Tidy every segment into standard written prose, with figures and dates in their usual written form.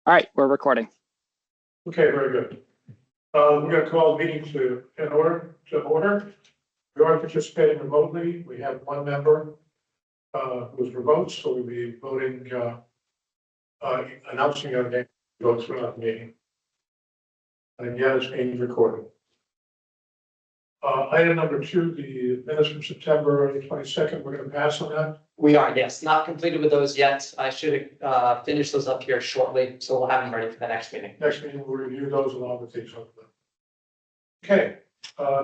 All right, we're recording. Okay, very good. We're going to call the meeting to order. We are participating remotely. We have one member who's remote, so we'll be voting, announcing our name votes throughout the meeting. And again, it's being recorded. Item number 2, the minutes from September 22nd. We're going to pass on that. We are, yes, not completed with those yet. I should finish those up here shortly, so we'll have them ready for the next meeting. Next meeting, we'll review those along with these. Okay,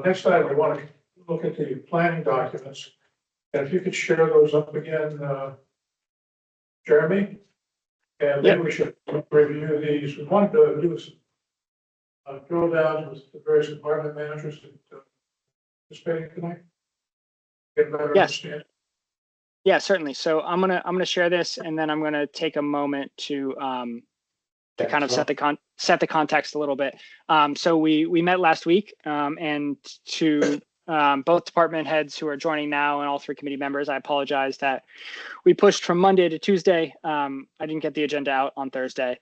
next item, we want to look at the planning documents. And if you could share those up again, Jeremy, and then we should review these. We want to do this drill down with the various department managers that participating tonight. Get a better understanding. Yeah, certainly. So I'm gonna share this, and then I'm gonna take a moment to kind of set the context a little bit. So we met last week, and to both department heads who are joining now and all 3 committee members, I apologize that we pushed from Monday to Tuesday. I didn't get the agenda out on Thursday.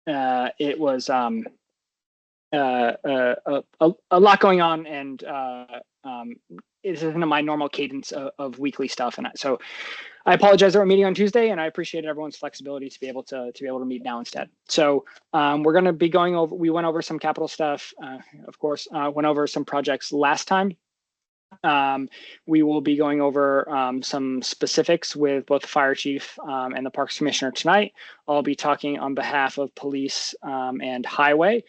It was a lot going on, and it isn't my normal cadence of weekly stuff, and so I apologize that we're meeting on Tuesday, and I appreciate everyone's flexibility to be able to meet now instead. So we're going to be going over. We went over some capital stuff, of course. Went over some projects last time. We will be going over some specifics with both the fire chief and the parks commissioner tonight. I'll be talking on behalf of police and highway.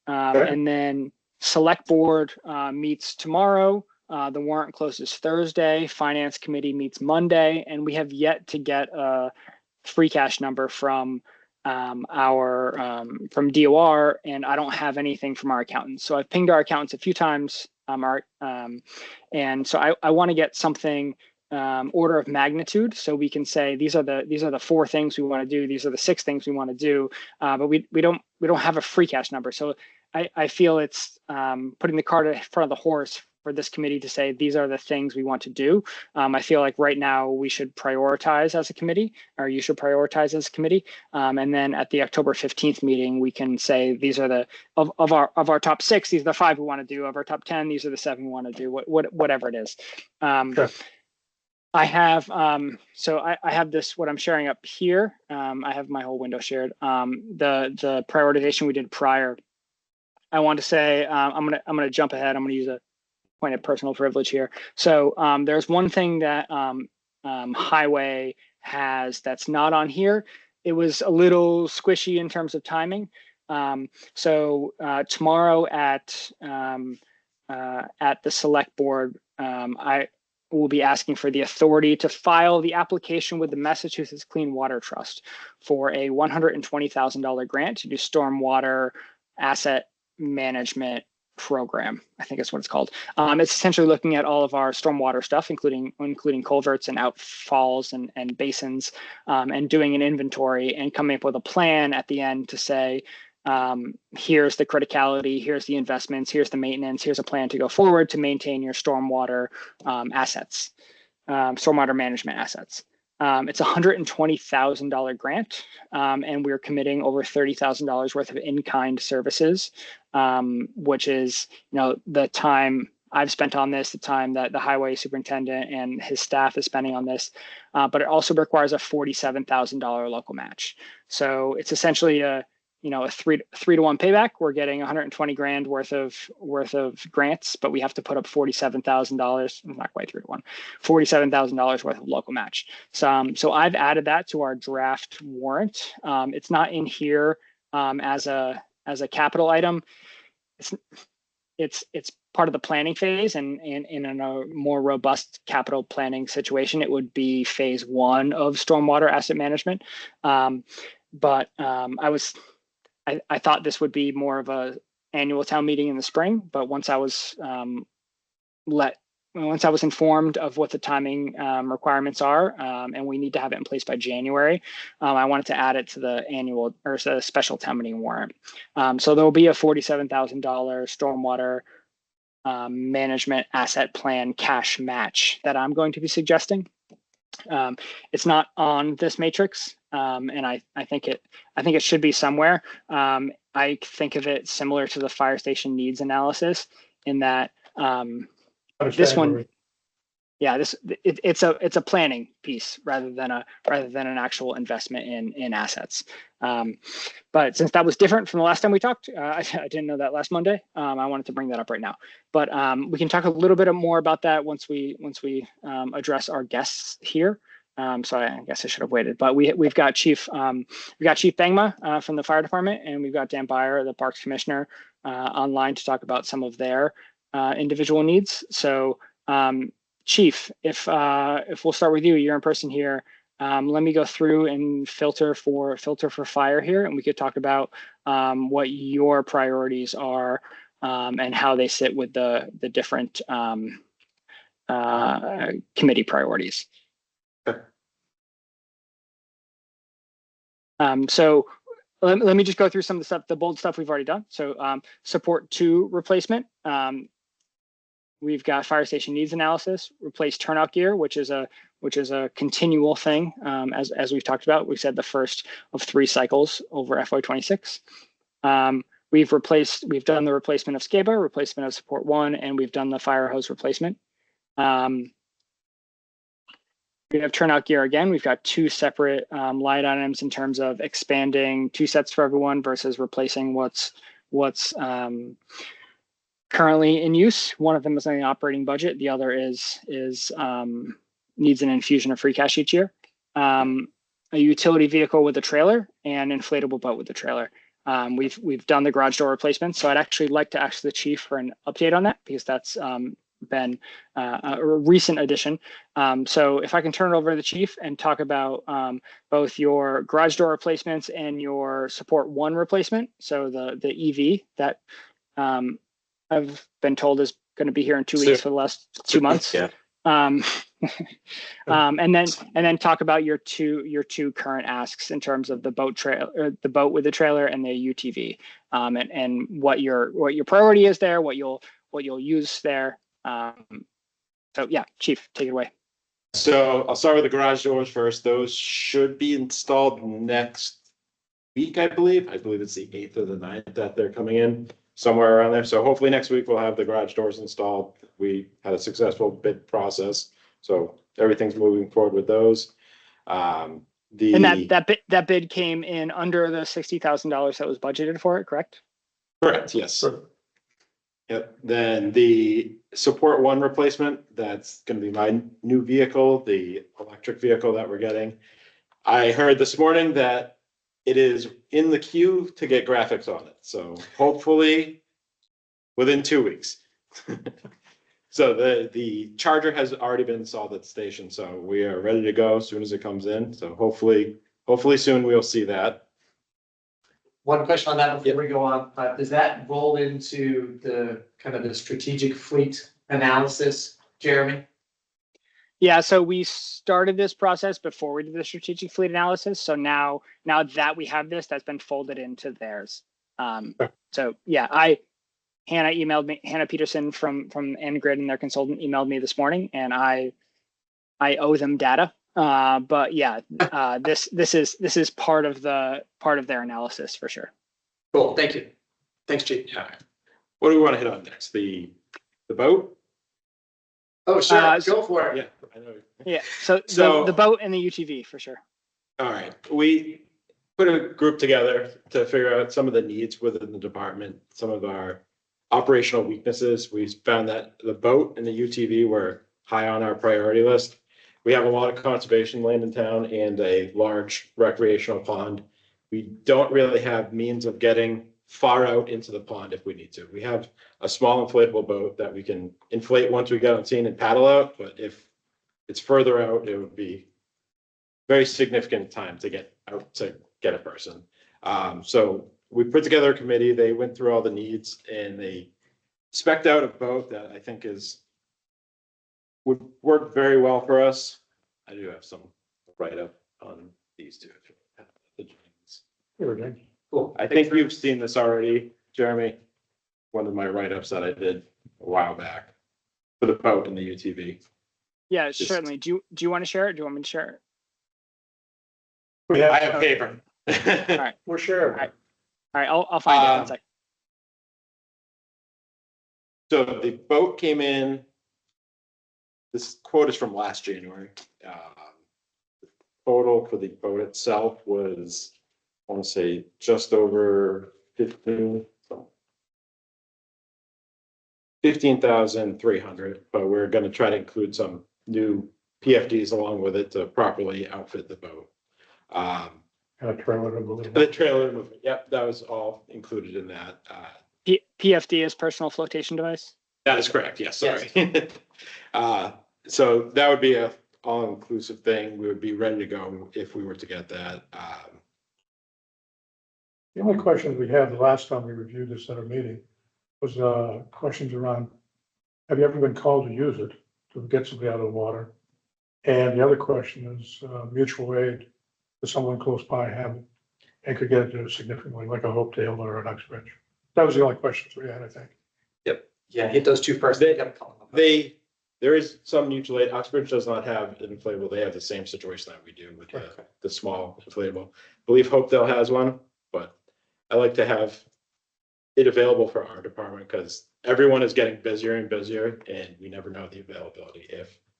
And then select board meets tomorrow. The warrant closes Thursday. Finance committee meets Monday, and we have yet to get a free cash number from from DOR, and I don't have anything from our accountants. So I've pinged our accountants a few times. And so I want to get something order of magnitude, so we can say these are the 4 things we want to do. These are the 6 things we want to do. But we don't have a free cash number. So I feel it's putting the cart in front of the horse for this committee to say these are the things we want to do. I feel like right now we should prioritize as a committee, or you should prioritize as a committee. And then at the October 15th meeting, we can say these are the of our top 6. These are the 5 we want to do. Of our top 10, these are the 7 we want to do. Whatever it is. Sure. I have so I have this, what I'm sharing up here. I have my whole window shared. The prioritization we did prior. I want to say I'm gonna jump ahead. I'm gonna use a point of personal privilege here. So there's one thing that highway has that's not on here. It was a little squishy in terms of timing. So tomorrow at the select board, I will be asking for the authority to file the application with the Massachusetts Clean Water Trust for a $120,000 grant to do stormwater asset management program. I think that's what it's called. It's essentially looking at all of our stormwater stuff, including culverts and outfalls and basins, and doing an inventory and coming up with a plan at the end to say, here's the criticality, here's the investments, here's the maintenance, here's a plan to go forward to maintain your stormwater assets, stormwater management assets. It's a $120,000 grant, and we're committing over $30,000 worth of in-kind services, which is, the time I've spent on this, the time that the highway superintendent and his staff is spending on this, but it also requires a $47,000 local match. So it's essentially a 3-to-1 payback. We're getting 120 grand worth of grants, but we have to put up $47,000, not quite 3-to-1, $47,000 worth of local match. So I've added that to our draft warrant. It's not in here as a capital item. It's part of the planning phase, and in a more robust capital planning situation, it would be phase 1 of stormwater asset management. But I thought this would be more of a annual town meeting in the spring, but once I was informed of what the timing requirements are, and we need to have it in place by January, I wanted to add it to the annual or the special town meeting warrant. So there will be a $47,000 stormwater management asset plan cash match that I'm going to be suggesting. It's not on this matrix, and I think it should be somewhere. I think of it similar to the fire station needs analysis in that this one, yeah, it's a planning piece rather than an actual investment in assets. But since that was different from the last time we talked, I didn't know that last Monday. I wanted to bring that up right now. But we can talk a little bit more about that once we address our guests here. So I guess I should have waited. But we've got Chief Bangma from the fire department, and we've got Dan Byer, the Parks Commissioner, online to talk about some of their individual needs. So Chief, if we'll start with you, you're in person here. Let me go through and filter for fire here, and we could talk about what your priorities are and how they sit with the different committee priorities. So let me just go through some of the stuff, the bold stuff we've already done. So support 2 replacement. We've got fire station needs analysis, replace turnout gear, which is a continual thing. As we've talked about, we said the first of 3 cycles over FY26. We've done the replacement of SCABA, replacement of support 1, and we've done the fire hose replacement. We have turnout gear again. We've got 2 separate line items in terms of expanding 2 sets for everyone versus replacing what's currently in use. One of them is on the operating budget. The other is needs an infusion of free cash each year. A utility vehicle with a trailer and inflatable boat with a trailer. We've done the garage door replacement. So I'd actually like to ask the chief for an update on that because that's been a recent addition. So if I can turn it over to the chief and talk about both your garage door replacements and your support 1 replacement. So the EV that I've been told is going to be here in 2 weeks for the last 2 months. Yeah. And then talk about your two current asks in terms of the boat with the trailer and the UTV, and what your priority is there, what you'll use there. So yeah, Chief, take it away. So I'll start with the garage doors first. Those should be installed next week, I believe. I believe it's the 8th or the 9th that they're coming in, somewhere around there. So hopefully next week we'll have the garage doors installed. We had a successful bid process, so everything's moving forward with those. And that bid came in under the $60,000 that was budgeted for it, correct? Correct. Yes. Sure. Yep. Then the support 1 replacement, that's going to be my new vehicle, the electric vehicle that we're getting. I heard this morning that it is in the queue to get graphics on it. So hopefully within 2 weeks. So the charger has already been installed at the station. So we are ready to go as soon as it comes in. So hopefully soon we'll see that. One question on that before we go on, does that roll into the kind of the strategic fleet analysis, Jeremy? Yeah, so we started this process before we did the strategic fleet analysis. So now that we have this, that's been folded into theirs. So yeah, Hannah Peterson from Engrid and their consultant emailed me this morning, and I owe them data. But yeah, this is part of their analysis for sure. Cool, thank you. Thanks, Chief. Yeah. What do we want to hit on next? The boat? Oh, sure. Go for it. Yeah, I know. Yeah. So the boat and the UTV for sure. All right. We put a group together to figure out some of the needs within the department, some of our operational weaknesses. We found that the boat and the UTV were high on our priority list. We have a lot of conservation land in town and a large recreational pond. We don't really have means of getting far out into the pond if we need to. We have a small inflatable boat that we can inflate once we get on scene and paddle out, but if it's further out, it would be very significant time to get out to get a person. So we put together a committee. They went through all the needs and they spec'd out a boat that I think would work very well for us. I do have some write-up on these two. Cool. I think you've seen this already, Jeremy. One of my write-ups that I did a while back for the boat and the UTV. Yeah, certainly. Do you want to share it? Do you want me to share it? We I have, have paper. All right. For sure. All right. I'll find it. One second. So the boat came in. This quote is from last January. The total for the boat itself was, I want to say, just over 15,300, but we're going to try to include some new PFDs along with it to properly outfit the boat. and a trailer, I believe. The trailer movement, yep, that was all included in that. PFD is personal flotation device. That is correct. Yes, sorry. So that would be a all-inclusive thing. We would be ready to go if we were to get that. The only questions we had the last time we reviewed this at a meeting was, questions around, have you ever been called to use it to get somebody out of the water? And the other question is, mutual aid, does someone close by have it and could get it significantly, like a Hopedale or an Uxbridge? That was the only questions we had, I think. Yeah, hit those two first. There is some mutual aid. Uxbridge does not have an inflatable. They have the same situation that we do with the small inflatable. I believe Hopedale has one, but I like to have it available for our department because everyone is getting busier and busier, and we never know the availability.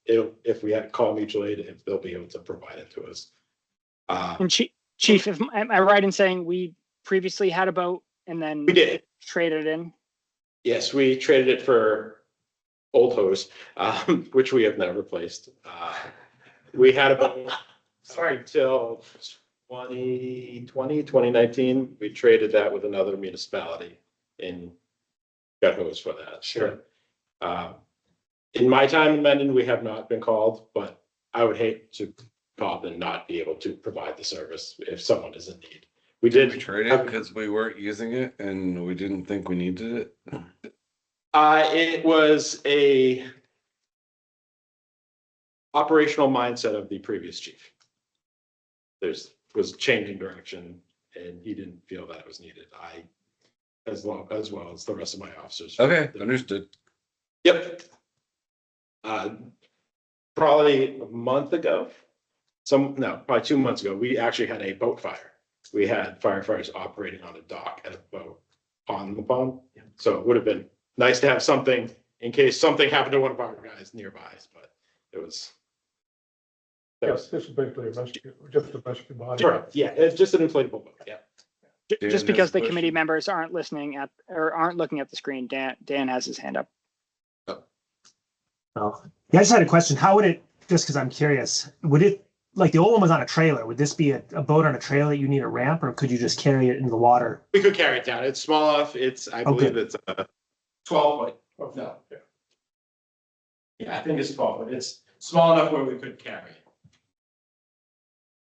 If we had to call mutual aid, if they'll be able to provide it to us. And Chief, am I right in saying we previously had a boat and then We did. traded it in? Yes, we traded it for old hose, which we have now replaced. We had a boat until 2019. We traded that with another municipality and got hose for that. Sure. In my time in Mendon, we have not been called, but I would hate to call and not be able to provide the service if someone is in need. We did. We traded it because we weren't using it and we didn't think we needed it. It was a operational mindset of the previous chief. Was changing direction and he didn't feel that it was needed. As well as the rest of my officers. Okay, understood. Yep. Probably a month ago, probably 2 months ago, we actually had a boat fire. We had firefighters operating on a dock at a boat on the pond. So it would have been nice to have something in case something happened to one of our guys nearby, but it was. Yes, this is basically a rescue, just a rescue body. Correct. Yeah, it's just an inflatable boat. Yeah. Just Dan because has a the committee question. members aren't listening or aren't looking at the screen, Dan has his hand up. Oh, yeah, I just had a question. How would it, just because I'm curious, would it, like the old one was on a trailer, would this be a boat on a trailer that you need a ramp, or could you just carry it into the water? We could carry it down. It's small enough. I believe it's 12 foot. No. Yeah, I think it's 12 foot. It's small enough where we could carry it.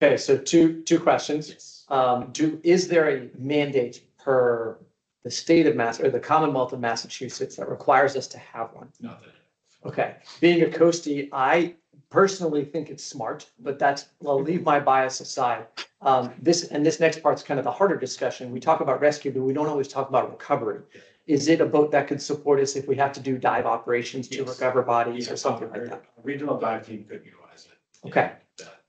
Okay, so two questions. Yes. Is there a mandate per the state of Mass or the Commonwealth of Massachusetts that requires us to have one? Nothing. Okay, being a coastie, I personally think it's smart, but I'll leave my bias aside. This next part's kind of the harder discussion. We talk about rescue, but we don't always talk about recovery. Is it a boat that could support us if we have to do dive operations to recover bodies or something like that? A regional dive team could utilize it. Okay. That,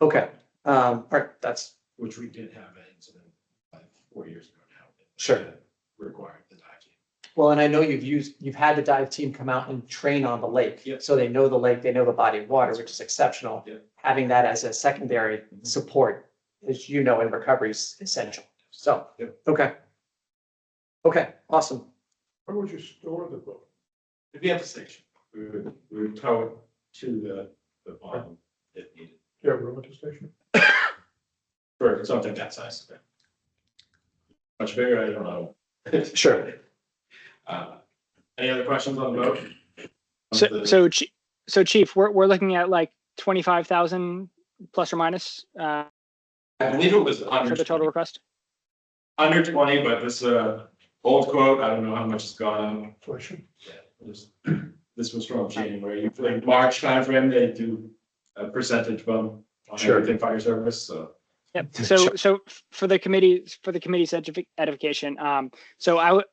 Okay, all right, that's which we did have an incident like 4 years ago now. Sure. that Required the dive team. well, and I know you've had the dive team come out and train on the lake. Yep. So they know the lake, they know the body of water, which is exceptional. Yep. Having that as a secondary support, as you know, in recovery is essential. So, Yep. okay. Okay, awesome. Where would you store the boat? It'd be at the station. We would tow it to the bottom if needed Do you have room at the station? for something that size. Much bigger, I don't know. Sure. Any other questions on the boat? So Chief, we're looking at like 25,000 plus or minus I believe it was for the total request. under 20, but this old quote, I don't know how much it's gone up. Inflation? This was from January, usually March timeframe, they do a percentage bump on Sure. everything fire service, so. Yep. So for the committee's edification, so I would,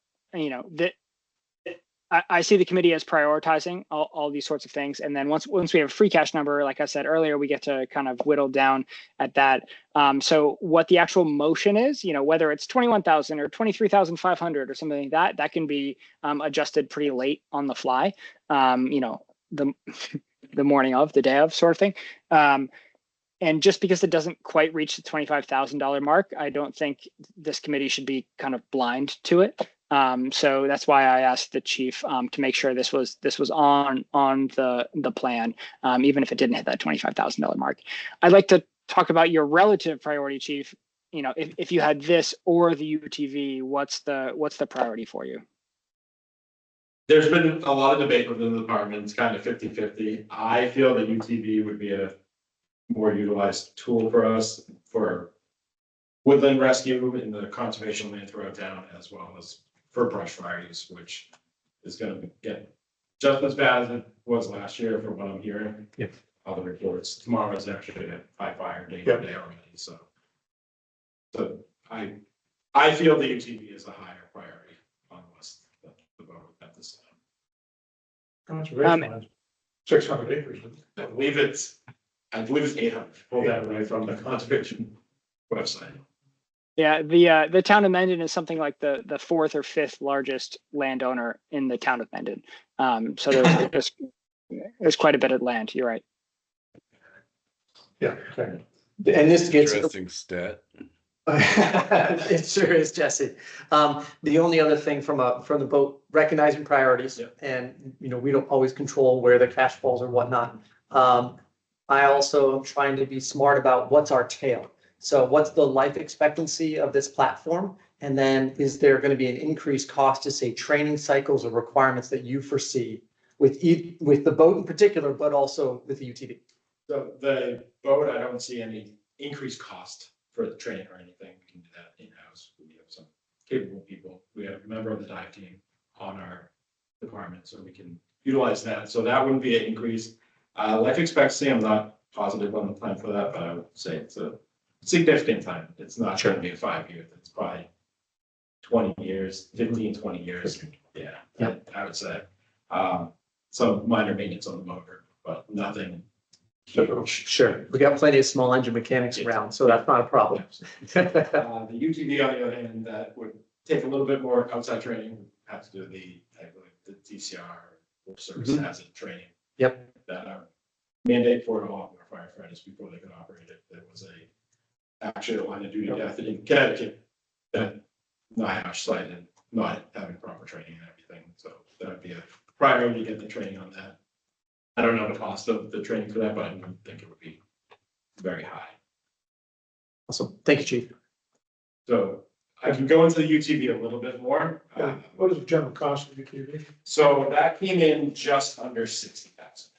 I see the committee as prioritizing all these sorts of things. And then once we have a free cash number, like I said earlier, we get to kind of whittle down at that. So what the actual motion is, whether it's 21,000 or 23,500 or something like that, that can be adjusted pretty late on the fly, the morning of, the day of sort of thing. And just because it doesn't quite reach the $25,000 mark, I don't think this committee should be kind of blind to it. So that's why I asked the chief to make sure this was on the plan, even if it didn't hit that $25,000 mark. I'd like to talk about your relative priority, chief. If you had this or the UTV, what's the priority for you? There's been a lot of debate within the department. It's kind of 50-50. I feel the UTV would be a more utilized tool for us for woodland rescue in the conservation land throughout town, as well as for brush fire use, which is going to get just as bad as it was last year from what I'm hearing. Yep. Other reports. Tomorrow is actually a high fire day Yep. today already. So I feel the UTV is a higher priority on the vote at this time. Conservation land, 600 acres. I believe it's 800. Pull that right from the conservation website. Yeah, the town of Mendon is something like the fourth or fifth largest landowner in the town of Mendon. So there's quite a bit of land. You're right. Yeah, okay. And this gets. Interesting stat. It sure is, Jesse. The only other thing from the vote, recognizing priorities, Yep. and we don't always control where the cash falls or whatnot. I also am trying to be smart about what's our tail. So what's the life expectancy of this platform? And then is there going to be an increased cost to say training cycles or requirements that you foresee with the boat in particular, but also with the UTV? So the boat, I don't see any increased cost for the training or anything. We can do that in-house. We have some capable people. We have a member of the dive team on our department, so we can utilize that. So that wouldn't be an increase. Life expectancy, I'm not positive on the time for that, but I would say it's a significant time. It's not going to be a 5 year. It's probably 20 years, 15, 20 years. Yeah, I would say. Some minor maintenance on the motor, but nothing huge. Sure. We got plenty of small engine mechanics around, so that's not a problem. The UTV, on the other hand, that would take a little bit more outside training. Have to do the DCR or service hazard training. Yep. That are mandate for all of our firefighters before they could operate it. There was actually a line of duty death in Connecticut that NIOSH cited not having proper training and everything. So that would be a priority to get the training on that. I don't know the cost of the training for that, but I don't think it would be very high. Awesome. Thank you, Chief. So I can go into the UTV a little bit more. What is the general cost of the UTV? So that came in just under 60,000.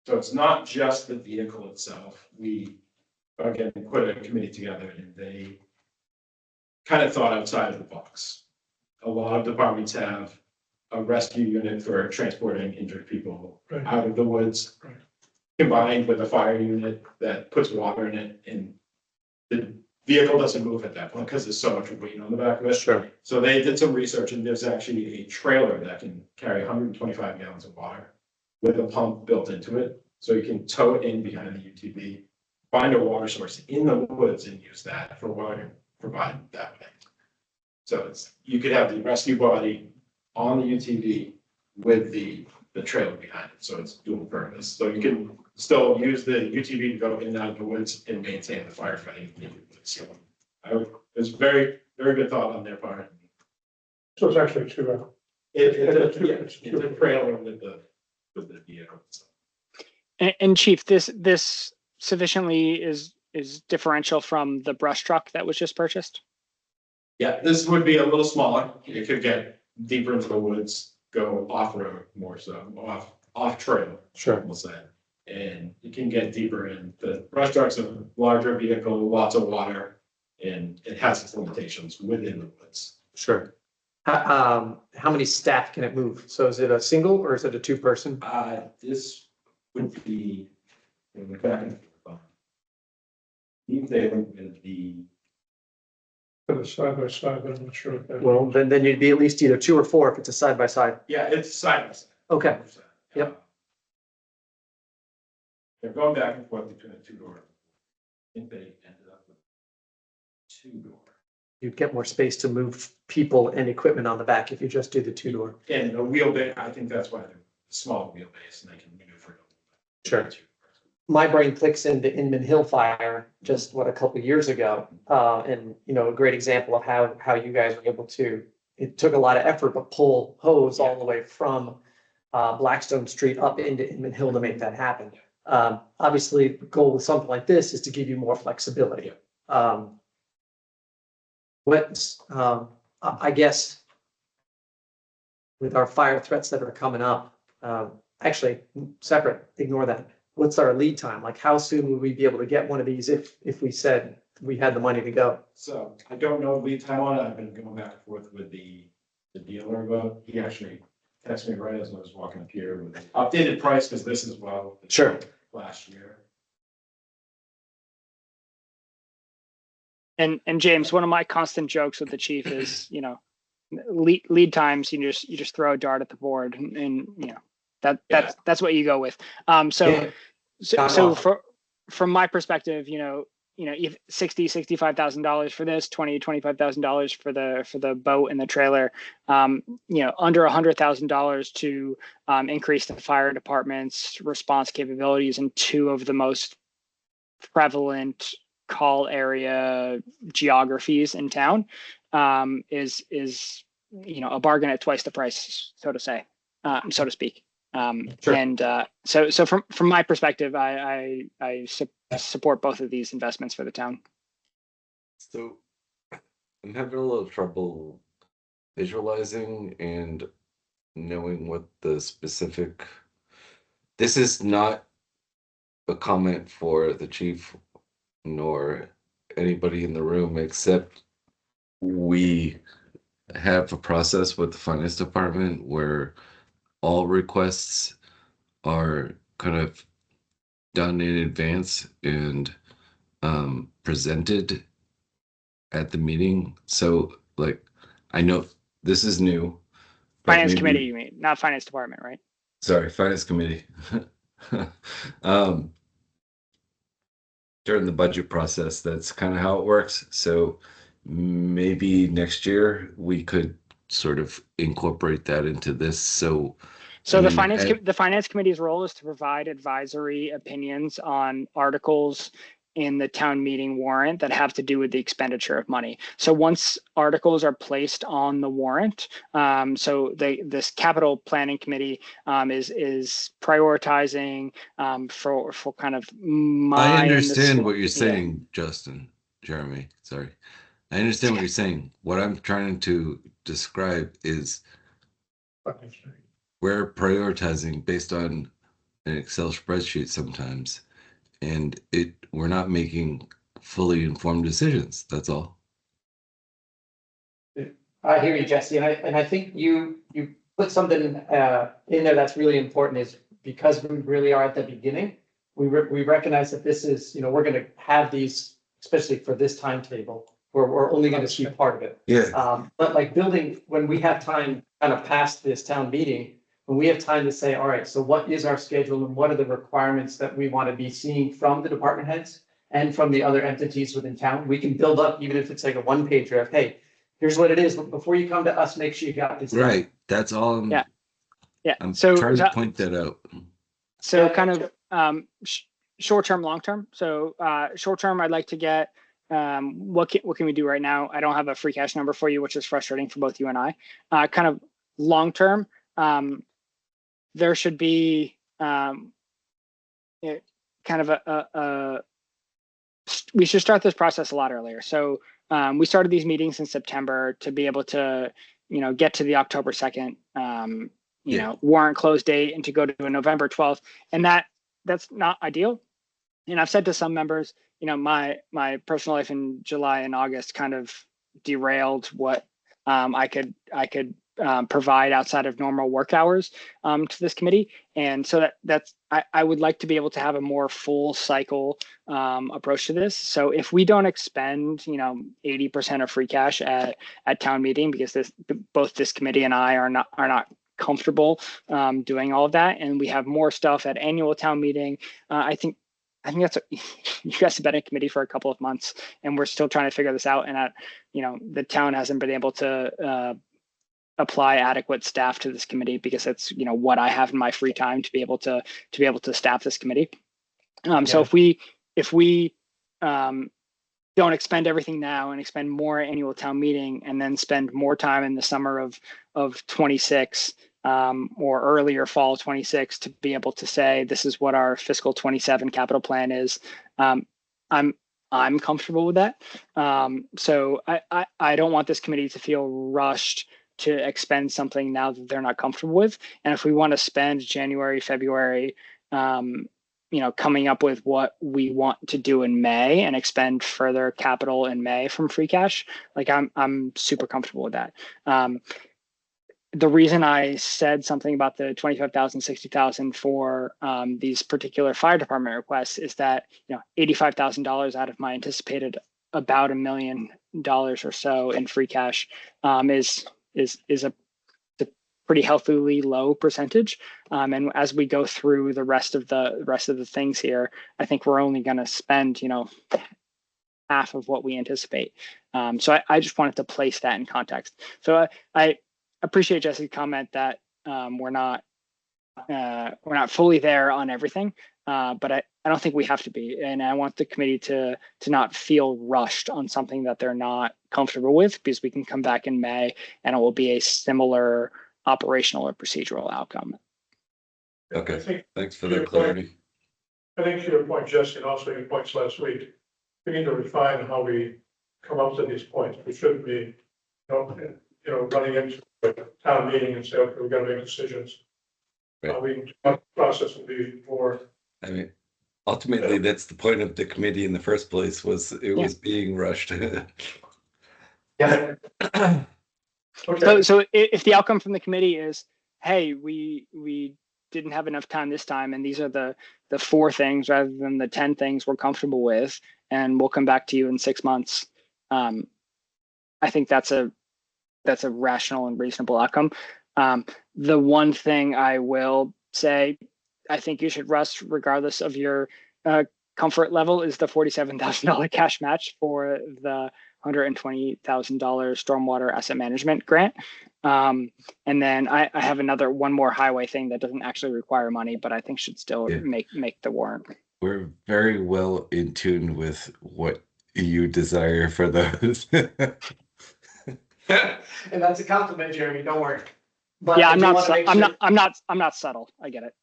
So it's not just the vehicle itself. We again put a committee together and they kind of thought outside of the box. A lot of departments have a rescue unit for transporting injured people out of the woods, combined with a fire unit that puts water in it, and the vehicle doesn't move at that point because there's so much weight on the back of it. Sure. So they did some research, and there's actually a trailer that can carry 125 gallons of water with a pump built into it. So you can tow it in behind the UTV, find a water source in the woods and use that for water provided that way. So you could have the rescue body on the UTV with the trailer behind it. So it's dual purpose. So you can still use the UTV to go in and out of the woods and maintain the firefighting. So it's very, very good thought on their part. So it's actually two. It's a trailer with the vehicle. And Chief, this sufficiently is differential from the brush truck that was just purchased? Yeah, this would be a little smaller. It could get deeper into the woods, go off-road more so, off-trail. Sure. We'll say. And you can get deeper in. The brush truck's a larger vehicle, lots of water, and it has its limitations within the woods. Sure. How many staff can it move? So is it a single or is it a two-person? This would be, in the back and forth. They went with the For the side by side, but I'm not sure if that. Well, then you'd be at least either 2 or 4 if it's a side by side. Yeah, it's side by side. Okay. Yep. They're going back and forth between a two-door. I think they ended up with two-door. You'd get more space to move people and equipment on the back if you just do the 2-door. And the wheelbase, I think that's why they're small wheelbase and they can maneuver. Sure. My brain clicks into Inman Hill fire just a couple of years ago. And, a great example of how you guys were able to, it took a lot of effort, but pull hose all the way from Blackstone Street up into Inman Hill to make that happen. Obviously, the goal with something like this is to give you more flexibility. I guess with our fire threats that are coming up, actually separate, ignore that. What's our lead time? Like how soon would we be able to get one of these if we said we had the money to go? So I don't know lead time on it. I've been going back and forth with the dealer about, he actually texted me right as I was walking up here with the updated price, because this is Sure. last year. And James, one of my constant jokes with the chief is, lead times. You just throw a dart at the board, and that's what you go with. So from my perspective, if $65,000 for this, $25,000 for the boat and the trailer, under $100,000 to increase the fire department's response capabilities in 2 of the most prevalent call area geographies in town, is a bargain at twice the price, so to speak. Sure. And so from my perspective, I support both of these investments for the town. So I'm having a little trouble visualizing and knowing what the specific, this is not a comment for the chief nor anybody in the room, except we have a process with the finance department where all requests are kind of done in advance and presented at the meeting. So I know this is new. Finance committee, you mean, not finance department, right? Sorry, finance committee. During the budget process, that's kind of how it works. So maybe next year we could sort of incorporate that into this. So the finance committee's role is to provide advisory opinions on articles in the town meeting warrant that have to do with the expenditure of money. So once articles are placed on the warrant, this capital planning committee is prioritizing for kind of I understand what you're saying, Justin, Jeremy, sorry. I understand what you're saying. What I'm trying to describe is we're prioritizing based on an Excel spreadsheet sometimes, and we're not making fully informed decisions. That's all. I hear you, Jesse, and I think you put something in there that's really important. Is because we really are at the beginning. We recognize that this is, we're going to have these, especially for this timetable, where we're only going to see part of it. Yeah. But building, when we have time kind of past this town meeting, when we have time to say, all right, so what is our schedule and what are the requirements that we want to be seeing from the department heads and from the other entities within town, we can build up, even if it's like a 1-pager of, hey, here's what it is. But before you come to us, make sure you got this. Right. That's all. I'm trying to point that out. So kind of short term, long term. So short term, I'd like to get what can we do right now? I don't have a free cash number for you, which is frustrating for both you and I. Kind of long term, there should be kind of we should start this process a lot earlier. So we started these meetings in September to be able to get to the October 2nd warrant close date and to go to a November 12th, and that's not ideal. And I've said to some members, my personal life in July and August kind of derailed what I could provide outside of normal work hours to this committee. And so I would like to be able to have a more full cycle approach to this. So if we don't expend, 80% of free cash at town meeting, because both this committee and I are not comfortable doing all of that, and we have more stuff at annual town meeting, I think that's you guys have been in committee for a couple of months, and we're still trying to figure this out. And the town hasn't been able to apply adequate staff to this committee, because it's what I have in my free time to be able to staff this committee. So if we don't expend everything now and expend more annual town meeting, and then spend more time in the summer of 26 or earlier fall 26 to be able to say this is what our fiscal 27 capital plan is, I'm comfortable with that. So I don't want this committee to feel rushed to expend something now that they're not comfortable with. And if we want to spend January, February, coming up with what we want to do in May and expend further capital in May from free cash, like I'm super comfortable with that. The reason I said something about the 25,000, 60,000 for these particular fire department requests is that $85,000 out of my anticipated about $1 million or so in free cash is a pretty healthily low percentage. And as we go through the rest of the things here, I think we're only going to spend half of what we anticipate. So I just wanted to place that in context. So I appreciate Jesse's comment that we're not fully there on everything, but I don't think we have to be. And I want the committee to not feel rushed on something that they're not comfortable with, because we can come back in May and it will be a similar operational or procedural outcome. Okay, thanks for the clarity. I think to your point, Jesse, and also your points last week, we need to refine how we come up to these points. We shouldn't be, running into a town meeting and say, okay, we've got to make decisions. Right. The process will be more. I mean, ultimately, that's the point of the committee in the first place, was being rushed. Yeah. Okay. So if the outcome from the committee is, hey, we didn't have enough time this time, and these are the 4 things rather than the 10 things we're comfortable with, and we'll come back to you in 6 months, I think that's a rational and reasonable outcome. The one thing I will say, I think you should rush regardless of your comfort level, is the $47,000 cash match for the $120,000 stormwater asset management grant. And then I have one more highway thing that doesn't actually require money, but I think should still make the warrant. We're very well in tune with what you desire for those. And that's a compliment, Jeremy. Don't worry. But Yeah, I'm not subtle. I get it.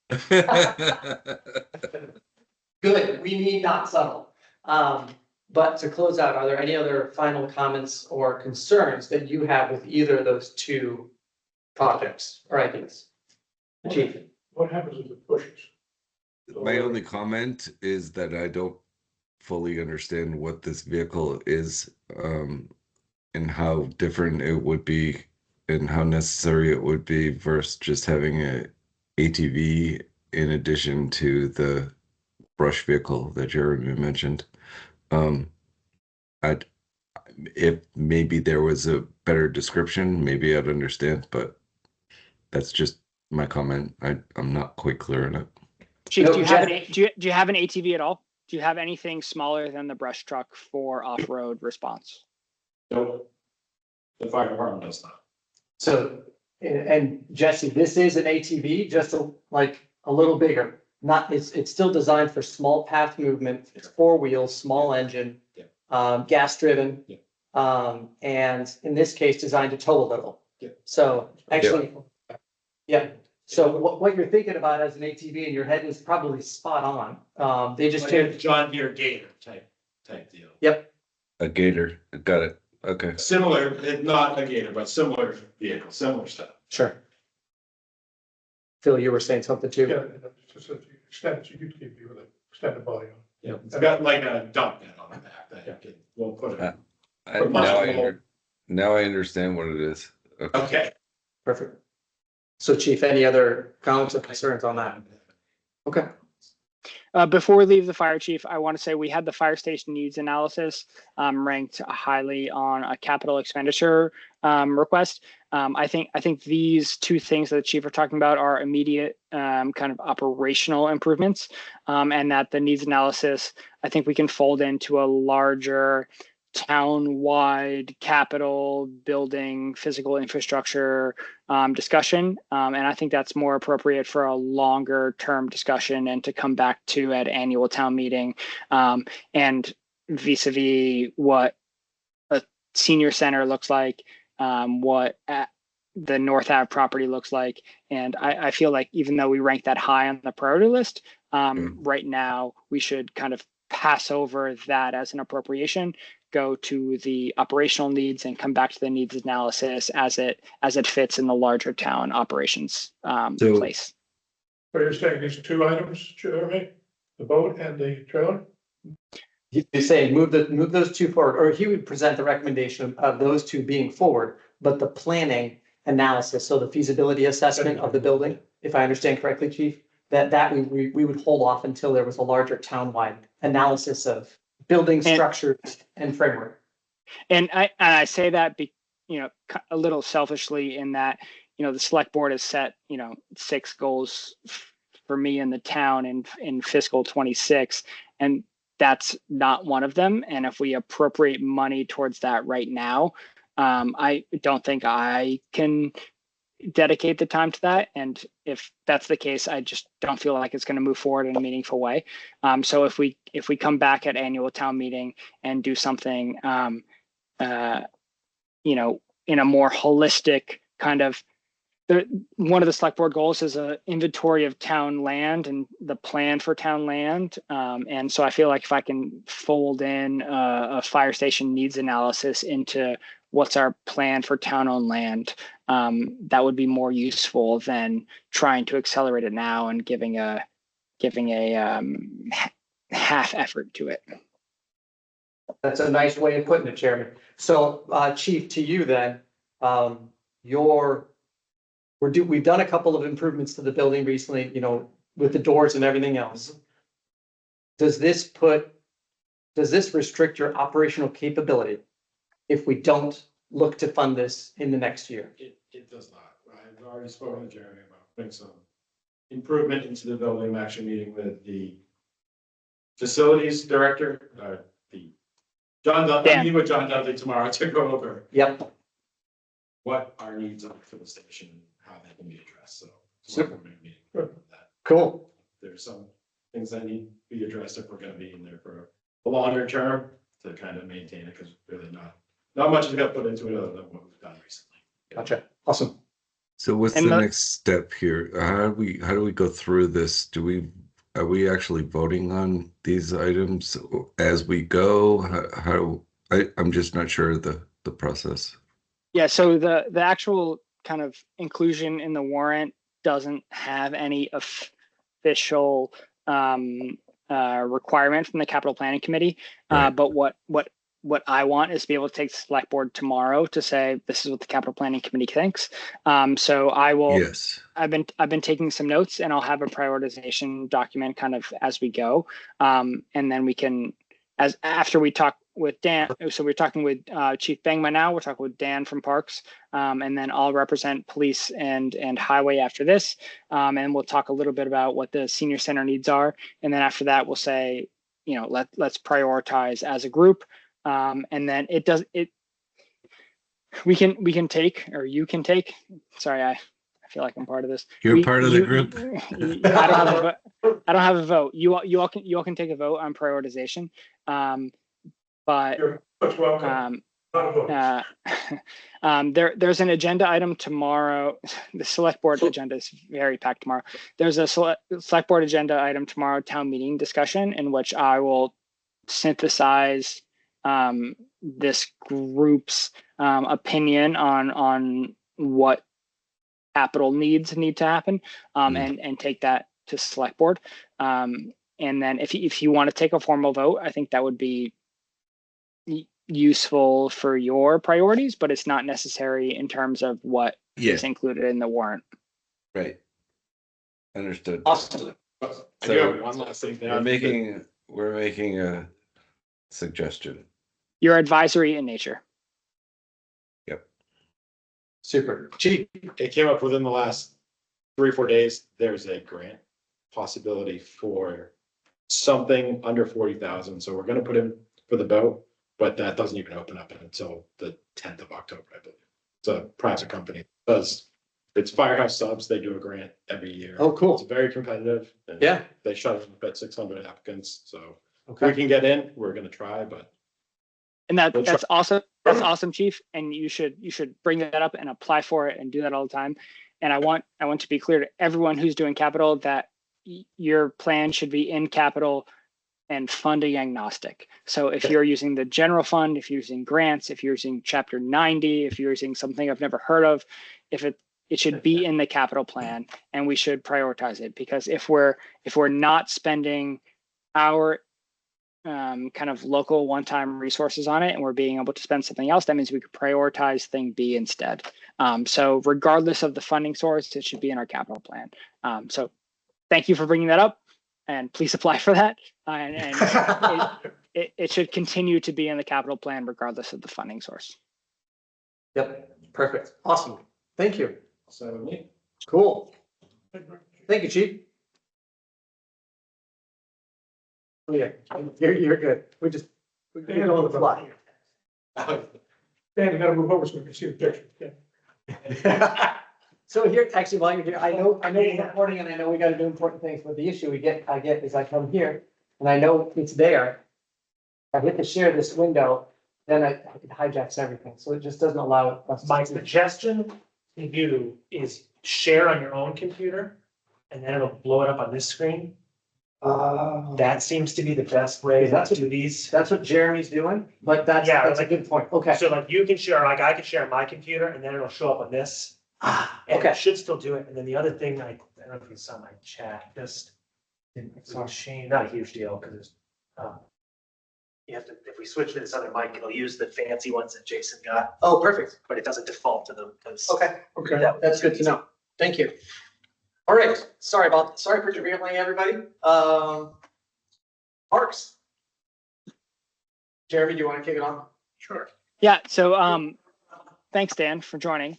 Good. We need not subtle. But to close out, are there any other final comments or concerns that you have with either of those 2 projects or ideas? Chief. What happens if it pushes? My only comment is that I don't fully understand what this vehicle is, and how different it would be and how necessary it would be versus just having a ATV in addition to the brush vehicle that Jeremy mentioned. If maybe there was a better description, maybe I'd understand, but that's just my comment. I'm not quite clear on it. Chief, do you have an ATV at all? Do you have anything smaller than the brush truck for off-road response? Nope. The fire department does not. So, and Jesse, this is an ATV, just a little bigger. It's still designed for small path movement. It's 4 wheels, small engine, gas driven, and in this case, designed to tow a little. Yeah. So actually, So what you're thinking about as an ATV in your head is probably spot on. They just Like a John Deere Gator type deal. Yep. A gator. Got it. Okay. Similar, not a Gator, but similar vehicle, similar stuff. Sure. Phil, you were saying something too. Yeah, it's just an extended UTV with an extended body on. Yeah, it's got like a dump net on the back that we'll put it. Now I understand what it is. Okay. Okay. Perfect. So Chief, any other comments or concerns on that? Okay. Before we leave the fire chief, I want to say we had the fire station needs analysis ranked highly on a capital expenditure request. I think these two things that the chief are talking about are immediate kind of operational improvements, and that the needs analysis, I think we can fold into a larger town-wide capital building physical infrastructure discussion. And I think that's more appropriate for a longer term discussion and to come back to at annual town meeting. And vis-a-vis what a senior center looks like, what the North Ave property looks like. And I feel like even though we rank that high on the priority list, right now we should kind of pass over that as an appropriation, go to the operational needs and come back to the needs analysis as it fits in the larger town operations place. So you're saying these two items, Jeremy, the boat and the trailer? You're saying move those two forward, or he would present the recommendation of those two being forward, but the planning analysis, so the feasibility assessment of the building, if I understand correctly, Chief, that we would hold off until there was a larger town-wide analysis of building structures and framework. And I say that a little selfishly in that, the select board has set, 6 goals for me in the town in fiscal 26, and that's not one of them. And if we appropriate money towards that right now, I don't think I can dedicate the time to that. And if that's the case, I just don't feel like it's going to move forward in a meaningful way. So if we come back at annual town meeting and do something, in a more holistic kind of, one of the select board goals is an inventory of town land and the plan for town land. And so I feel like if I can fold in a fire station needs analysis into what's our plan for town-owned land, that would be more useful than trying to accelerate it now and giving a half effort to it. That's a nice way of putting it, Chairman. So, Chief, to you then, we've done a couple of improvements to the building recently, with the doors and everything else. Does this restrict your operational capability if we don't look to fund this in the next year? It does not. I've already spoken to Jeremy about putting some improvement into the building. I'm actually meeting with the facilities director, I'm meeting with John Dudley tomorrow to go over what our needs are for the station and how that can be addressed. So Super. we're meeting that. Cool. There's some things that need to be addressed if we're going to be in there for a longer term to kind of maintain it, because really not much has got put into it other than what we've done recently. Gotcha. Awesome. So what's the next step here? How do we go through this? Are we actually voting on these items as we go? I'm just not sure the process. Yeah, so the actual kind of inclusion in the warrant doesn't have any official requirement from the capital planning committee. Right. But what I want is to be able to take the select board tomorrow to say, this is what the capital planning committee thinks. So I will, yes, I've been taking some notes, and I'll have a prioritization document kind of as we go. And then we can, after we talk with Dan, so we're talking with Chief Bangma now, we're talking with Dan from Parks, and then I'll represent police and highway after this. And we'll talk a little bit about what the senior center needs are. And then after that, we'll say, let's prioritize as a group. And then we can take, or you can take, sorry, I feel like I'm part of this. You're part of the group. I don't have a vote. You all can take a vote on prioritization. But there's an agenda item tomorrow. The select board agenda is very packed tomorrow. There's a select board agenda item tomorrow, town meeting discussion, in which I will synthesize this group's opinion on what capital needs need to happen, and take that to select board. And then if you want to take a formal vote, I think that would be, useful for your priorities, but it's not necessary in terms of what is included in the warrant. Right. Understood. Awesome. I do So have one last thing. we're making a suggestion. You're advisory in nature. Yep. Super. Chief. It came up within the last 3 or 4 days. There's a grant possibility for something under 40,000. So we're going to put in for the boat, but that doesn't even open up until the 10th of October, I believe. It's a private company. It's Firehouse Subs. They do a grant every year. Oh, cool. It's very competitive. And Yeah. They shut it up at 600 applicants. So if Okay. we can get in, we're going to try, but. And that's awesome. That's awesome, Chief. And you should bring that up and apply for it and do that all the time. And I want to be clear to everyone who's doing capital that your plan should be in capital and funding agnostic. So if you're using the general fund, if you're using grants, if you're using Chapter 90, if you're using something I've never heard of, if it should be in the capital plan, and we should prioritize it, because if we're not spending our kind of local one-time resources on it and we're being able to spend something else, that means we could prioritize thing B instead. So regardless of the funding source, it should be in our capital plan. So thank you for bringing that up, and please apply for that. It should continue to be in the capital plan regardless of the funding source. Yep. Perfect. Awesome. Thank you. So me. Cool. Thank you, Chief. Oh, yeah, you're good. We get on the fly. Dan, you gotta move over so we can see the picture. Yeah. So here, actually, while you're here, I know we're recording and I know we gotta do important things, but the issue I get is I come here and I know it's there. I hit to share this window, then it hijacks everything. So it just doesn't allow us. My suggestion to you is share on your own computer, and then it'll blow it up on this screen. That seems to be the best way That's to do these. That's what Jeremy's doing, but that's a good point. Okay. So like you can share, like I can share on my computer, and then it'll show up on this. And Okay. it should still do it. And then the other thing, I don't know if you saw my chat, just it's a shame, not a huge deal, because it's you have to, if we switch to this other mic, it'll use the fancy ones that Jason got, Oh, perfect. but it doesn't default to them because Okay. Okay. That's good to know. Thank you. All right. Sorry for derailing everybody. Parks. Jeremy, do you want to kick it on? Sure. Yeah. So thanks, Dan, for joining.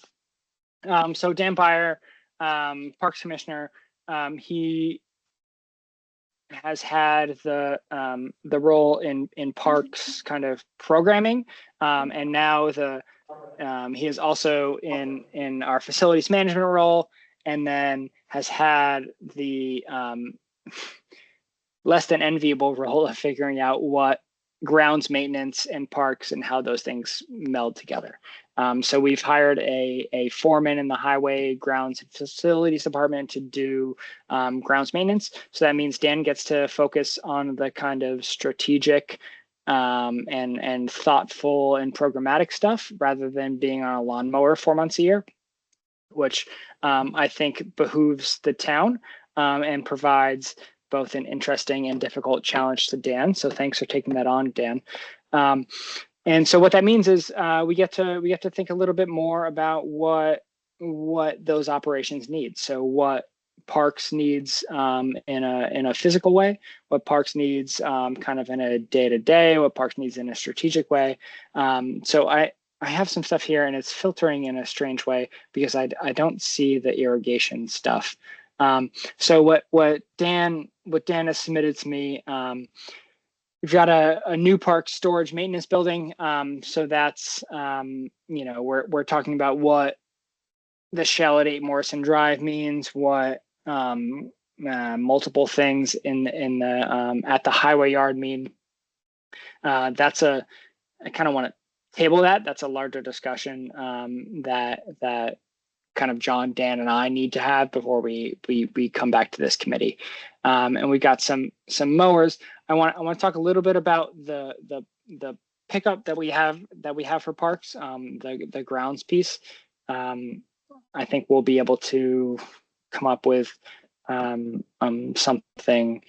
So Dan Byer, Parks Commissioner, he has had the role in parks kind of programming, and now he is also in our facilities management role, and then has had the less than enviable role of figuring out what grounds maintenance and parks and how those things meld together. So we've hired a foreman in the highway grounds and facilities department to do grounds maintenance. So that means Dan gets to focus on the kind of strategic and thoughtful and programmatic stuff rather than being on a lawnmower 4 months a year, which I think behooves the town and provides both an interesting and difficult challenge to Dan. So thanks for taking that on, Dan. And so what that means is we get to think a little bit more about what those operations need. So what Parks needs in a physical way, what Parks needs kind of in a day-to-day, what Parks needs in a strategic way. So I have some stuff here, and it's filtering in a strange way because I don't see the irrigation stuff. So what Dan has submitted to me, we've got a new park storage maintenance building. So that's we're talking about what the shell at 8 Morrison Drive means, what multiple things in the at the highway yard mean. I kind of want to table that. That's a larger discussion that kind of John, Dan, and I need to have before we come back to this committee. And we got some mowers. I want to talk a little bit about the pickup that we have for parks, the grounds piece. I think we'll be able to come up with something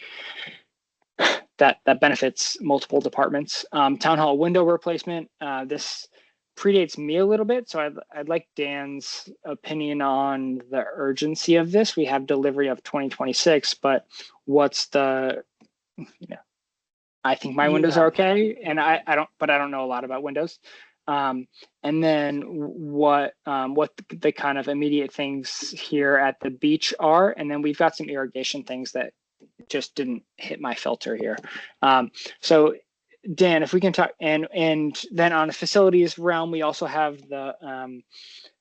that benefits multiple departments. Town hall window replacement. This predates me a little bit, so I'd like Dan's opinion on the urgency of this. We have delivery of 2026, but what's the, I think my windows are okay, and I don't know a lot about windows. And then what the kind of immediate things here at the beach are, and then we've got some irrigation things that just didn't hit my filter here. So Dan, if we can talk, and then on the facilities realm, we also have the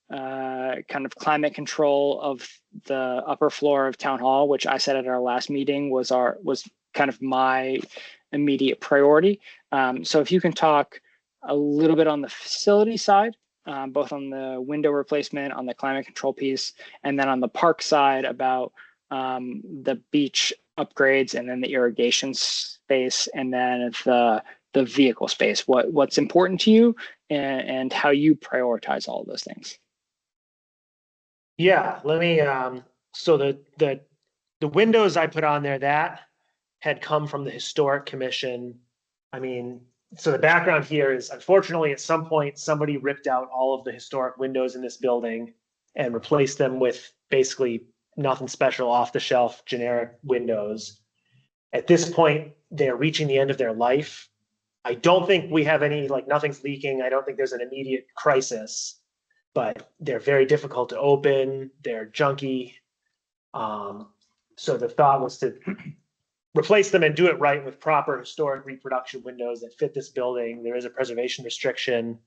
kind of climate control of the upper floor of town hall, which I said at our last meeting was kind of my immediate priority. So if you can talk a little bit on the facility side, both on the window replacement, on the climate control piece, and then on the park side about the beach upgrades, and then the irrigation space, and then the vehicle space. What's important to you, and how you prioritize all of those things. Yeah, let me, so the windows I put on there, that had come from the historic commission. I mean, so the background here is, unfortunately, at some point, somebody ripped out all of the historic windows in this building and replaced them with basically nothing special, off the shelf, generic windows. At this point, they're reaching the end of their life. I don't think we have any, like, nothing's leaking. I don't think there's an immediate crisis, but they're very difficult to open. They're junky. So the thought was to replace them and do it right with proper historic reproduction windows that fit this building. There is a preservation restriction.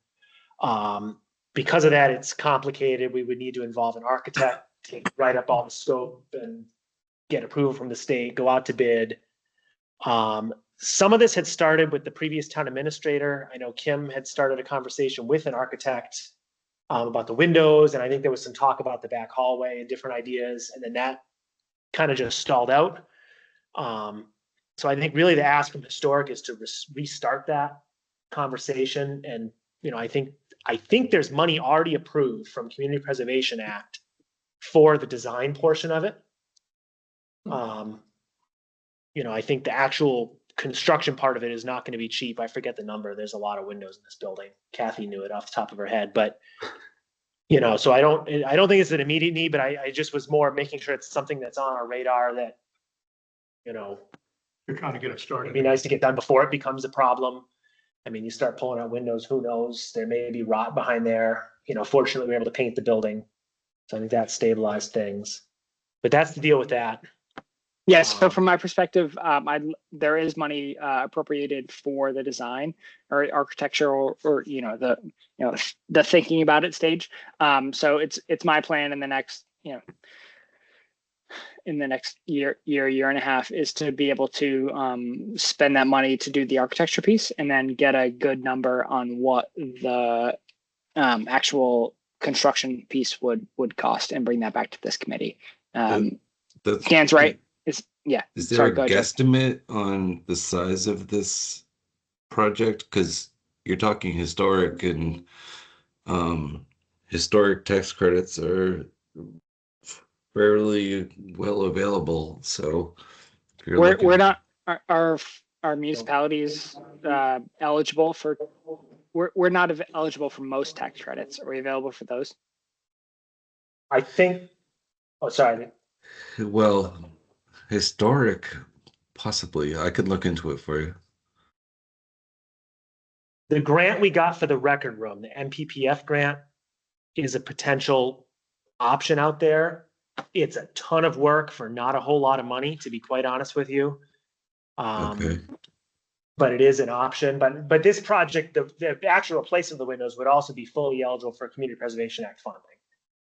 Because of that, it's complicated. We would need to involve an architect to write up all the scope and get approval from the state, go out to bid. Some of this had started with the previous town administrator. I know Kim had started a conversation with an architect about the windows, and I think there was some talk about the back hallway and different ideas, and then that kind of just stalled out. So I think really the ask from historic is to restart that conversation. And, I think there's money already approved from Community Preservation Act for the design portion of it. I think the actual construction part of it is not going to be cheap. I forget the number. There's a lot of windows in this building. Kathy knew it off the top of her head, but so I don't think it's an immediate need, but I just was more making sure it's something that's on our radar that, You're trying to get it started. it'd be nice to get done before it becomes a problem. I mean, you start pulling out windows, who knows? There may be rot behind there. Fortunately, we were able to paint the building. So I think that stabilized things. But that's the deal with that. Yes. So from my perspective, there is money appropriated for the design or architecture or the thinking about it stage. So it's my plan in the next year and a half is to be able to spend that money to do the architecture piece, and then get a good number on what the actual construction piece would cost, and bring that back to this committee. Dan's right. Is there a guesstimate on the size of this project? Because you're talking historic, and historic tax credits are fairly well available. So we're not, our municipalities eligible for, we're not eligible for most tax credits. Are we available for those? I think, sorry. Well, historic, possibly. I could look into it for you. The grant we got for the record room, the MPPF grant, is a potential option out there. It's a ton of work for not a whole lot of money, to be quite honest with you. Okay. But it is an option. But this project, the actual replacement of the windows would also be fully eligible for Community Preservation Act funding.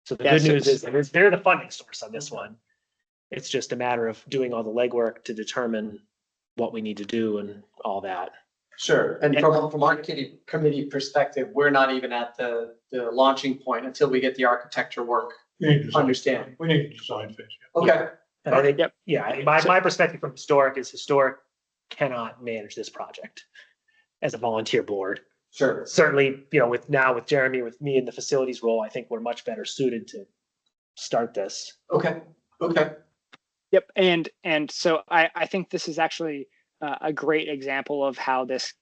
So the good news is they're the funding source on this one. It's just a matter of doing all the legwork to determine what we need to do and all that. Sure. And from our committee perspective, we're not even at the launching point until we get the architecture work. Understand. We need a design phase. Okay. And I think, my perspective from historic is historic cannot manage this project as a volunteer board. Sure. Certainly, with Jeremy, with me in the facilities role, I think we're much better suited to start this. Okay. Yep. And so I think this is actually a great example of how this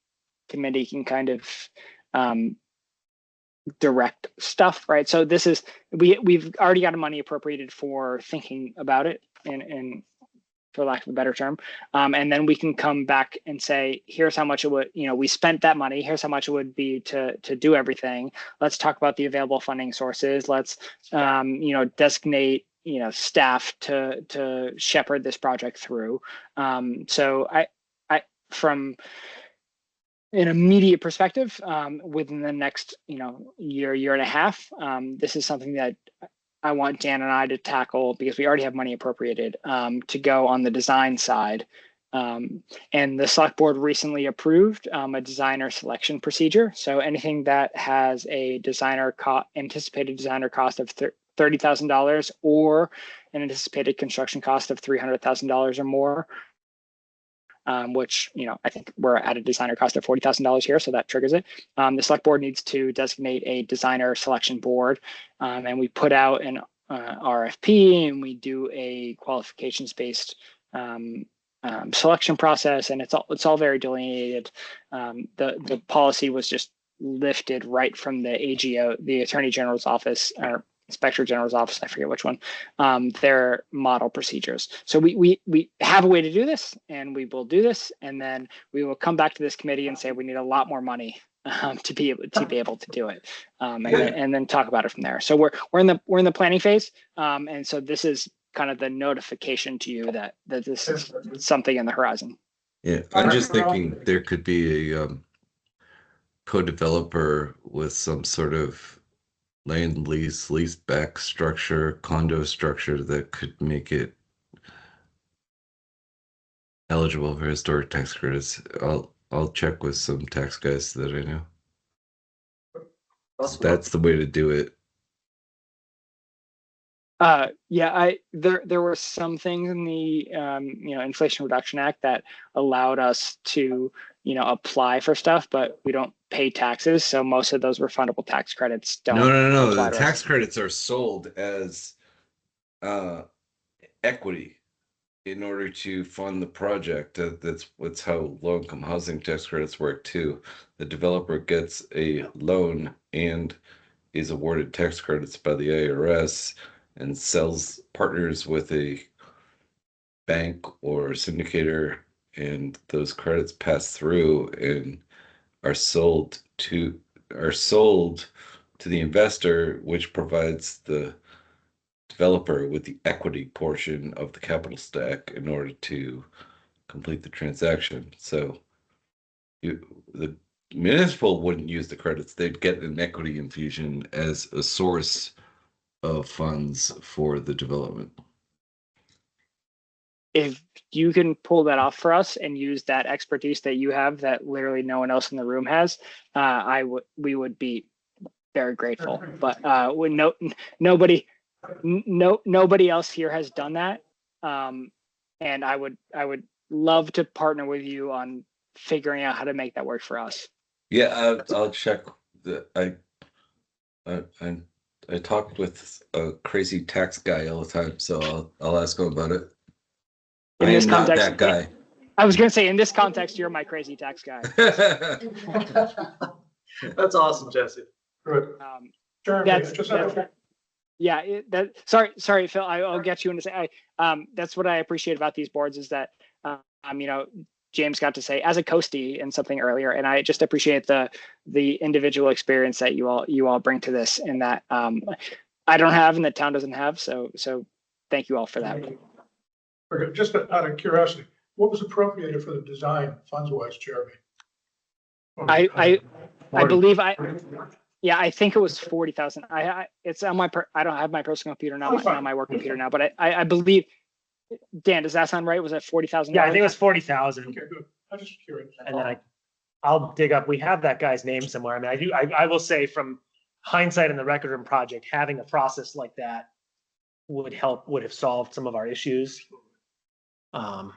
committee can kind of direct stuff, right? So this is, we've already got money appropriated for thinking about it, and for lack of a better term, and then we can come back and say, here's how much it would, we spent that money, here's how much it would be to do everything. Let's talk about the available funding sources. Let's designate staff to shepherd this project through. So I from an immediate perspective, within the next year and a half, this is something that I want Dan and I to tackle, because we already have money appropriated to go on the design side. And the select board recently approved a designer selection procedure. So anything that has a anticipated designer cost of $30,000 or an anticipated construction cost of $300,000 or more, which I think we're at a designer cost of $40,000 here, so that triggers it. The select board needs to designate a designer selection board, and we put out an RFP, and we do a qualifications-based selection process, and it's all very delineated. The policy was just lifted right from the AGO, the Attorney General's office, or Inspector General's office, I forget which one, their model procedures. So we have a way to do this, and we will do this, and then we will come back to this committee and say we need a lot more money to be able to do it, and then talk about it from there. So we're in the planning phase, and so this is kind of the notification to you that this is something in the horizon. Yeah, I'm just thinking there could be a co-developer with some sort of land lease back structure, condo structure that could make it eligible for historic tax credits. I'll check with some tax guys that I know. That's the way to do it. There were some things in the Inflation Reduction Act that allowed us to apply for stuff, but we don't pay taxes, so most of those refundable tax credits don't. No. The tax credits are sold as equity in order to fund the project. That's how low-income housing tax credits work too. The developer gets a loan and is awarded tax credits by the IRS and partners with a bank or syndicator, and those credits pass through and are sold to the investor, which provides the developer with the equity portion of the capital stack in order to complete the transaction. So the municipal wouldn't use the credits. They'd get an equity infusion as a source of funds for the development. If you can pull that off for us and use that expertise that you have that literally no one else in the room has, we would be very grateful. But nobody else here has done that, and I would love to partner with you on figuring out how to make that work for us. Yeah, I'll check. I talked with a crazy tax guy all the time, so I'll ask him about it. In this not context, that guy. I was going to say, in this context, you're my crazy tax guy. That's awesome, Jesse. Good. Jeremy, sorry, Phil. I'll get you in a second. That's what I appreciate about these boards is that, James got to say as a coastie in something earlier, and I just appreciate the individual experience that you all bring to this, and that I don't have and the town doesn't have. So thank you all for that. Okay, just out of curiosity, what was appropriated for the design funds-wise, Jeremy? I believe I think it was 40,000. It's on my I don't have my personal computer now, not my work computer now, but I believe. Dan, does that sound right? Was it 40,000? Yeah, I think it was 40,000. Okay, good. I'm just curious. And then I'll dig up. We have that guy's name somewhere. I mean, I will say from hindsight in the record room project, having a process like that would have solved some of our issues. I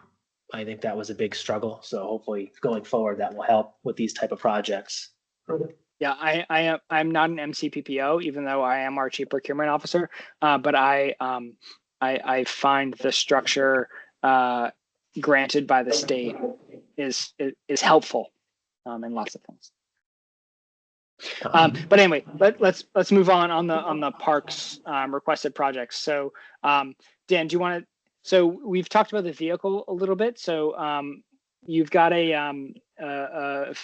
think that was a big struggle. So hopefully going forward, that will help with these type of projects. Yeah, I'm not an MCPPO, even though I am our chief procurement officer. But I find the structure granted by the state is helpful in lots of things. But anyway, let's move on the parks requested projects. So Dan, do you want to? So we've talked about the vehicle a little bit. So you've got a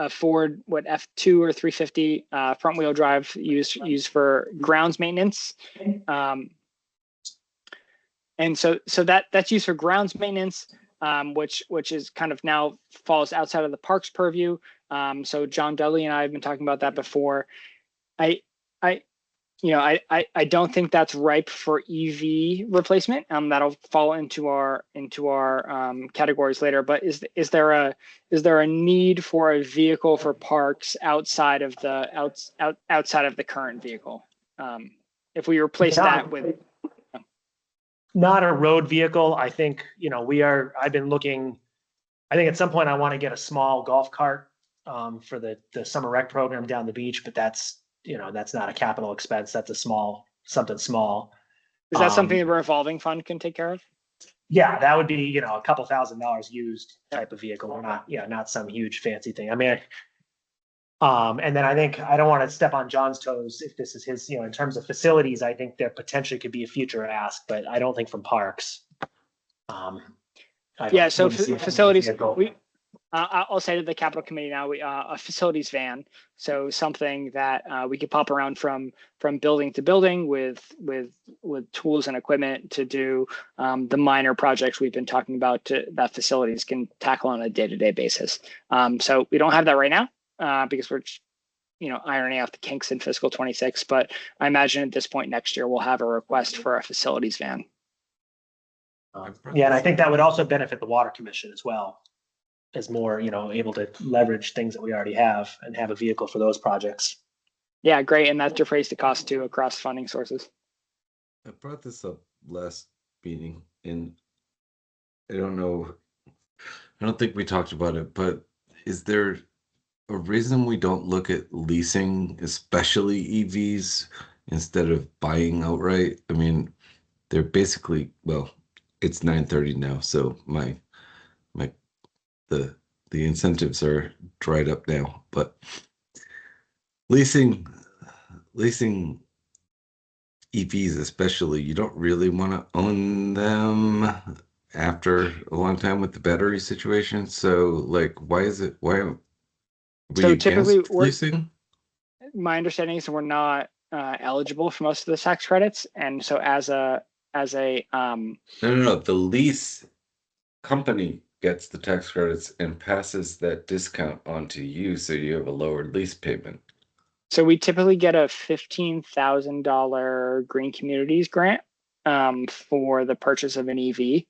Ford F2 or 350 front wheel drive used for grounds maintenance. And so that's used for grounds maintenance, which is kind of now falls outside of the parks purview. So John Dudley and I have been talking about that before. I don't think that's ripe for EV replacement. That'll fall into our categories later. But is there a need for a vehicle for parks outside of the current vehicle? If we replace that with not a road vehicle, I think, I've been looking, I think at some point I want to get a small golf cart for the summer rec program down the beach, but that's not a capital expense. That's something small. Is that something the revolving fund can take care of? Yeah, that would be, a couple $1,000s used type of vehicle, not some huge fancy thing. I mean, and then I think I don't want to step on John's toes if this is his, in terms of facilities, I think there potentially could be a future ask, but I don't think from parks. So facilities, I'll say to the capital committee now, a facilities van. So something that we could pop around from building to building with tools and equipment to do the minor projects we've been talking about that facilities can tackle on a day-to-day basis. So we don't have that right now because we're ironing out the kinks in fiscal 26. But I imagine at this point next year we'll have a request for a facilities van. And I think that would also benefit the Water Commission as well, as more, able to leverage things that we already have and have a vehicle for those projects. Yeah, great. And that defrays the cost too across funding sources. I brought this up last meeting, and I don't think we talked about it, but is there a reason we don't look at leasing, especially EVs, instead of buying outright? I mean, they're basically, well, it's 9:30 now, so the incentives are dried up now, but leasing EVs especially, you don't really want to own them after a long time with the battery situation. So why are we typically against leasing? My understanding is we're not eligible for most of the tax credits, and so as a No, the lease company gets the tax credits and passes that discount on to you, so you have a lower lease payment. So we typically get a $15,000 Green Communities grant for the purchase of an EV.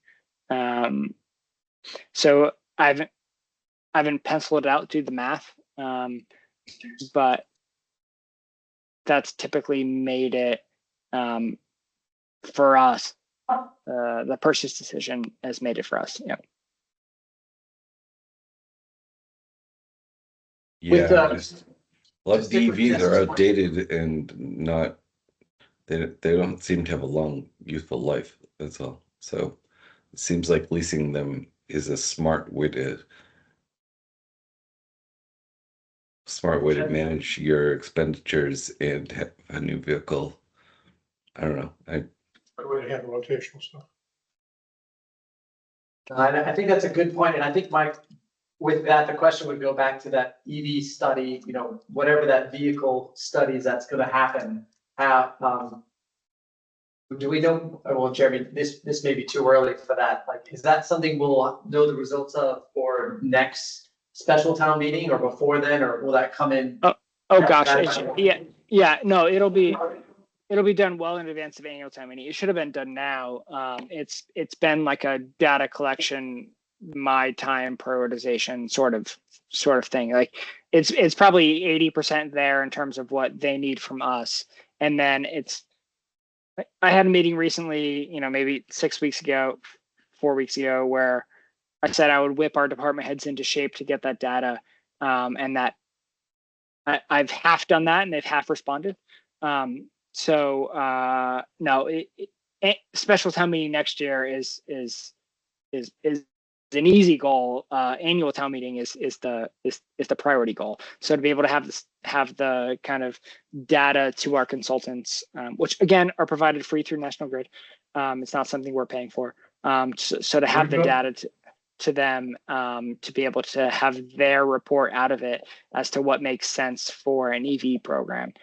So I haven't penciled it out, do the math, but that's typically made it for us. The purchase decision has made it for us. Yeah. Yeah, a lot of the EVs are outdated and they don't seem to have a long useful life. That's all. So it seems like leasing them is a smart way to manage your expenditures and have a new vehicle. I don't know. Good way to handle rotational stuff. I think that's a good point, and I think, Mike, with that, the question would go back to that EV study, whatever that vehicle studies that's going to happen. Do we know, well, Jeremy, this may be too early for that. Is that something we'll know the results of for next special town meeting or before then, or will that come in? Oh gosh, yeah, no, it'll be done well in advance of annual town meeting. It should have been done now. It's been like a data collection, my time prioritization sort of thing. Like it's probably 80% there in terms of what they need from us. And then I had a meeting recently, maybe 6 weeks ago, 4 weeks ago, where I said I would whip our department heads into shape to get that data. And that I've half done that and they've half responded. No, special town meeting next year is an easy goal. Annual town meeting is the priority goal. So to be able to have the kind of data to our consultants, which again are provided free through National Grid. It's not something we're paying for. So to have the data to them, to be able to have their report out of it as to what makes sense for an EV program,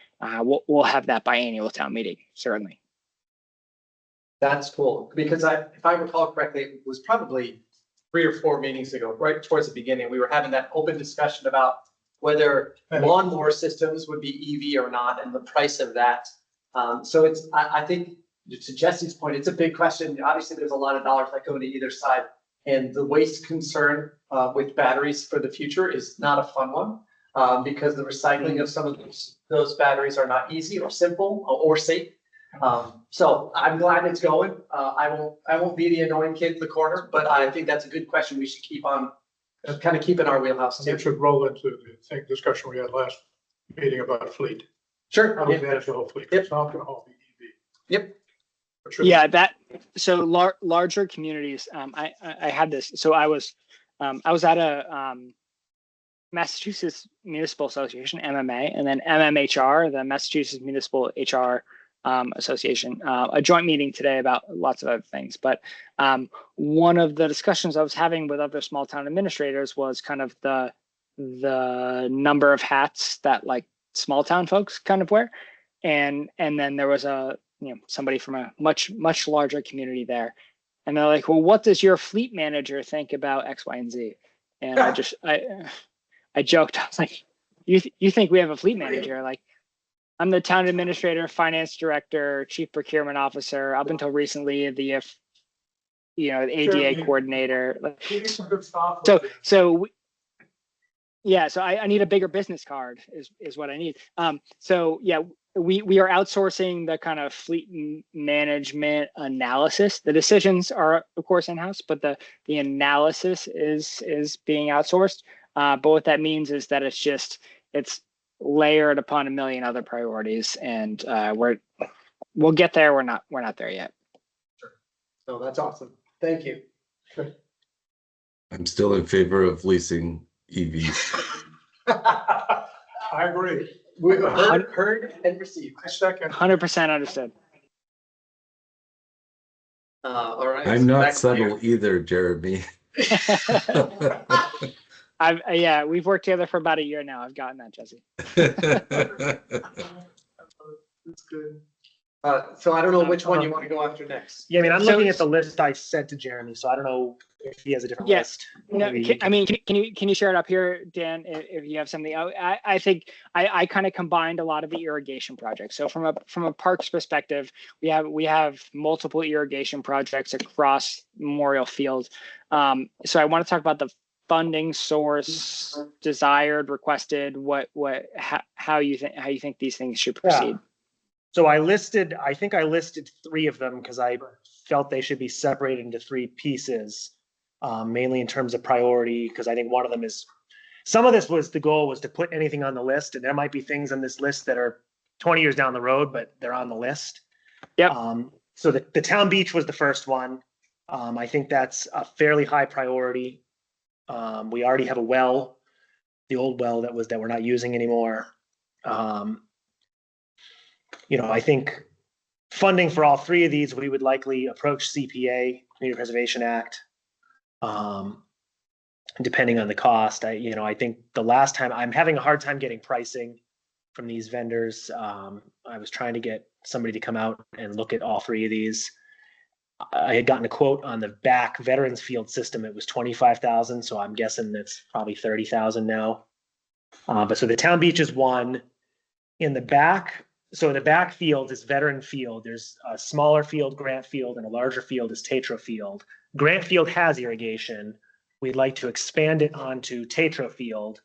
we'll have that by annual town meeting, certainly. That's cool, because if I recall correctly, it was probably 3 or 4 meetings ago, right towards the beginning, we were having that open discussion about whether lawnmower systems would be EV or not and the price of that. So I think to Jesse's point, it's a big question. Obviously, there's a lot of dollars that go to either side, and the waste concern with batteries for the future is not a fun one, because the recycling of some of those batteries are not easy or simple or safe. So I'm glad it's going. I won't be the annoying kid in the corner, but I think that's a good question we should keep on, kind of keep in our wheelhouse too. It should roll into the discussion we had last meeting about fleet. Sure. How do we manage the whole fleet? Yep. It's not going to all be EV. Yep. Yeah, so larger communities. I had this. So I was at a Massachusetts Municipal Association, MMA, and then MMHR, the Massachusetts Municipal HR Association, a joint meeting today about lots of other things. But one of the discussions I was having with other small town administrators was kind of the number of hats that like small town folks kind of wear, and then there was somebody from a much larger community there, and they're like, well, what does your fleet manager think about X, Y, and Z? And I joked, I was like, you think we have a fleet manager? Like, I'm the town administrator, finance director, chief procurement officer, up until recently the ADA coordinator. So I need a bigger business card is what I need. So yeah, we are outsourcing the kind of fleet management analysis. The decisions are of course in-house, but the analysis is being outsourced. But what that means is that it's layered upon a million other priorities, and we'll get there. We're not there yet. Sure. So that's awesome. Thank you. I'm still in favor of leasing EVs. I agree. We heard and received. I second. 100% understood. All right. I'm not subtle either, Jeremy. We've worked together for about a year now. I've gotten that, Jesse. That's good. So I don't know which one you want to go after next. Yeah, I mean, I'm looking at the list I sent to Jeremy, so I don't know if he has a different list. No, can you share it up here, Dan, if you have something? I think I kind of combined a lot of the irrigation projects. So from a parks perspective, we have multiple irrigation projects across Memorial Field. So I want to talk about the funding source, desired, requested, how you think these things should proceed. Yeah. So I listed 3 of them because I felt they should be separated into 3 pieces, mainly in terms of priority, because I think one of them is, some of this was the goal was to put anything on the list, and there might be things on this list that are 20 years down the road, but they're on the list. Yep. So the town beach was the first one. I think that's a fairly high priority. We already have a well, the old well that we're not using anymore. I think funding for all 3 of these, we would likely approach CPA, Community Preservation Act, depending on the cost. I think the last time, I'm having a hard time getting pricing from these vendors. I was trying to get somebody to come out and look at all 3 of these. I had gotten a quote on the back Veterans Field system. It was $25,000, so I'm guessing that's probably $30,000 now. But so the town beach is one. In the back, so in the back field is Veteran Field. There's a smaller field, Grant Field, and a larger field is Tatro Field. Grant Field has irrigation. We'd like to expand it onto Tatro Field,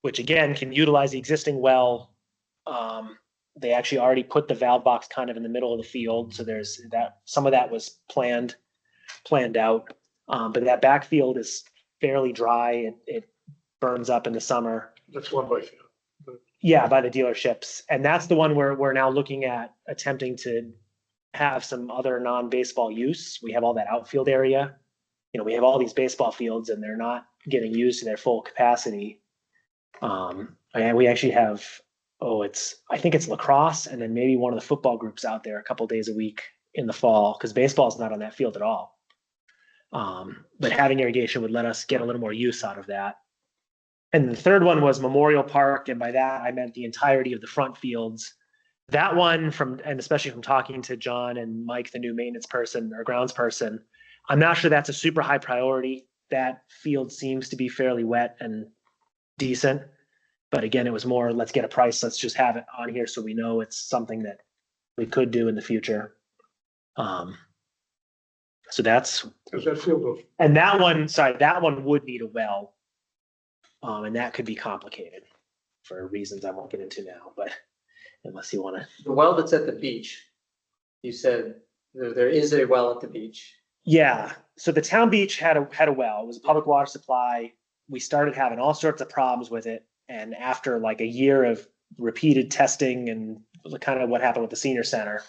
which again can utilize the existing well. They actually already put the valve box kind of in the middle of the field, so there's that. Some of that was planned out, but that back field is fairly dry. It burns up in the summer. That's one by field. Yeah, by the dealerships. And that's the one where we're now looking at attempting to have some other non-baseball use. We have all that outfield area. we have all these baseball fields and they're not getting used to their full capacity. And we actually have, I think it's lacrosse and then maybe one of the football groups out there a couple days a week in the fall, because baseball is not on that field at all. But having irrigation would let us get a little more use out of that. And the third one was Memorial Park. And by that, I meant the entirety of the front fields. That one and especially from talking to John and Mike, the new maintenance person or grounds person, I'm not sure that's a super high priority. That field seems to be fairly wet and decent. But again, it was more, let's get a price. Let's just have it on here so we know it's something that we could do in the future. So that's, Does that feel those? and that one would need a well. And that could be complicated for reasons I won't get into now, but unless you want to. The well that's at the beach, you said there is a well at the beach. Yeah. So the town beach had a well. It was a public water supply. We started having all sorts of problems with it. And after like a year of repeated testing and kind of what happened with the senior center,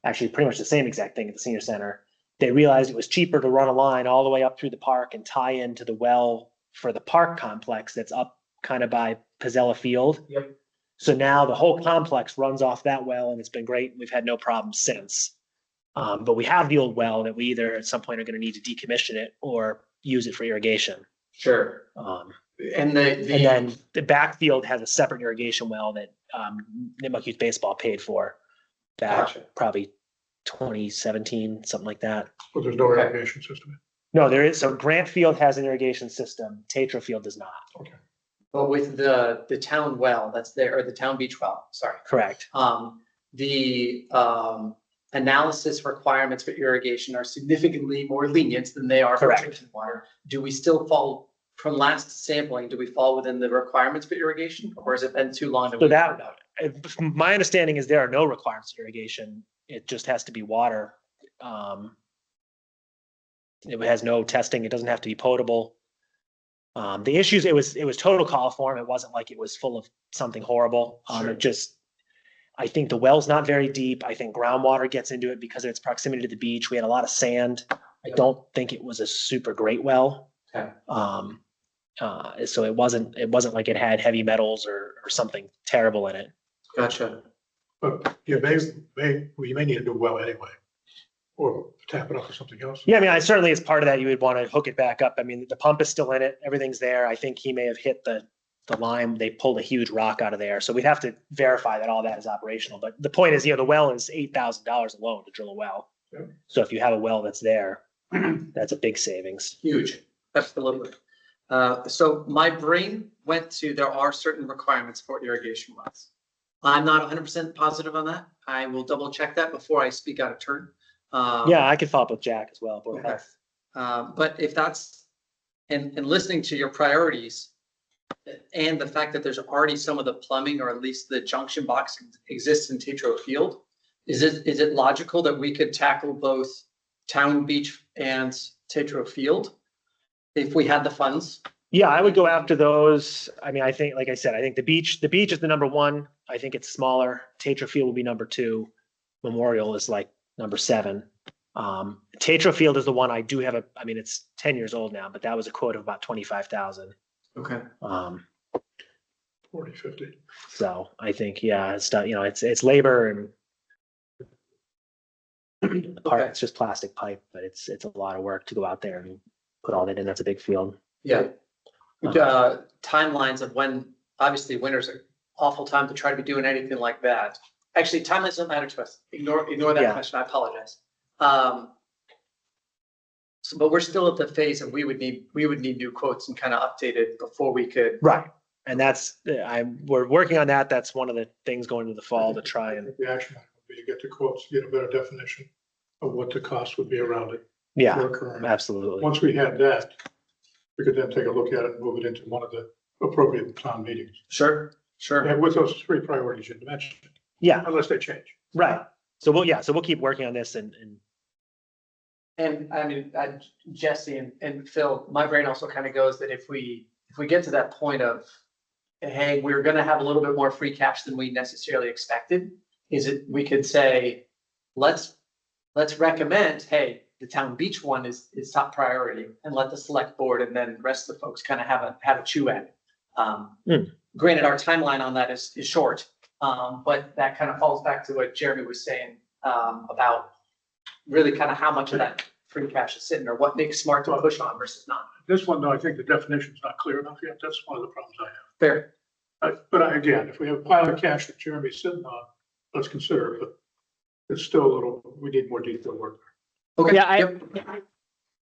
actually pretty much the same exact thing at the senior center, they realized it was cheaper to run a line all the way up through the park and tie into the well for the park complex that's up kind of by Pizzella Field. Yep. So now the whole complex runs off that well, and it's been great. We've had no problems since. But we have the old well that we either at some point are going to need to decommission it or use it for irrigation. Sure. And then the backfield has a separate irrigation well that Nipmuc Youth Baseball paid for back probably 2017, something like that. But there's no irrigation system. No, there is. So Grant Field has an irrigation system. Tatro Field does not. Okay. But with the town well that's there, or the town beach well, sorry. Correct. The analysis requirements for irrigation are significantly more lenient than they are for Correct. drinking water. Do we still fall, from last sampling, do we fall within the requirements for irrigation, or has it been too long? So my understanding is there are no requirements for irrigation. It just has to be water. It has no testing. It doesn't have to be potable. The issues, it was total coliform. It wasn't like it was full of something horrible. Sure. I think the well's not very deep. I think groundwater gets into it because of its proximity to the beach. We had a lot of sand. I don't think it was a super great well. Okay. So it wasn't like it had heavy metals or something terrible in it. Gotcha. But you may need a new well anyway, or tap it up or something else. Yeah, I mean, certainly as part of that, you would want to hook it back up. I mean, the pump is still in it. Everything's there. I think he may have hit the line. They pulled a huge rock out of there. So we'd have to verify that all that is operational. But the point is, the well is $8,000 alone to drill a well. Yeah. So if you have a well that's there, that's a big savings. Huge. Absolutely. So my brain went to, there are certain requirements for irrigation wells. I'm not 100% positive on that. I will double check that before I speak out of turn. Yeah, I could follow up with Jack as well. Okay. But if that's, and listening to your priorities and the fact that there's already some of the plumbing, or at least the junction box exists in Tetro Field, is it logical that we could tackle both Town Beach and Tetro Field if we had the funds? Yeah, I would go after those. I mean, I think, like I said, I think the beach is the number one. I think it's smaller. Tatro Field will be number 2. Memorial is like number 7. Tatro Field is the one I do have I mean, it's 10 years old now, but that was a quote of about 25,000. Okay. 40, 50. So I think, yeah, it's labor and it's just plastic pipe, but it's a lot of work to go out there and put all that in. That's a big field. Yeah. Timelines of when, obviously winter's an awful time to try to be doing anything like that. Actually, timelines don't matter to us. Ignore that question. I apologize. But we're still at the phase of we would need new quotes and kind of updated before we could. Right. And we're working on that. That's one of the things going into the fall to try and. The action item would be to get the quotes, get a better definition of what the cost would be around it. Yeah, Occurring. absolutely. Once we had that, we could then take a look at it and move it into one of the appropriate town meetings. Sure. And with those 3 priorities you mentioned. Yeah. Unless they change. Right. So we'll keep working on this and I mean, Jesse and Phil, my brain also kind of goes that if we get to that point of, hey, we're going to have a little bit more free cash than we necessarily expected, we could say, let's recommend, hey, the town beach one is top priority, and let the select board and then the rest of the folks kind of have a chew at it. Granted, our timeline on that is short, but that kind of falls back to what Jeremy was saying about really kind of how much of that free cash is sitting, or what makes smart to push on versus not. This one, though, I think the definition's not clear enough yet. That's one of the problems I have. Fair. But again, if we have a pile of cash that Jeremy's sitting on, let's consider it, but it's still a little, we need more detailed work. Okay. Yeah,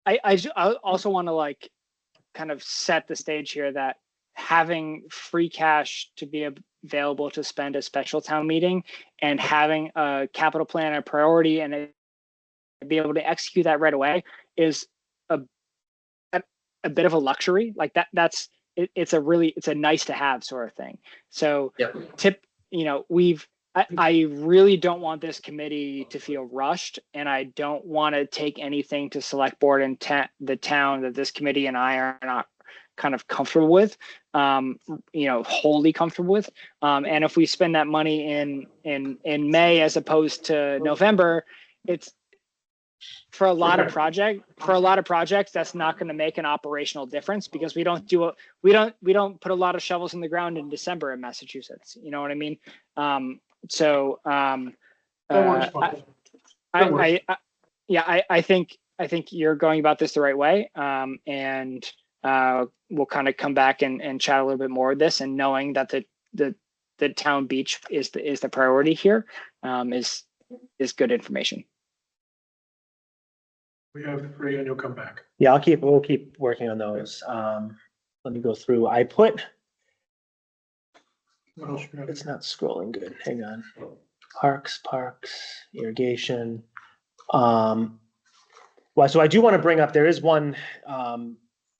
I also want to like kind of set the stage here that having free cash to be available to spend a special town meeting and having a capital plan, a priority, and be able to execute that right away is a bit of a luxury. Like it's a nice to have sort of thing. So I really don't want this committee to feel rushed, and I don't want to take anything to select board and the town that this committee and I are not kind of comfortable with, wholly comfortable with. And if we spend that money in May as opposed to November, it's for a lot of projects, that's not going to make an operational difference, because we don't put a lot of shovels in the ground in December in Massachusetts. You know what I mean? I think you're going about this the right way. And we'll kind of come back and chat a little bit more with this, and knowing that the town beach is the priority here, is good information. We have three, and you'll come back. Yeah, we'll keep working on those. Let me go through. What else you got? It's not scrolling good. Hang on. Parks, irrigation. Well, so I do want to bring up, there is one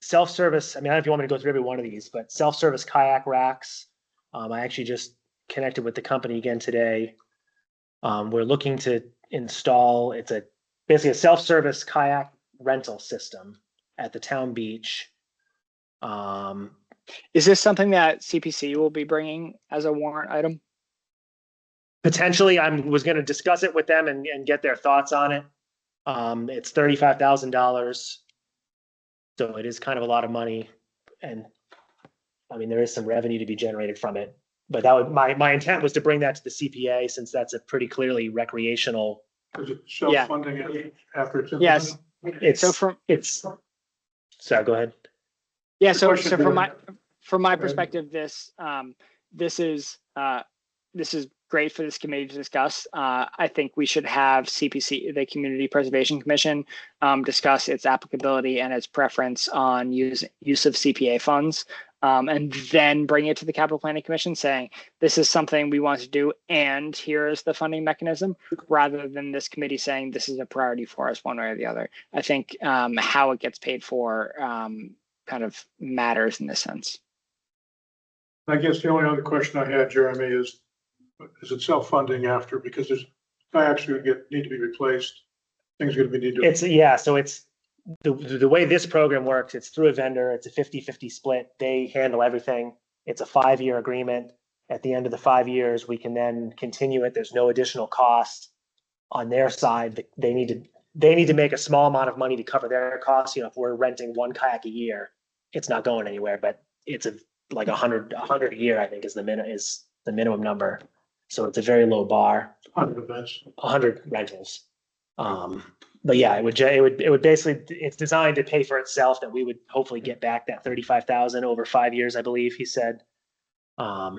self-service. I mean, I don't know if you want me to go through every one of these, but self-service kayak racks. I actually just connected with the company again today. We're looking to install, it's basically a self-service kayak rental system at the town beach. Is this something that CPC will be bringing as a warrant item? Potentially, I was going to discuss it with them and get their thoughts on it. It's $35,000, so it is kind of a lot of money, and I mean there is some revenue to be generated from it. But that would my intent was to bring that to the CPA, since that's a pretty clearly recreational. Is it self-funding after it's Yes. It's sorry, go ahead. Yeah. So from my perspective, this is great for this committee to discuss. I think we should have CPC, the Community Preservation Commission, discuss its applicability and its preference on use of CPA funds, and then bring it to the Capital Planning Commission saying, this is something we want to do, and here is the funding mechanism, rather than this committee saying this is a priority for us one way or the other. I think how it gets paid for kind of matters in this sense. I guess the only other question I had, Jeremy, is it self-funding after, because there's kayaks need to be replaced, things are going to be needed. So it's the way this program works. It's through a vendor. It's a 50-50 split. They handle everything. It's a 5-year agreement. At the end of the 5 years, we can then continue it. There's no additional cost on their side. They need to make a small amount of money to cover their costs. If we're renting one kayak a year, it's not going anywhere, but it's like 100 a year, I think is the minimum number. So it's a very low bar. 100 events. 100 rentals. But yeah, it would basically, it's designed to pay for itself, that we would hopefully get back that 35,000 over 5 years, I believe he said. But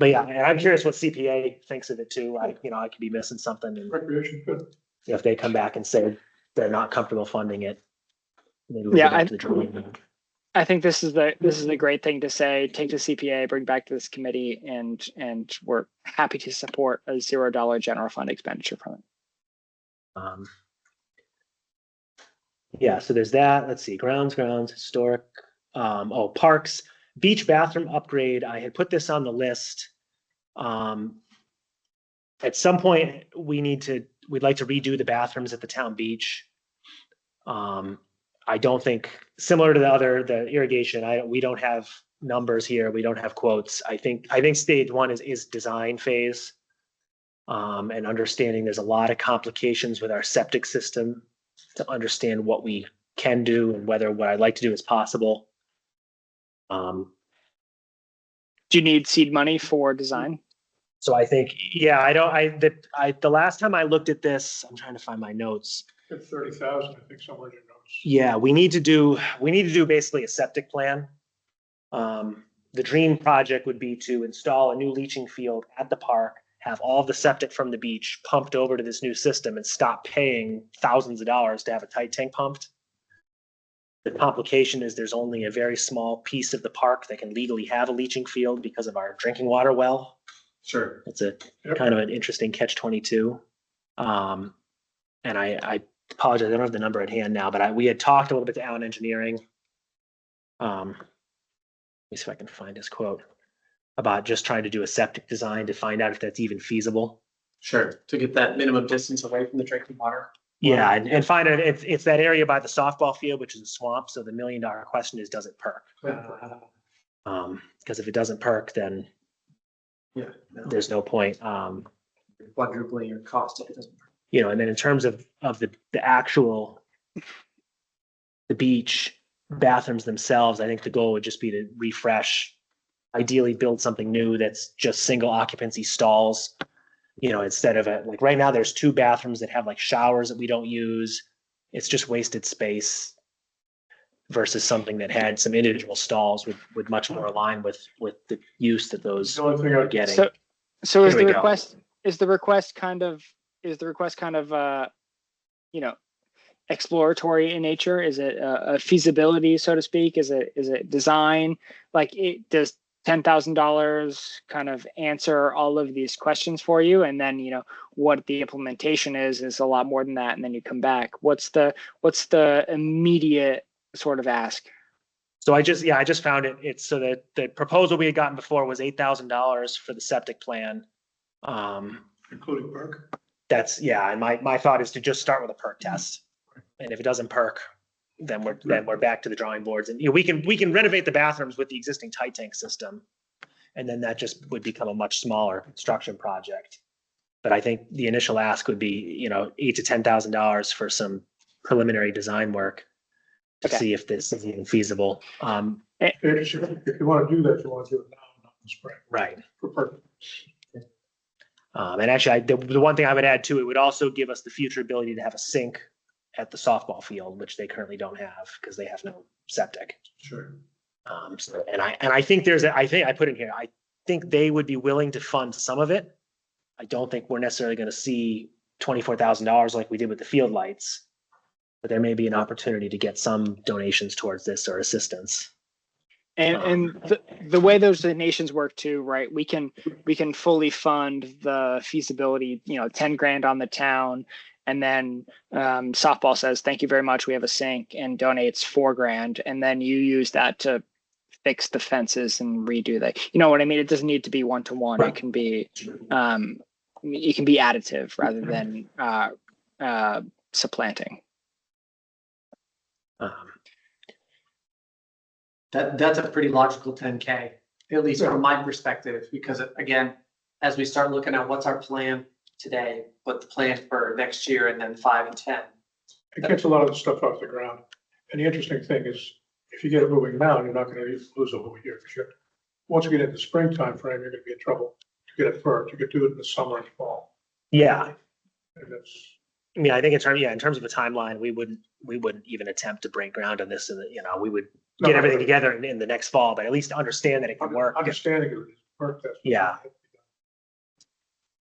yeah, and I'm curious what CPA thinks of it too. I could be missing something. And Recreation, good. if they come back and say they're not comfortable funding it, maybe we I think this is the great thing to say. Take the CPA, bring back to this committee, and we're happy to support a $0 general fund expenditure from it. Yeah, so there's that. Let's see, grounds, historic. Parks, beach bathroom upgrade. I had put this on the list. At some point, we'd like to redo the bathrooms at the town beach. I don't think, similar to the irrigation, we don't have numbers here. We don't have quotes. I think stage one is design phase, and understanding there's a lot of complications with our septic system. to understand what we can do and whether what I'd like to do is possible. Do you need seed money for design? So I think, yeah, the last time I looked at this, I'm trying to find my notes. 30,000, I think, somewhere in your notes. Yeah, we need to do basically a septic plan. The dream project would be to install a new leaching field at the park, have all the septic from the beach pumped over to this new system and stop paying thousands of dollars to have a tight tank pumped. The complication is there's only a very small piece of the park that can legally have a leaching field because of our drinking water well. Sure. It's a kind of an interesting catch-22. And I apologize, I don't have the number at hand now, but we had talked a little bit to Allen Engineering. Let me see if I can find his quote about just trying to do a septic design to find out if that's even feasible. Sure, to get that minimum distance away from the drinking water. Yeah, and find out it's that area by the softball field, which is a swamp. So the $1 million question is, does it perk? Because if it doesn't perk, then there's no point. Quadrupling your cost if it doesn't perk. You know, and then in terms of the actual the beach bathrooms themselves, I think the goal would just be to refresh, ideally build something new that's just single occupancy stalls. You know, instead of like right now, there's 2 bathrooms that have like showers that we don't use. It's just wasted space versus something that had some individual stalls would much more align with the use that those The only thing are I getting. So is Here we the go. request kind of you know, exploratory in nature? Is it a feasibility, so to speak? Is it design? Like, does $10,000 kind of answer all of these questions for you? And then, you know, what the implementation is a lot more than that. And then you come back. What's the immediate sort of ask? So I just found it. It's so that the proposal we had gotten before was $8,000 for the septic plan. including perk. And my thought is to just start with a perk test. And if it doesn't perk, then we're back to the drawing boards. And, you know, we can renovate the bathrooms with the existing tight tank system. And then that just would become a much smaller construction project. But I think the initial ask would be, you know, $8,000 to $10,000 for some preliminary design work to see if this is even feasible. If you want to do that, you want to do it now, not in the spring. Right. For perk. And actually, the one thing I would add to it would also give us the future ability to have a sink at the softball field, which they currently don't have because they have no septic. Sure. I think I put in here, I think they would be willing to fund some of it. I don't think we're necessarily going to see $24,000 like we did with the field lights, but there may be an opportunity to get some donations towards this or assistance. And the way those donations work too, right? We can fully fund the feasibility, you know, 10 grand on the town. And then softball says, thank you very much, we have a sink, and donates 4 grand. And then you use that to fix the fences and redo that. You know what I mean? It doesn't need to be one-to-one. Right. It can be additive rather than supplanting. That's a pretty logical 10K, at least from my perspective, because again, as we start looking at what's our plan today, what the plan for next year, and then 5 and 10. It gets a lot of the stuff off the ground. And the interesting thing is, if you get it moving now, you're not going to lose a whole year for sure. Once you get into the springtime frame, you're going to be in trouble to get it perked. You could do it in the summer and fall. Yeah. And that's. I mean, I think in terms of a timeline, we wouldn't even attempt to break ground on this, and you know, we would get everything together in the next fall, but at least understand that it can work. Understanding it work. That's yeah.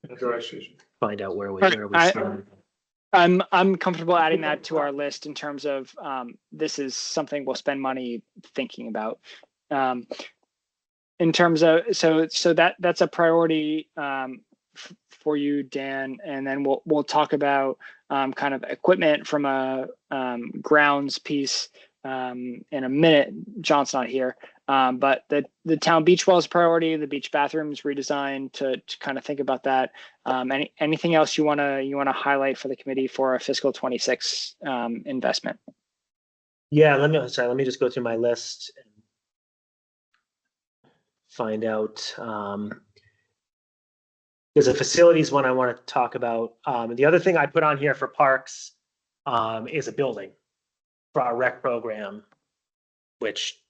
In the dry season. Find out where we start. I'm comfortable adding that to our list in terms of this is something we'll spend money thinking about. In terms of so that's a priority for you, Dan, and then we'll talk about kind of equipment from a grounds piece in a minute. John's not here, but the town beach wall is a priority. The beach bathrooms redesigned to kind of think about that. Anything else you want to highlight for the committee for a fiscal 26 investment? Yeah, let me just go through my list and find out. There's a facilities one I want to talk about. The other thing I put on here for parks is a building for our rec program, which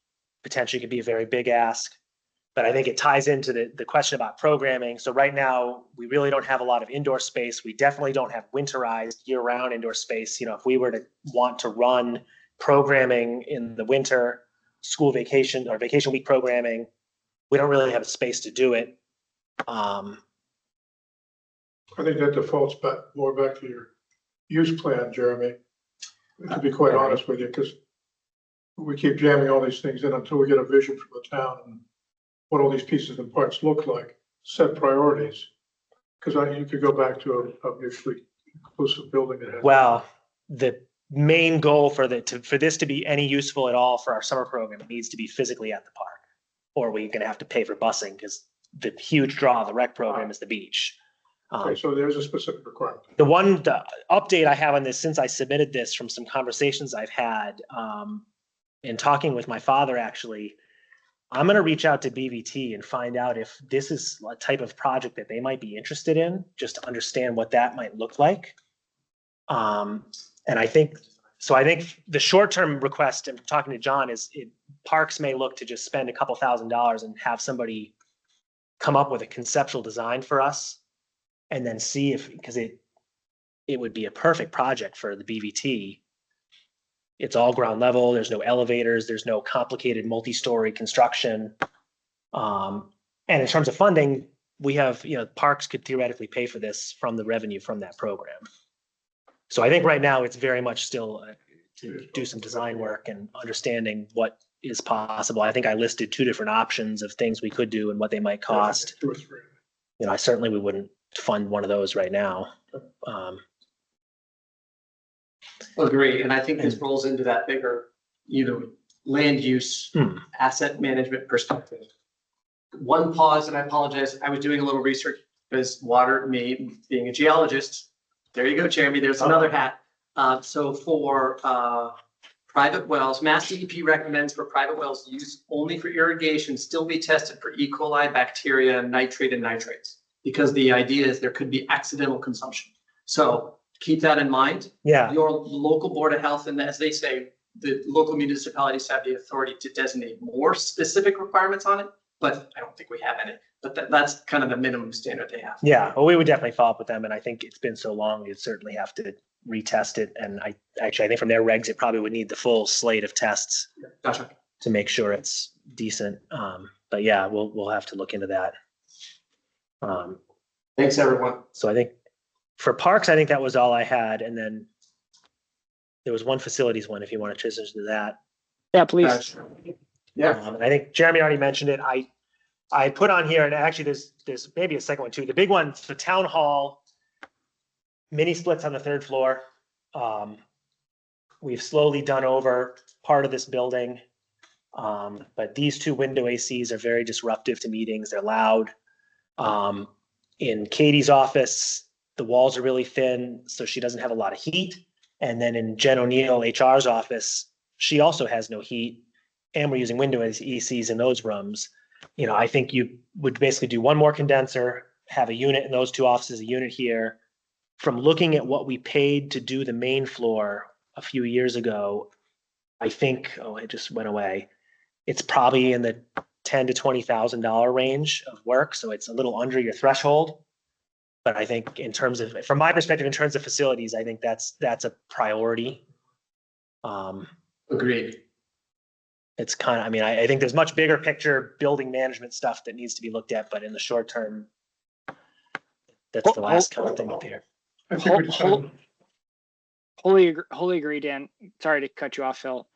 potentially could be a very big ask. But I think it ties into the question about programming. So right now, we really don't have a lot of indoor space. We definitely don't have winterized year-round indoor space. You know, if we were to want to run programming in the winter, school vacation or vacation week programming, we don't really have a space to do it. I think that defaults more back to your use plan, Jeremy. To be quite honest with you, because we keep jamming all these things in until we get a vision from the town and what all these pieces and parts look like, set priorities. Because you could go back to a mutually inclusive building that has. Well, the main goal for this to be any useful at all for our summer program, it needs to be physically at the park, or we're going to have to pay for busing because the huge draw of the rec program is the beach. Okay, so there's a specific requirement. The update I have on this since I submitted this from some conversations I've had in talking with my father, actually, I'm going to reach out to BVT and find out if this is a type of project that they might be interested in, just to understand what that might look like. And I think the short-term request, and talking to John, is parks may look to just spend a couple $1,000s and have somebody come up with a conceptual design for us, and then see if, because it would be a perfect project for the BVT. It's all ground level. There's no elevators. There's no complicated multi-story construction. And in terms of funding, we have, parks could theoretically pay for this from the revenue from that program. So I think right now it's very much still to do some design work and understanding what is possible. I think I listed 2 different options of things we could do and what they might cost. 2 or 3. I certainly we wouldn't fund one of those right now. Agree, and I think this rolls into that bigger, land use, asset management perspective. One pause, and I apologize, I was doing a little research because me being a geologist, there you go, Jeremy, there's another hat. So for private wells, Mass DEP recommends for private wells used only for irrigation still be tested for E. coli, bacteria, nitrate, and nitrates, because the idea is there could be accidental consumption. So keep that in mind. Yeah. Your local board of health, and as they say, the local municipalities have the authority to designate more specific requirements on it, but I don't think we have any. But that's kind of the minimum standard they have. Yeah, well, we would definitely follow up with them, and I think it's been so long, we'd certainly have to retest it. And I think from their regs, it probably would need the full slate of tests. Gotcha. To make sure it's decent. But yeah, we'll have to look into that. Thanks, everyone. So I think for parks, I think that was all I had. And then there was one facilities one, if you want to transition to that. Yeah, please. Yeah. I think Jeremy already mentioned it. I put on here, and actually there's maybe a second one too. The big one, the town hall, mini splits on the 3rd floor. We've slowly done over part of this building. But these 2 window ACs are very disruptive to meetings. They're loud. In Katie's office, the walls are really thin, so she doesn't have a lot of heat. And then in Jen O'Neill, HR's office, she also has no heat. And we're using window ACs in those rooms. I think you would basically do one more condenser, have a unit in those 2 offices, a unit here. From looking at what we paid to do the main floor a few years ago, I think, it just went away. It's probably in the $10,000 to $20,000 range of work. So it's a little under your threshold. But I think from my perspective, in terms of facilities, I think that's a priority. Agreed. It's kind of, I think there's much bigger picture building management stuff that needs to be looked at, but in the short term, that's the last kind of thing up here. I think we decided. Wholly agree, Dan. Sorry to cut you off, Phil.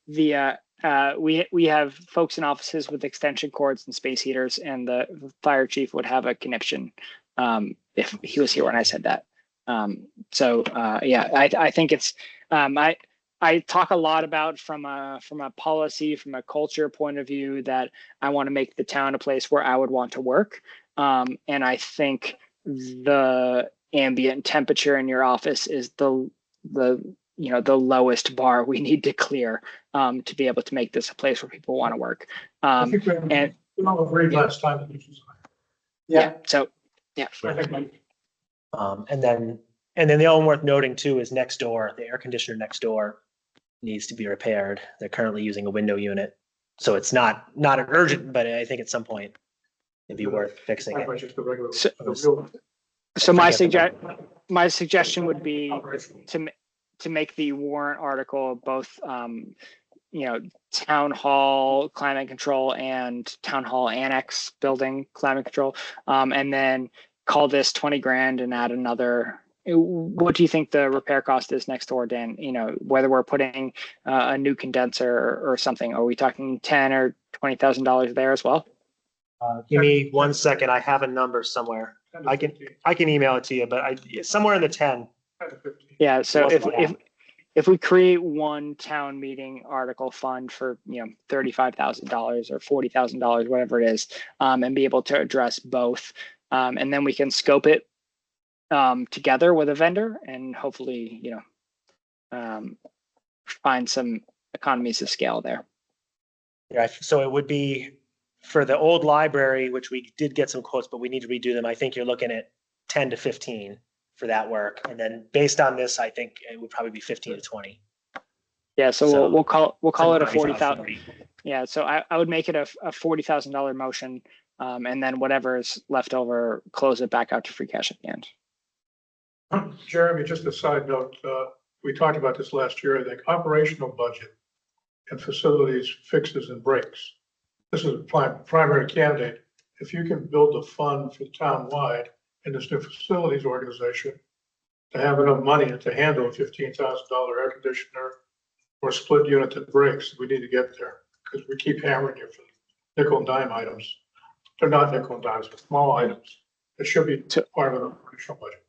We have folks in offices with extension cords and space heaters, and the fire chief would have a conniption if he was here when I said that. I think it's I talk a lot about from a policy, from a culture point of view, that I want to make the town a place where I would want to work. And I think the ambient temperature in your office is the lowest bar we need to clear to be able to make this a place where people want to work. I think we all agreed last time that this was. Yeah. So, yeah. I think And then And then the other one worth noting too is next door, the air conditioner next door needs to be repaired. They're currently using a window unit. So it's not an urgent, but I think at some point it'd be worth fixing it. Just the regular, So- the real. So my Forget the number. my suggestion would be to make the warrant article both town hall climate control and town hall annex building climate control, and then call this 20 grand and add another. What do you think the repair cost is next door, Dan? Whether we're putting a new condenser or something, are we talking $10,000 or $20,000 there as well? Give me 1 second. I have a number somewhere. I can email it to you, but somewhere in the 10. Yeah. So Yeah. if we create one town meeting article fund for $35,000 or $40,000, whatever it is, and be able to address both, and then we can scope it together with a vendor and hopefully find some economies of scale there. Yeah. So it would be for the old library, which we did get some quotes, but we need to redo them. I think you're looking at 10 to 15 for that work. And then based on this, I think it would probably be 15 to 20. Yeah. So we'll call it a 40,000. Yeah. So I would make it a $40,000 motion, and then whatever is left over, close it back out to free cash at the end. Jeremy, just a side note, we talked about this last year, I think, operational budget and facilities fixes and breaks. This is a primary candidate. If you can build a fund for town-wide in this new facilities organization to have enough money to handle a $15,000 air conditioner or split unit that breaks, we need to get there because we keep hammering you for nickel and dime items. They're not nickel and dimes, but small items. It should be part of the operational budget.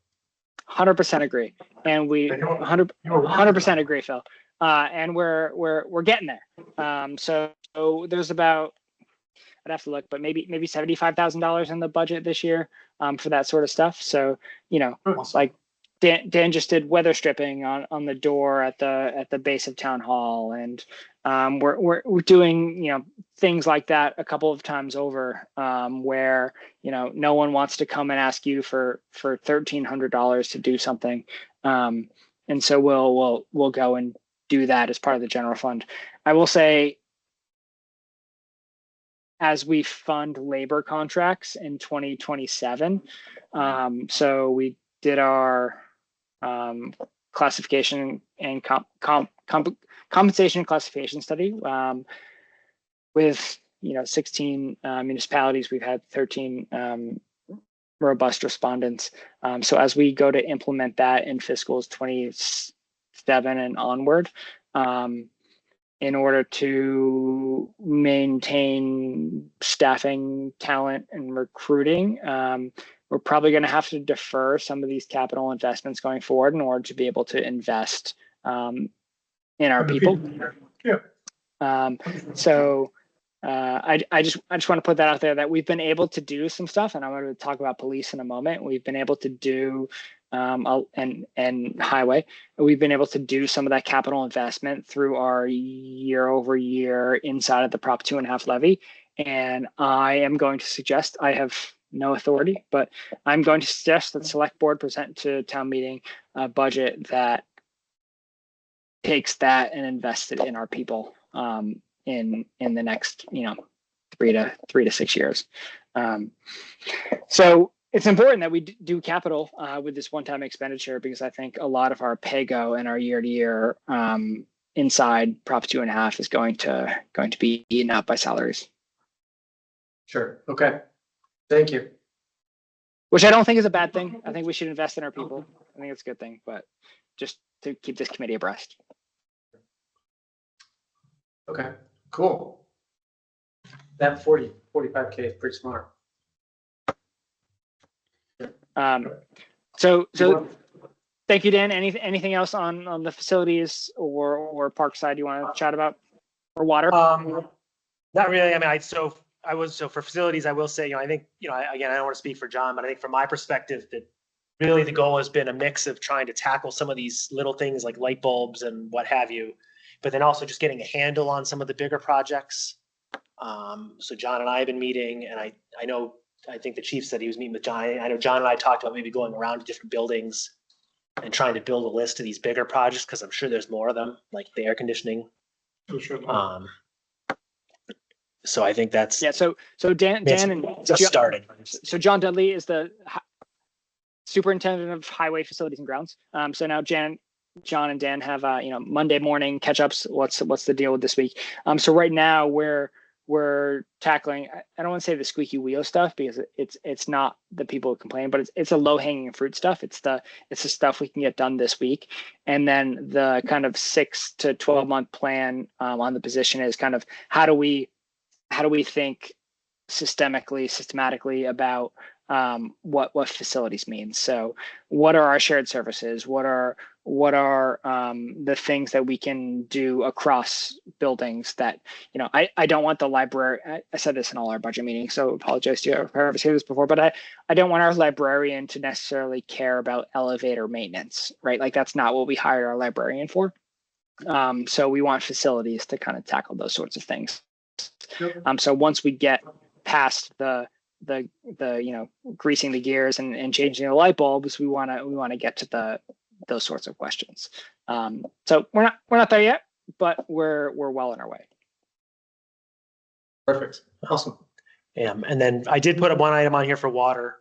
100% agree, and we 100% agree, Phil. And we're getting there. So there's about, I'd have to look, but maybe $75,000 in the budget this year for that sort of stuff. So like Dan just did weather stripping on the door at the base of town hall, and we're doing things like that a couple of times over, where no one wants to come and ask you for $1,300 to do something, and so we'll go and do that as part of the general fund. I will say, as we fund labor contracts in 2027, so we did our classification and compensation classification study with 16 municipalities. We've had 13 robust respondents. So as we go to implement that in fiscals 27 and onward, in order to maintain staffing, talent, and recruiting, we're probably going to have to defer some of these capital investments going forward in order to be able to invest in our people. Yeah. So I just want to put that out there, that we've been able to do some stuff, and I'm going to talk about police in a moment. We've been able to do and highway. We've been able to do some of that capital investment through our year-over-year inside of the Prop 2.5 levy. And I am going to suggest, I have no authority, but I'm going to suggest that select board present to town meeting a budget that takes that and invests it in our people in the next 3 to 6 years. So it's important that we do capital with this one-time expenditure, because I think a lot of our pay-go and our year-to-year inside Prop 2.5 is going to be eaten up by salaries. Sure. Okay. Thank you. Which I don't think is a bad thing. I think we should invest in our people. I think it's a good thing, but just to keep this committee abreast. Okay, cool. That 45K is pretty smart. So thank you, Dan. Anything else on the facilities or park side you want to chat about, or water? Not really. I mean, so for facilities, I will say, I think, again, I don't want to speak for John, but I think from my perspective that really the goal has been a mix of trying to tackle some of these little things like light bulbs and what have you, but then also just getting a handle on some of the bigger projects. So John and I have been meeting, and I think the chief said he was meeting with John. I know John and I talked about maybe going around to different buildings and trying to build a list of these bigger projects, because I'm sure there's more of them, like the air conditioning. So I think that's Yeah. So Dan and just started. So John Dudley is the superintendent of highway facilities and grounds. So now John and Dan have Monday morning catch ups. What's the deal with this week? So right now we're tackling, I don't want to say the squeaky wheel stuff, because it's not the people who complain, but it's a low hanging fruit stuff. It's the stuff we can get done this week. And then the kind of 6 to 12 month plan on the position is kind of how do we think systematically about what facilities mean. So what are our shared services? What are the things that we can do across buildings that, I don't want the library, I said this in all our budget meetings, so apologize to you if I've ever said this before, but I don't want our librarian to necessarily care about elevator maintenance, right? Like that's not what we hired our librarian for. So we want facilities to kind of tackle those sorts of things. So once we get past the greasing the gears and changing the light bulbs, we want to get to those sorts of questions. So we're not there yet, but we're well on our way. Perfect. Awesome. And then I did put one item on here for water,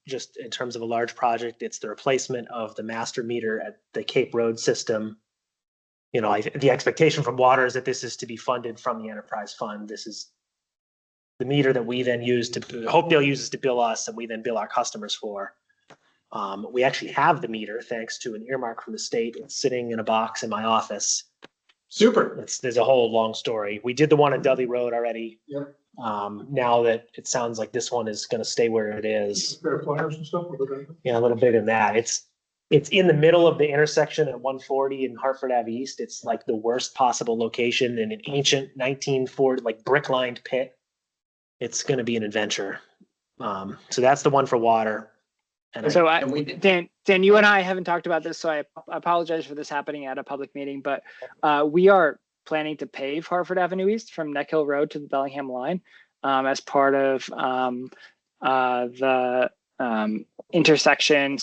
just in terms of a large project. It's the replacement of the master meter at the Cape Road system. The expectation from water is that this is to be funded from the enterprise fund. This is the meter that we then use Hopedale uses to bill us, and we then bill our customers for. We actually have the meter thanks to an earmark from the state. It's sitting in a box in my office. Super. There's a whole long story. We did the one on Dudley Road already. Yep. Now that it sounds like this one is going to stay where it is. There are flyers and stuff. Yeah, a little bigger than that. It's in the middle of the intersection at 140 and Hartford Ave East. It's like the worst possible location in an ancient 1940 brick lined pit. It's going to be an adventure. So that's the one for water. And Dan, you and I haven't talked about this, so I apologize for this happening at a public meeting, but we are planning to pave Hartford Avenue East from Neck Hill Road to the Bellingham line as part of the intersection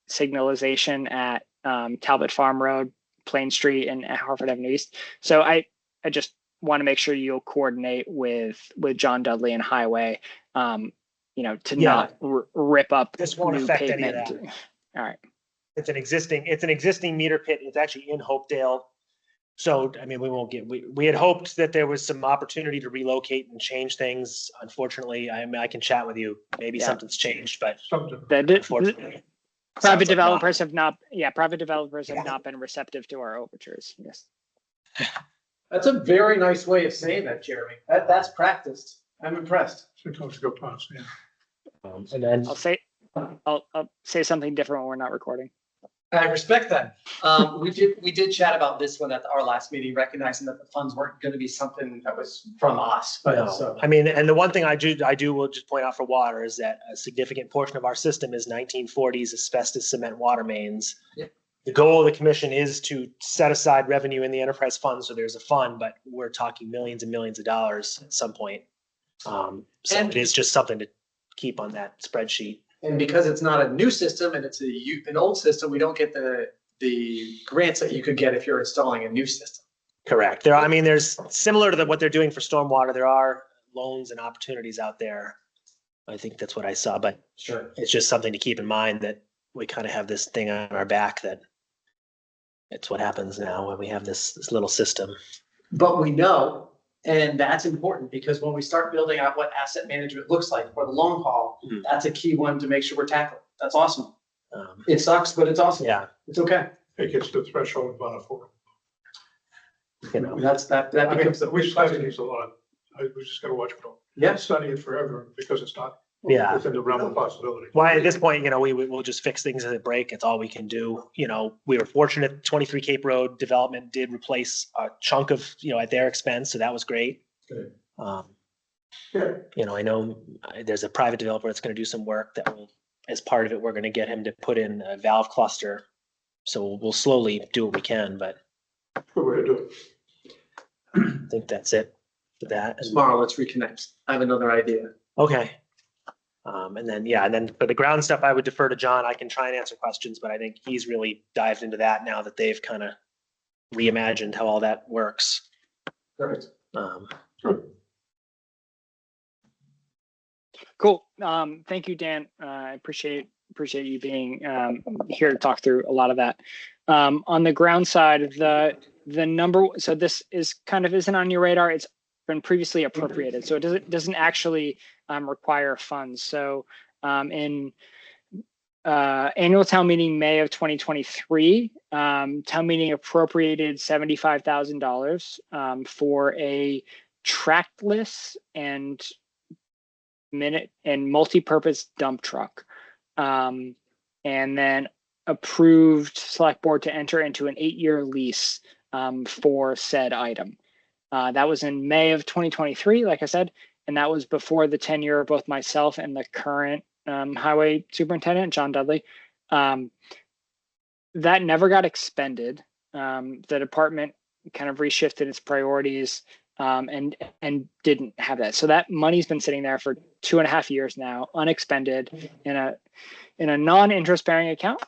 signalization at Talbot Farm Road, Plain Street, and Hartford Avenue East. So I just want to make sure you'll coordinate with John Dudley and Highway, not rip up. This won't new affect pavement. any of that. All right. It's an existing meter pit. It's actually in Hopedale. So, we had hoped that there was some opportunity to relocate and change things. Unfortunately, I can chat with you. Maybe something's changed, but unfortunately. Private developers have not been receptive to our overtures. Yes. That's a very nice way of saying that, Jeremy. That's practiced. I'm impressed. Sometimes go past, yeah. And then I'll say something different when we're not recording. I respect that. We did chat about this one at our last meeting, recognizing that the funds weren't going to be something that was from us. But and the one thing I do will just point out for water is that a significant portion of our system is 1940s asbestos cement water mains. Yep. The goal of the commission is to set aside revenue in the enterprise fund, so there's a fund, but we're talking millions and millions of dollars at some point. So it is just something to keep on that spreadsheet. And because it's not a new system and it's an old system, we don't get the grants that you could get if you're installing a new system. Correct. There's similar to what they're doing for stormwater. There are loans and opportunities out there. I think that's what I saw, but sure, it's just something to keep in mind that we kind of have this thing on our back that it's what happens now when we have this little system. But we know, and that's important because when we start building out what asset management looks like for the long haul, that's a key one to make sure we're tackling. That's awesome. It sucks, but it's awesome. Yeah, it's okay. It gets to the threshold of unaffordable. That becomes the. We study these a lot. We just got to watch it. Yeah, study it forever because it's not within the realm of possibility. Well, at this point, we'll just fix things as they break. It's all we can do. We were fortunate 23 Cape Road development did replace a chunk of, at their expense. So that was great. Good. I know there's a private developer that's going to do some work that will, as part of it, we're going to get him to put in a valve cluster. So we'll slowly do what we can, but good way to do it. I think that's it for that. Tomorrow, let's reconnect. I have another idea. Okay. And then, yeah, and then for the ground stuff, I would defer to John. I can try and answer questions, but I think he's really dived into that now that they've kind of reimagined how all that works. Perfect. Cool. Thank you, Dan. I appreciate you being here to talk through a lot of that. On the ground side, the number, so this is kind of isn't on your radar. It's been previously appropriated, so it doesn't actually require funds. So in annual town meeting May of 2023, town meeting appropriated $75,000 for a trackless and multi-purpose dump truck, and then approved select board to enter into an 8-year lease for said item. That was in May of 2023, like I said, and that was before the tenure of both myself and the current highway superintendent, John Dudley. That never got expended. The department kind of reshifted its priorities and didn't have that. So that money's been sitting there for 2.5 years now, unexpended in a non-interest bearing account.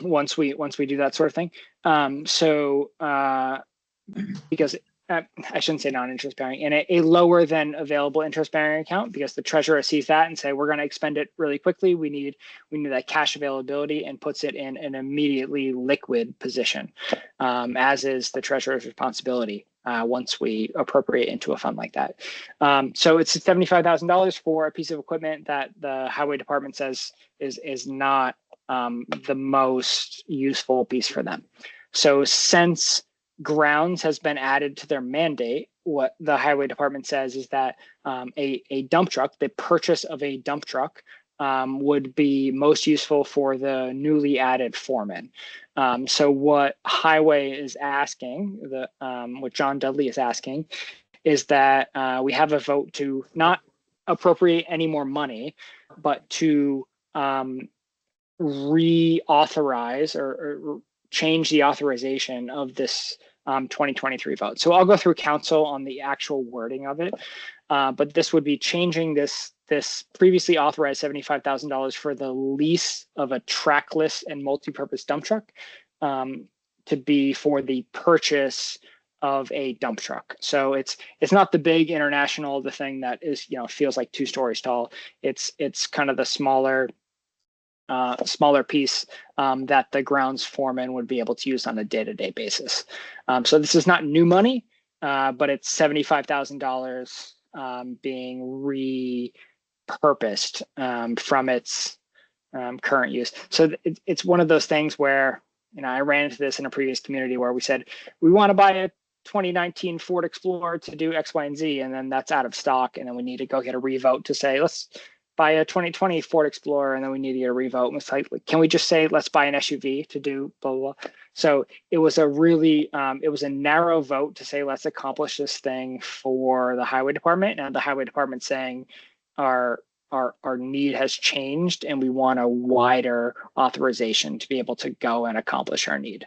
Once we do that sort of thing. Because I shouldn't say non-interest bearing, in a lower than available interest bearing account, because the treasurer sees that and say, we're going to expend it really quickly. We need that cash availability, and puts it in an immediately liquid position, as is the treasurer's responsibility once we appropriate into a fund like that. So it's $75,000 for a piece of equipment that the highway department says is not the most useful piece for them. So since grounds has been added to their mandate, what the highway department says is that a dump truck, the purchase of a dump truck, would be most useful for the newly added foreman. So what highway is asking, what John Dudley is asking, is that we have a vote to not appropriate any more money, but to reauthorize or change the authorization of this 2023 vote. So I'll go through council on the actual wording of it, but this would be changing this previously authorized $75,000 for the lease of a trackless and multi-purpose dump truck to be for the purchase of a dump truck. So it's not the big international, the thing that is, feels like 2 stories tall. It's kind of the smaller piece that the grounds foreman would be able to use on a day-to-day basis. So this is not new money, but it's $75,000 being repurposed from its current use. So it's one of those things where, I ran into this in a previous community where we said, we want to buy a 2019 Ford Explorer to do X, Y, and Z, and then that's out of stock, and then we need to go get a revote to say, let's buy a 2020 Ford Explorer, and then we need to get a revote. And it's like, can we just say, let's buy an SUV to do blah, blah, blah. So it was a really, it was a narrow vote to say, let's accomplish this thing for the highway department. And the highway department saying our need has changed, and we want a wider authorization to be able to go and accomplish our need.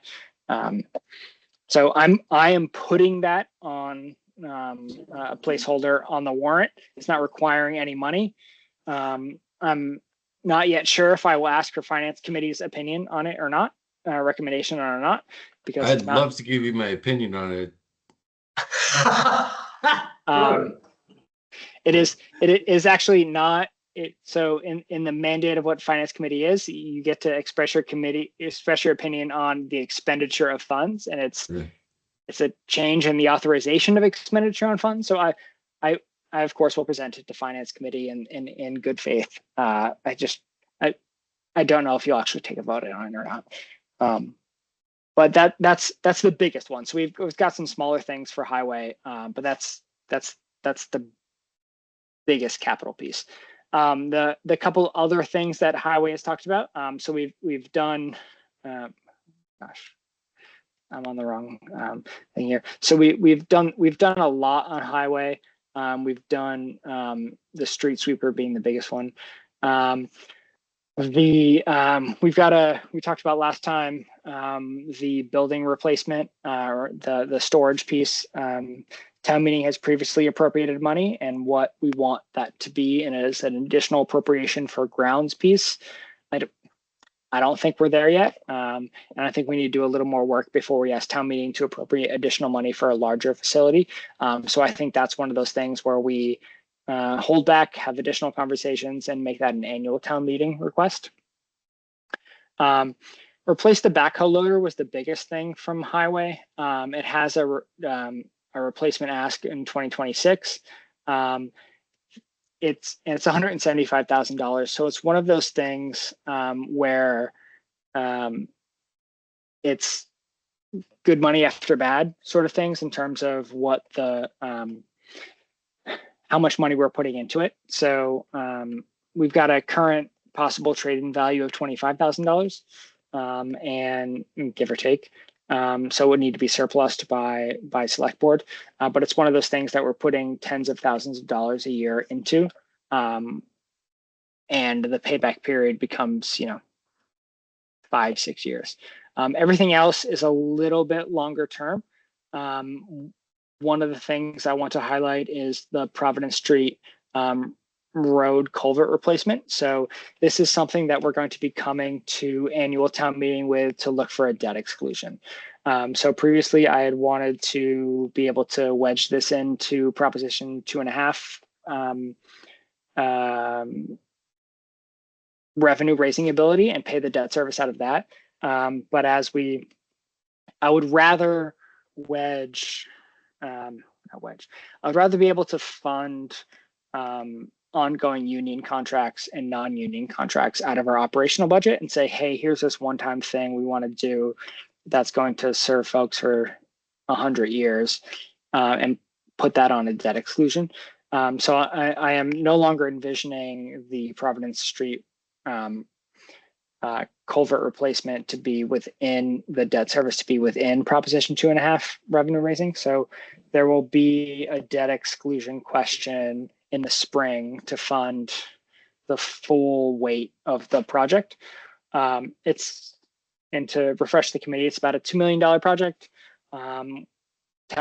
So I am putting that on a placeholder on the warrant. It's not requiring any money. I'm not yet sure if I will ask for finance committee's opinion on it or not, recommendation on it or not, because I'd love to give you my opinion on it. It is actually not. So in the mandate of what finance committee is, you get to express your opinion on the expenditure of funds, and it's a change in the authorization of expenditure on funds. So I of course will present it to finance committee in good faith. I don't know if you'll actually take a vote on it or not. But that's the biggest one. So we've got some smaller things for highway, but that's the biggest capital piece. The couple other things that highway has talked about. So we've done, gosh, I'm on the wrong thing here. So we've done a lot on highway. We've done the street sweeper being the biggest one. We talked about last time the building replacement or the storage piece. town meeting has previously appropriated money and what we want that to be, and as an additional appropriation for grounds piece. I don't think we're there yet, and I think we need to do a little more work before we ask town meeting to appropriate additional money for a larger facility. So I think that's one of those things where we hold back, have additional conversations, and make that an annual town meeting request. Replace the backhoe loader was the biggest thing from highway. It has a replacement ask in 2026. It's $175,000. So it's one of those things where it's good money after bad sort of things in terms of what the how much money we're putting into it. So we've got a current possible trade-in value of $25,000, and give or take. So it would need to be surplused by select board, but it's one of those things that we're putting tens of thousands of dollars a year into, and the payback period becomes 5-6 years. Everything else is a little bit longer term. One of the things I want to highlight is the Providence Street road culvert replacement. So this is something that we're going to be coming to annual town meeting with to look for a debt exclusion. So previously I had wanted to be able to wedge this into Proposition 2.5 revenue raising ability and pay the debt service out of that. But I would rather I would rather be able to fund ongoing union contracts and non-union contracts out of our operational budget and say, hey, here's this one-time thing we want to do that's going to serve folks for 100 years, and put that on a debt exclusion. So I am no longer envisioning the Providence Street culvert replacement to be within the debt service, to be within Proposition 2.5 revenue raising. So there will be a debt exclusion question in the spring to fund the full weight of the project. And to refresh the committee, it's about a $2 million project. Town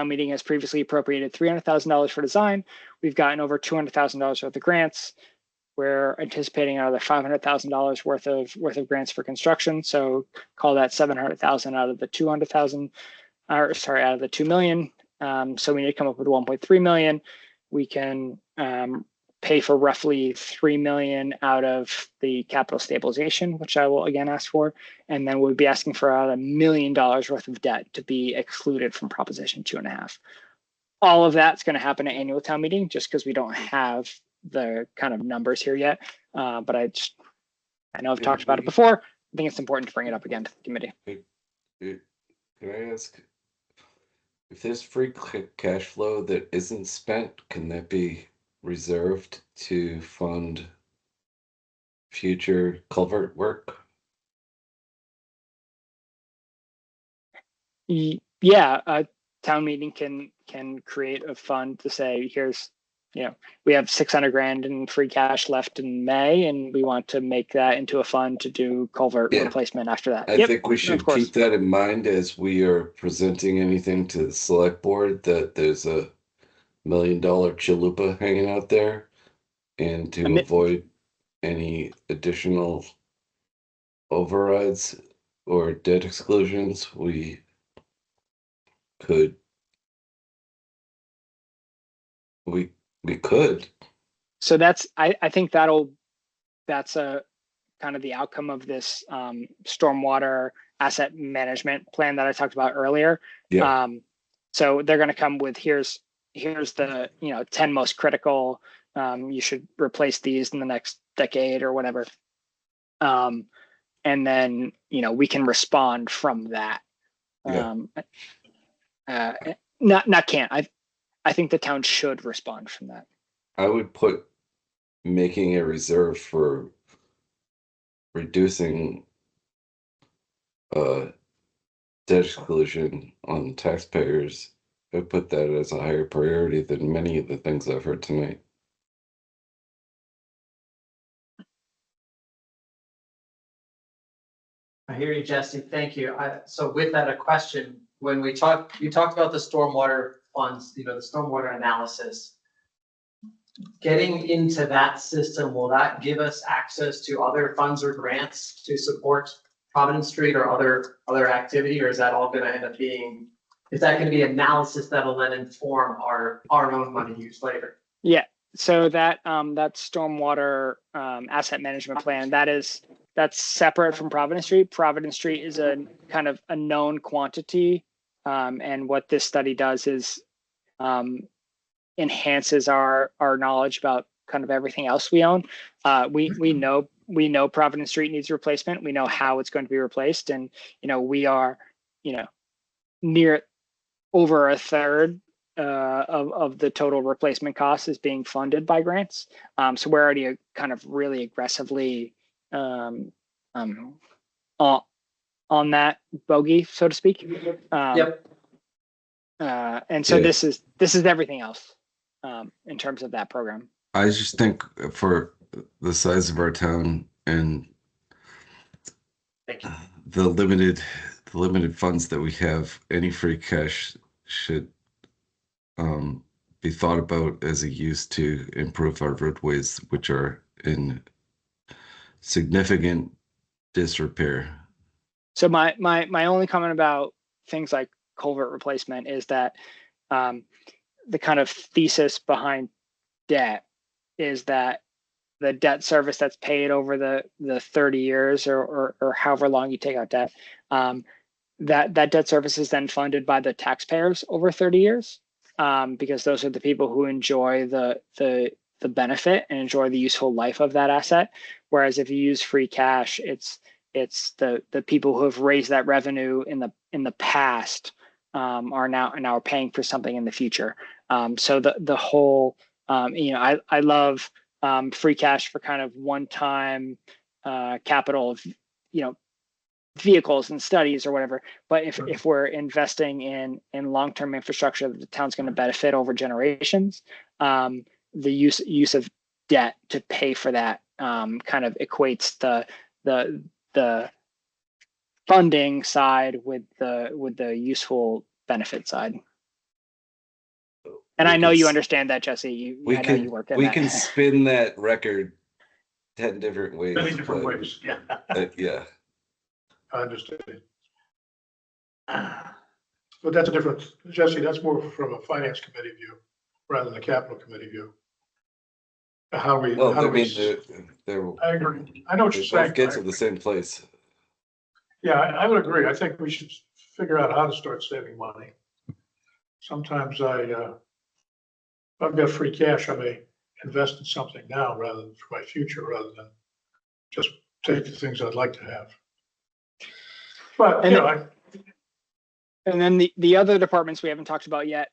meeting has previously appropriated $300,000 for design. We've gotten over $200,000 worth of grants. We're anticipating another $500,000 worth of grants for construction. So call that $700,000 out of the $200,000, or sorry, out of the $2 million. So we need to come up with $1.3 million. We can pay for roughly $3 million out of the capital stabilization, which I will again ask for, and then we'll be asking for $1 million worth of debt to be excluded from Proposition 2.5. All of that's going to happen at annual town meeting, just because we don't have the kind of numbers here yet. But I know I've talked about it before. I think it's important to bring it up again to the committee. Can I ask, if there's free cash flow that isn't spent, can that be reserved to fund future culvert work? Yeah, town meeting can create a fund to say, here's, we have $600,000 in free cash left in May, and we want to make that into a fund to do culvert replacement after that. I think we should keep that in mind as we are presenting anything to the select board, that there's a $1 million chalupa hanging out there, and to avoid any additional overrides or debt exclusions, we could. We could. So I think that's a kind of the outcome of this stormwater asset management plan that I talked about earlier. Yeah. So they're going to come with here's the 10 most critical. You should replace these in the next decade or whatever. And then we can respond from that. Yeah. I think the town should respond from that. I would put making a reserve for reducing debt exclusion on taxpayers. I put that as a higher priority than many of the things I've heard tonight. I hear you, Jesse. Thank you. So with that, a question. When you talked about the stormwater funds, the stormwater analysis. Getting into that system, will that give us access to other funds or grants to support Providence Street or other activity, or is that all gonna end up being, is that gonna be analysis that'll then inform our own money use later? Yeah, so that stormwater asset management plan, that's separate from Providence Street. Providence Street is a kind of a known quantity. And what this study does is enhances our knowledge about kind of everything else we own. We know Providence Street needs replacement. We know how it's going to be replaced, and we are near over a third of the total replacement cost is being funded by grants. So we're already kind of really aggressively on that bogey, so to speak. Yep. And so Yeah. this is everything else in terms of that program. I just think for the size of our town and Thank you. the limited funds that we have, any free cash should be thought about as a use to improve our roadways, which are in significant disrepair. So my only comment about things like culvert replacement is that the kind of thesis behind debt is that the debt service that's paid over the 30 years or however long you take out debt, that debt service is then funded by the taxpayers over 30 years, because those are the people who enjoy the benefit and enjoy the useful life of that asset. Whereas if you use free cash, it's the people who have raised that revenue in the past are now paying for something in the future. So the whole I love free cash for kind of one-time capital of vehicles and studies or whatever. But if we're investing in long-term infrastructure that the town's going to benefit over generations, the use of debt to pay for that kind of equates the funding side with the useful benefit side. And I know you understand that, Jesse. I know you work in that. We can spin that record 10 different ways. Many different ways. Yeah. Yeah. I understand. But that's a different, Jesse, that's more from a finance committee view rather than a capital committee view. How we, Well, how I do we, mean, they're I agree. I know what they you're saying. both get to the same place. Yeah, I would agree. I think we should figure out how to start saving money. Sometimes if I've got free cash, I may invest in something now rather than for my future, rather than just take the things I'd like to have. But, And then the other departments we haven't talked about yet.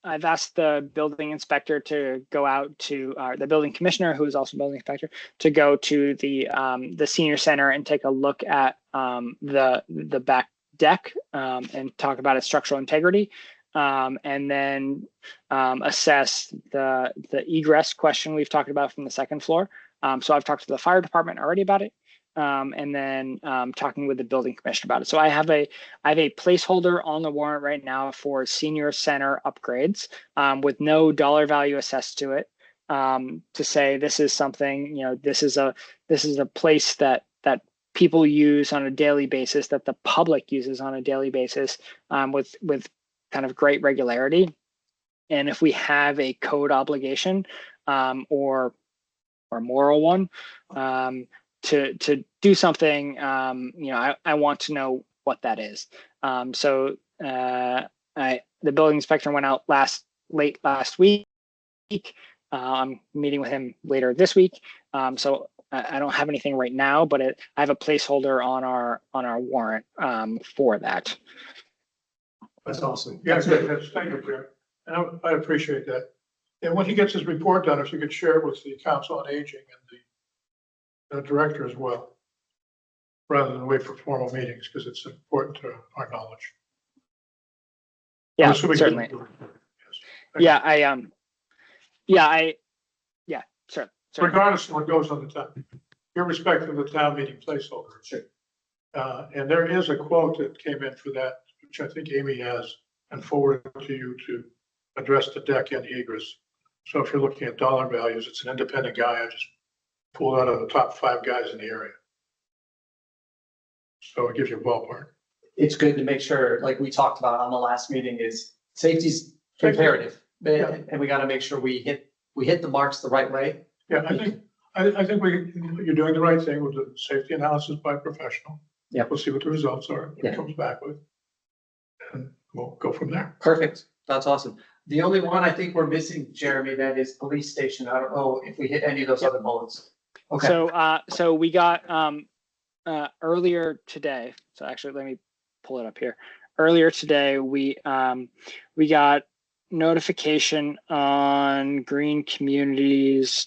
I've asked the building inspector to go out to the building commissioner, who is also building inspector, to go to the senior center and take a look at the back deck and talk about its structural integrity, and then assess the egress question we've talked about from the second floor. So I've talked to the fire department already about it. And then talking with the building commissioner about it. So I have a placeholder on the warrant right now for senior center upgrades with no dollar value assessed to it, to say this is something, this is a place that people use on a daily basis, that the public uses on a daily basis, with kind of great regularity. And if we have a code obligation or a moral one, to do something, I want to know what that is. So the building inspector went out late last week. I'm meeting with him later this week. So I don't have anything right now, but I have a placeholder on our warrant for that. that's awesome. Yeah, that's, thank you, Pierre. And I appreciate that. And when he gets his report done, if you could share it with the Council on Aging and the director as well, rather than wait for formal meetings, because it's important to our knowledge. Yeah, I'm assuming- certainly. Yes. Sure. Regardless of what goes on the town, irrespective of the town meeting placeholder. Sure. And there is a quote that came in for that, which I think Amy has, and forwarded to you to address the deck and egress. So if you're looking at dollar values, it's an independent guy. I just pulled out of the top 5 guys in the area. So it gives you a ballpark. It's good to make sure, like we talked about on the last meeting, is safety's imperative. Yeah. And we gotta make sure we hit the marks the right way. Yeah, I think you're doing the right thing with the safety analysis by a professional. Yep. We'll see what the results are, what Yeah. it comes back with. And we'll go from there. Perfect. That's awesome. The only one I think we're missing, Jeremy, that is police station. I don't know if we hit any of those other bullets. Okay. So we got earlier today. So actually, let me pull it up here. Earlier today, we got notification on green communities.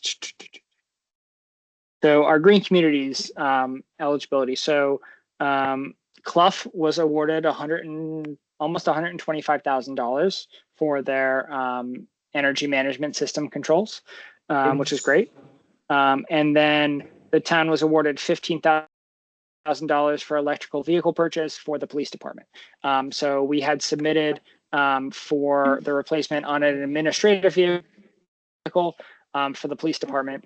So our green communities eligibility. So Clough was awarded almost $125,000 for their energy management system controls, which is great. And then the town was awarded $15,000 for electrical vehicle purchase for the police department. So we had submitted for the replacement on an administrative vehicle for the police department.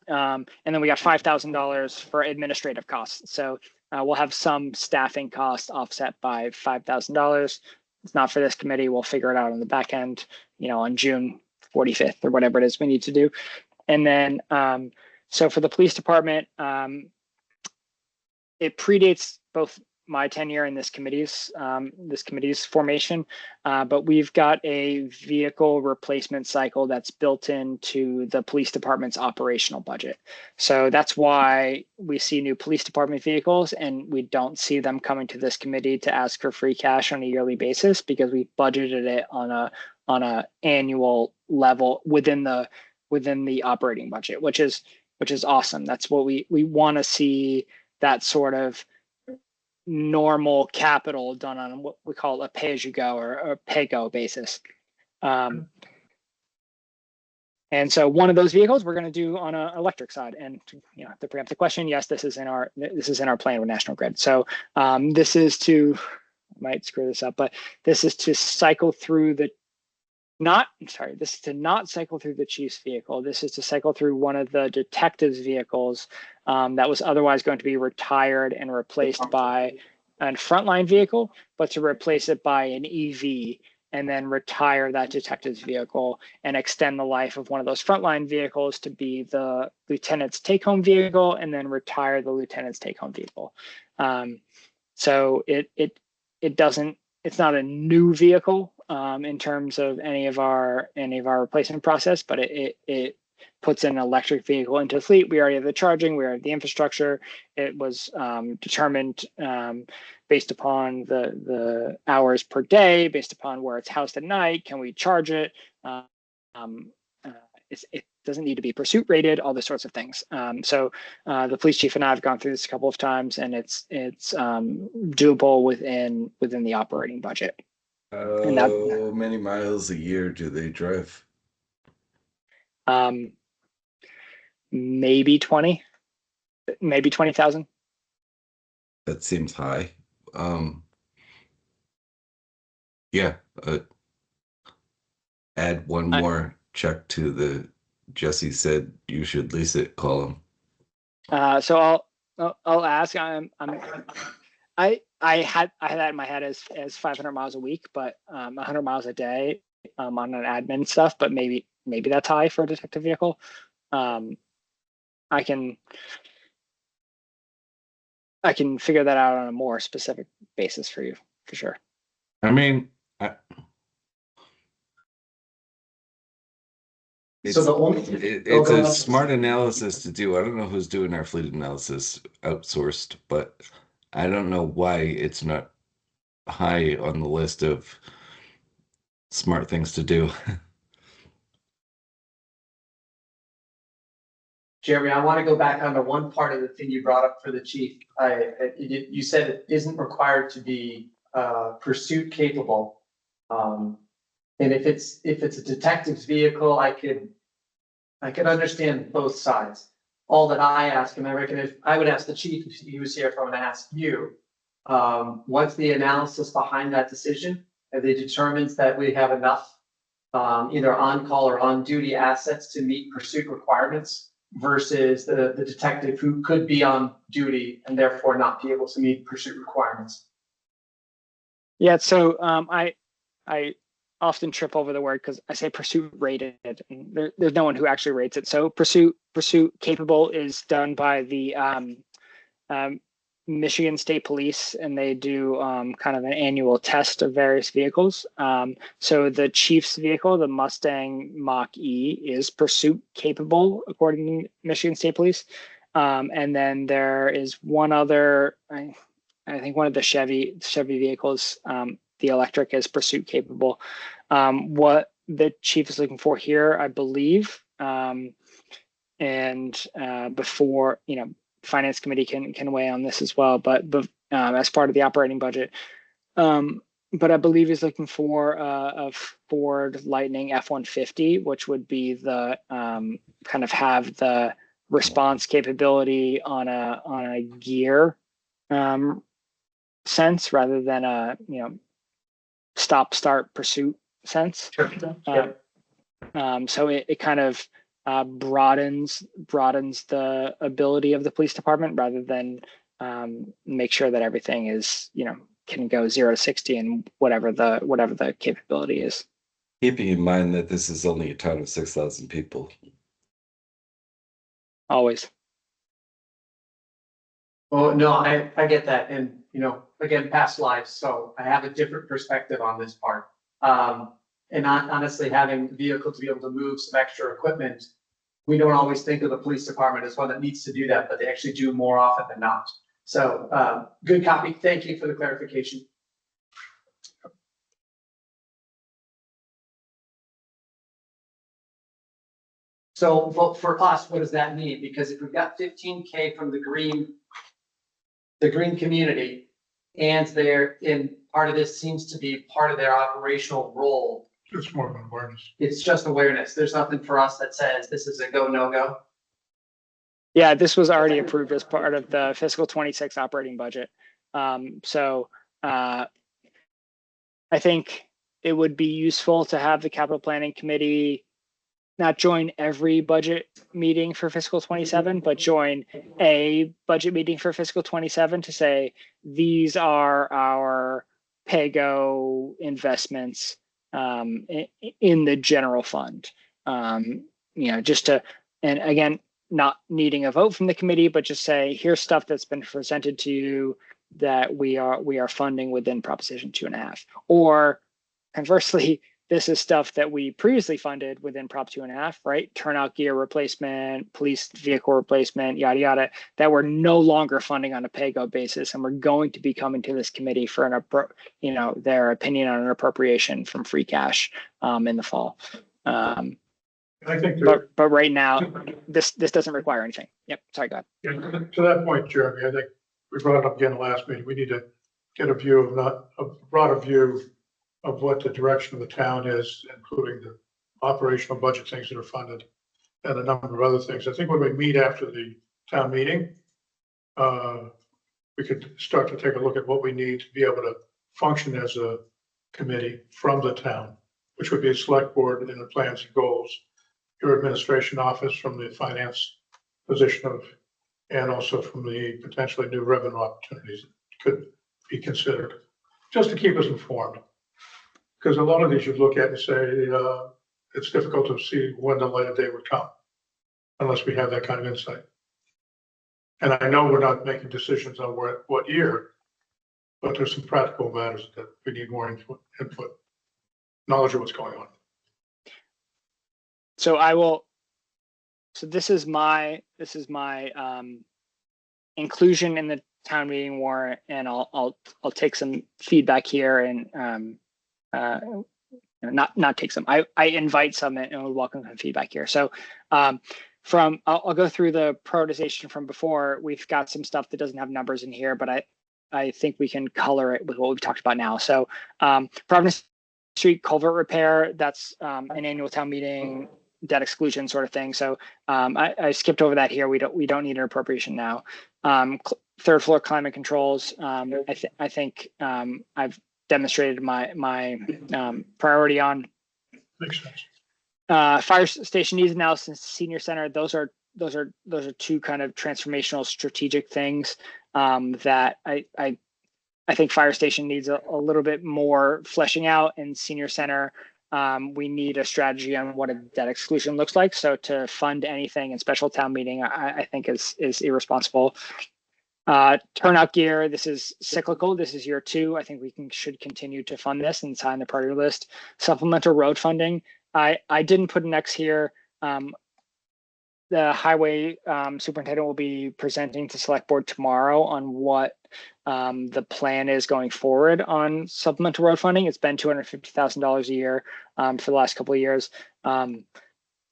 And then we got $5,000 for administrative costs. So we'll have some staffing costs offset by $5,000. It's not for this committee. We'll figure it out on the back end, on June 45th or whatever it is we need to do. And then, so for the police department, it predates both my tenure in this committee's formation, but we've got a vehicle replacement cycle that's built into the police department's operational budget. So that's why we see new police department vehicles, and we don't see them coming to this committee to ask for free cash on a yearly basis, because we budgeted it on a annual level within the operating budget, which is awesome. That's what we want to see, that sort of normal capital done on what we call a pay-as-you-go or a pay-go basis. And so one of those vehicles we're going to do on an electric side. And to preempt the question, yes, this is in our plan with National Grid. So this is to, I might screw this up, but this is to cycle through this is to not cycle through the chief's vehicle. This is to cycle through one of the detectives' vehicles that was otherwise going to be retired and replaced by a frontline vehicle, but to replace it by an EV and then retire that detective's vehicle and extend the life of one of those frontline vehicles to be the lieutenant's take-home vehicle, and then retire the lieutenant's take-home vehicle. So it's not a new vehicle in terms of any of our replacement process, but it puts an electric vehicle into the fleet. We already have the charging, we already have the infrastructure. It was determined based upon the hours per day, based upon where it's housed at night. Can we charge it? It doesn't need to be pursuit rated, all those sorts of things. So the police chief and I have gone through this a couple of times, and it's doable within the operating budget. How many miles a year do they drive? Maybe 20,000. That seems high. Yeah. Add one more check to the Jesse said you should lease it column. So I'll ask. I had that in my head as 500 miles a week, but 100 miles a day on an admin stuff. But maybe that's high for a detective vehicle. I can figure that out on a more specific basis for you, for sure. I mean, it's a smart analysis to do. I don't know who's doing our fleet analysis outsourced, but I don't know why it's not high on the list of smart things to do. Jeremy, I want to go back on to one part of the thing you brought up for the chief. You said it isn't required to be pursuit capable. And if it's a detective's vehicle, I could understand both sides. All that I ask, and I reckon if I would ask the chief if he was here, if I'm going to ask you, what's the analysis behind that decision? Have they determined that we have enough either on-call or on-duty assets to meet pursuit requirements versus the detective who could be on duty and therefore not be able to meet pursuit requirements? Yeah, so I often trip over the word because I say pursuit rated, and there's no one who actually rates it. So pursuit capable is done by the Michigan State Police, and they do kind of an annual test of various vehicles. So the chief's vehicle, the Mustang Mach-E, is pursuit capable according to Michigan State Police. And then there is one other, I think one of the Chevy vehicles, the electric, is pursuit capable. What the chief is looking for here, I believe, and before, finance committee can weigh on this as well, but as part of the operating budget. But I believe he's looking for a Ford Lightning F-150, which would be the kind of have the response capability on a gear sense rather than a stop start pursuit sense. So it kind of broadens the ability of the police department rather than make sure that everything is can go 0 to 60 and whatever the capability is. Keeping in mind that this is only a town of 6,000 people. Always. Oh, no, I get that. And, again, past lives. So I have a different perspective on this part. And honestly, having a vehicle to be able to move some extra equipment, we don't always think of the police department as one that needs to do that, but they actually do more often than not. So good copy. Thank you for the clarification. So for us, what does that mean? Because if we've got 15K from the green community, and they're in part of this seems to be part of their operational role. It's more of an awareness. It's just awareness. There's nothing for us that says this is a go, no go. Yeah, this was already approved as part of the fiscal 26 operating budget. So I think it would be useful to have the capital planning committee not join every budget meeting for fiscal 27, but join a budget meeting for fiscal 27 to say, these are our PAYGO investments in the general fund. Just to, and again, not needing a vote from the committee, but just say, here's stuff that's been presented to you that we are funding within Proposition 2.5. Or conversely, this is stuff that we previously funded within Prop 2.5, right? Turnout gear replacement, police vehicle replacement, yada, yada, that we're no longer funding on a PAYGO basis. And we're going to be coming to this committee for their opinion on an appropriation from free cash in the fall. I think but right now, this doesn't require anything. Yep. Sorry, go ahead. Yeah, to that point, Jeremy, I think we brought it up again last meeting. We need to get a broader view of what the direction of the town is, including the operational budget things that are funded and a number of other things. I think when we meet after the town meeting, we could start to take a look at what we need to be able to function as a committee from the town, which would be a select board and the plans and goals, your administration office from the finance position of, and also from the potentially new revenue opportunities that could be considered, just to keep us informed. Because a lot of these you look at and say, it's difficult to see when the light of day would come unless we have that kind of insight. And I know we're not making decisions on what year, but there's some practical matters that we need more input, knowledge of what's going on. So this is my inclusion in the town meeting warrant, and I'll take some feedback here and not take some. I invite some and would welcome some feedback here. So I'll go through the prioritization from before. We've got some stuff that doesn't have numbers in here, but I think we can color it with what we've talked about now. So Providence Street culvert repair, that's an annual town meeting debt exclusion sort of thing. So I skipped over that here. We don't need an appropriation now. Third floor climate controls. I think I've demonstrated my priority on. Makes sense. Fire station needs analysis, senior center. Those are two kind of transformational strategic things that I think fire station needs a little bit more fleshing out, and senior center, we need a strategy on what a debt exclusion looks like. So to fund anything in special town meeting, I think is irresponsible. Turnout gear, this is cyclical. This is year 2. I think we should continue to fund this and sign the priority list. Supplemental road funding. I didn't put an X here. The highway superintendent will be presenting to select board tomorrow on what the plan is going forward on supplemental road funding. It's been $250,000 a year for the last couple of years.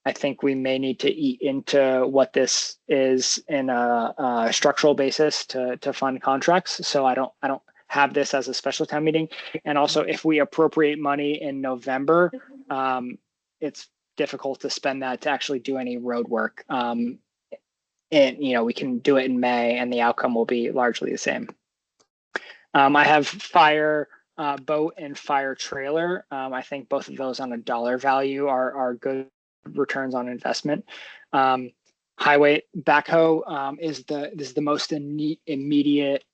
I think we may need to eat into what this is in a structural basis to fund contracts. So I don't have this as a special town meeting. And also, if we appropriate money in November, it's difficult to spend that to actually do any road work. And we can do it in May, and the outcome will be largely the same. I have fire boat and fire trailer. I think both of those on a dollar value are good returns on investment. Highway backhoe is the most immediate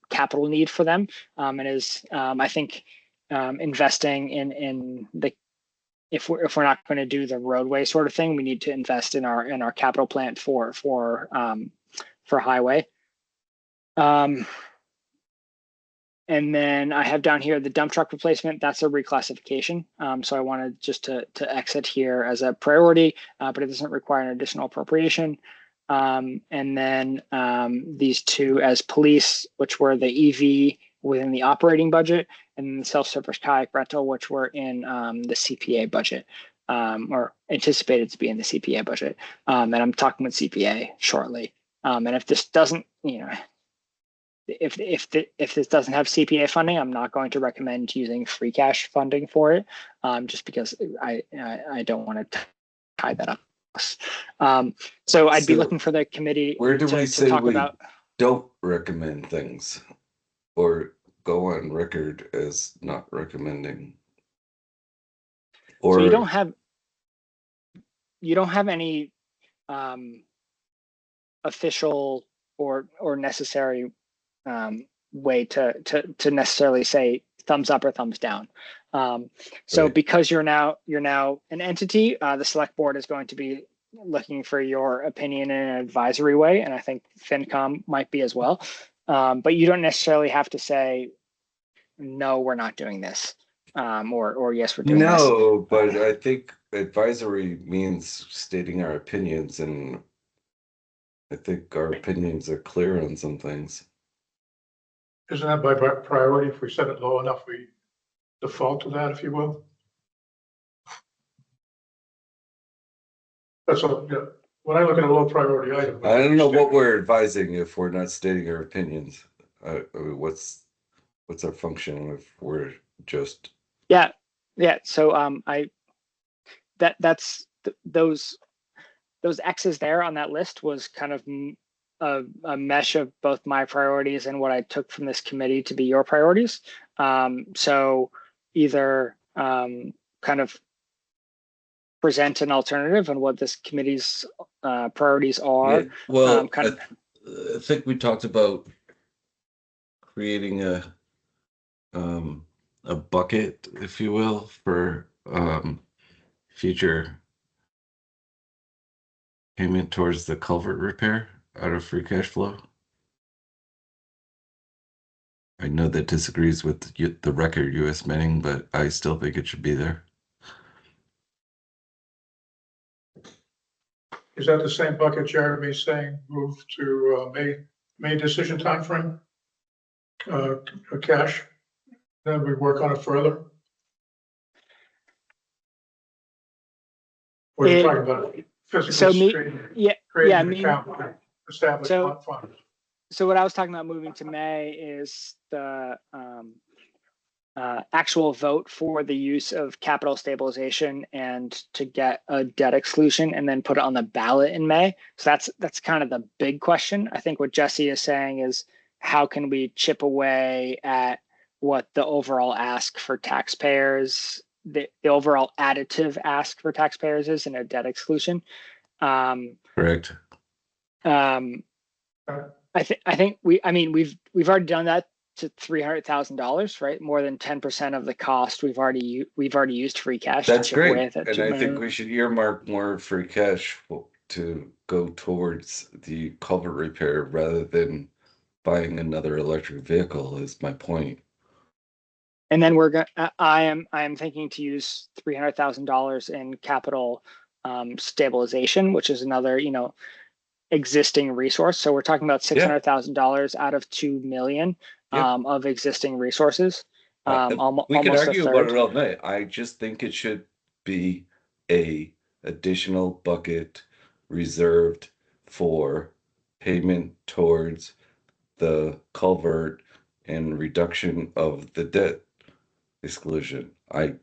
capital need for them, and is I think investing in the if we're not going to do the roadway sort of thing, we need to invest in our capital plan for highway. And then I have down here the dump truck replacement. That's a reclassification. So I wanted just to exit here as a priority, but it doesn't require an additional appropriation. And then these two as police, which were the EV within the operating budget, and the self-service kayak rental, which were in the CPA budget, or anticipated to be in the CPA budget. And I'm talking with CPA shortly. And if this doesn't, if this doesn't have CPA funding, I'm not going to recommend using free cash funding for it, just because I don't want to tie that up. So I'd be looking for the committee. Where do we say we about... don't recommend things, or go on record as not recommending? Or so you don't have any official or necessary way to necessarily say thumbs up or thumbs down. So right. Because you're now an entity, the select board is going to be looking for your opinion in an advisory way, and I think FinCom might be as well. But you don't necessarily have to say, no, we're not doing this, or yes, we're doing this. No, but I think advisory means stating our opinions, and I think our opinions are clear on some things. Isn't that by priority? If we set it low enough, we default to that, if you will. That's all. Yeah. When I look at a low priority item, I don't know what we're advising if we're not stating our opinions. I mean, what's our function if we're just... Yeah. So those X's there on that list was kind of a mesh of both my priorities and what I took from this committee to be your priorities. So either kind of present an alternative on what this committee's priorities are. Yeah, well, I think we talked about creating a bucket, if you will, for future payment towards the culvert repair out of free cash flow. I know that disagrees with the record U.S. Menning, but I still think it should be there. Is that the same bucket Jeremy's saying move to May decision timeframe? Cash, then we work on it further. We're talking about physically creating an account, establish fund. So what I was talking about moving to May is the actual vote for the use of capital stabilization and to get a debt exclusion and then put it on the ballot in May. So that's kind of the big question. I think what Jesse is saying is, how can we chip away at what the overall ask for taxpayers the overall additive ask for taxpayers is in a debt exclusion. Correct. I think we've already done that to $300,000, right? More than 10% of the cost we've already used free cash. That's to chip great. away at that And $2 I think million. we should earmark more free cash to go towards the culvert repair rather than buying another electric vehicle is my point. And then I am thinking to use $300,000 in capital stabilization, which is another, existing resource. So we're talking about $600,000 out of 2 million of existing resources. We could Almost argue a about third. it all night. I just think it should be a additional bucket reserved for payment towards the culvert and reduction of the debt exclusion. I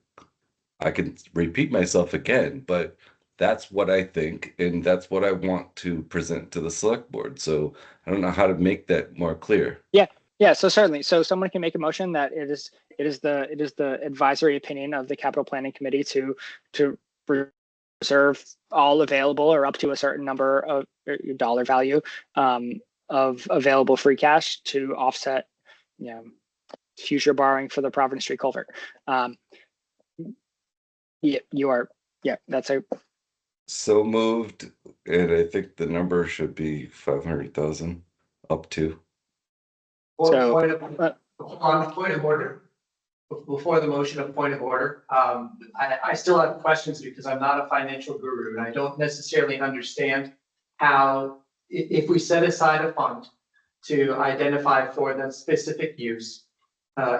can repeat myself again, but that's what I think, and that's what I want to present to the select board. So I don't know how to make that more clear. Yeah, so certainly. So someone can make a motion that it is the advisory opinion of the capital planning committee to reserve all available or up to a certain number of dollar value of available free cash to offset, future borrowing for the Providence Street culvert. That's a. So moved, and I think the number should be 500,000 up to. So, On point of order, before the motion of point of order, I still have questions because I'm not a financial guru and I don't necessarily understand how, if we set aside a fund to identify for the specific use,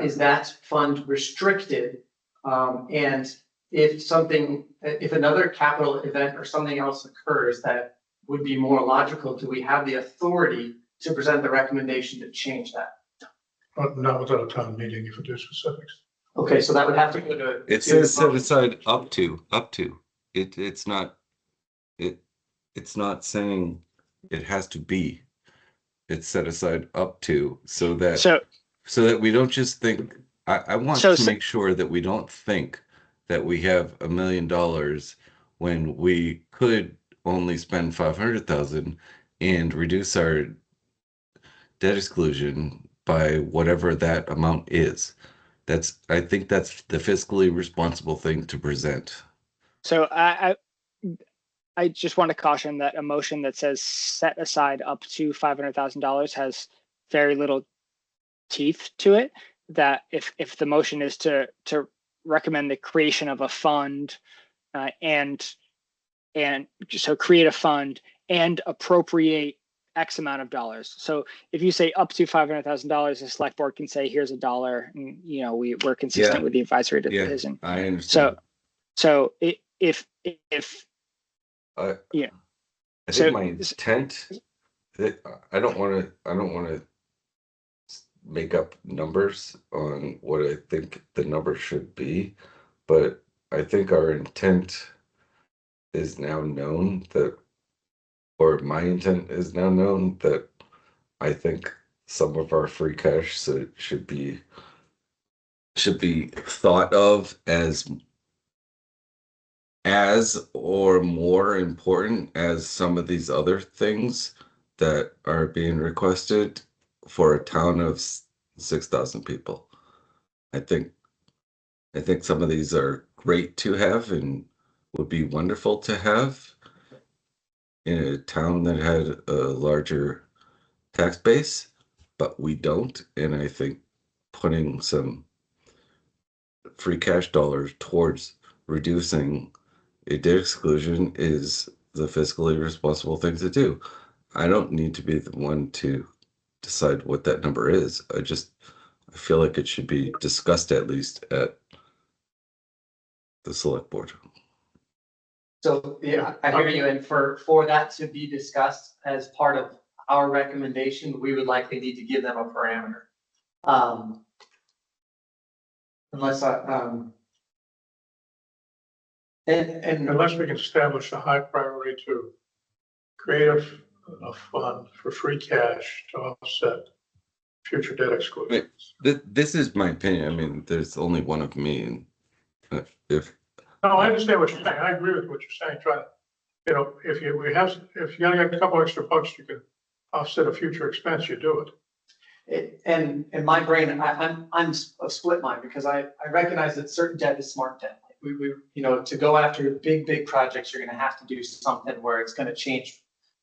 is that fund restricted? And if another capital event or something else occurs that would be more logical, do we have the authority to present the recommendation to change that? Not without a town meeting if it is specifics. Okay, so that would have to go to. It says set aside up to. It's not saying it has to be. It's set aside up to so that we don't just think. I want to make sure that we don't think that we have $1 million when we could only spend 500,000 and reduce our debt exclusion by whatever that amount is. I think that's the fiscally responsible thing to present. So I just want to caution that a motion that says set aside up to $500,000 has very little teeth to it. That if the motion is to recommend the creation of a fund and so create a fund and appropriate X amount of dollars. So if you say up to $500,000, the select board can say, here's $1. And, we're consistent with the advisory decision. I understand. So if I think my intent, I don't want to make up numbers on what I think the number should be, but I think our intent is now known or my intent is now known that I think some of our free cash should be thought of as or more important as some of these other things that are being requested for a town of 6,000 people. I think some of these are great to have and would be wonderful to have in a town that had a larger tax base, but we don't. And I think putting some free cash dollars towards reducing a debt exclusion is the fiscally responsible thing to do. I don't need to be the one to decide what that number is. I feel like it should be discussed at least at the select board. So, yeah, I hear you. And for that to be discussed as part of our recommendation, we would likely need to give them a parameter. Unless we can establish a high priority to create a fund for free cash to offset future debt exclusions. This is my opinion. I mean, there's only one of me, and if, No, I understand what you're saying. I agree with what you're saying. Try to, if you're gonna get a couple extra bucks, you can offset a future expense, you do it. And in my brain, I'm a split mind because I recognize that certain debt is smart debt. Like to go after big projects, you're gonna have to do something where it's gonna change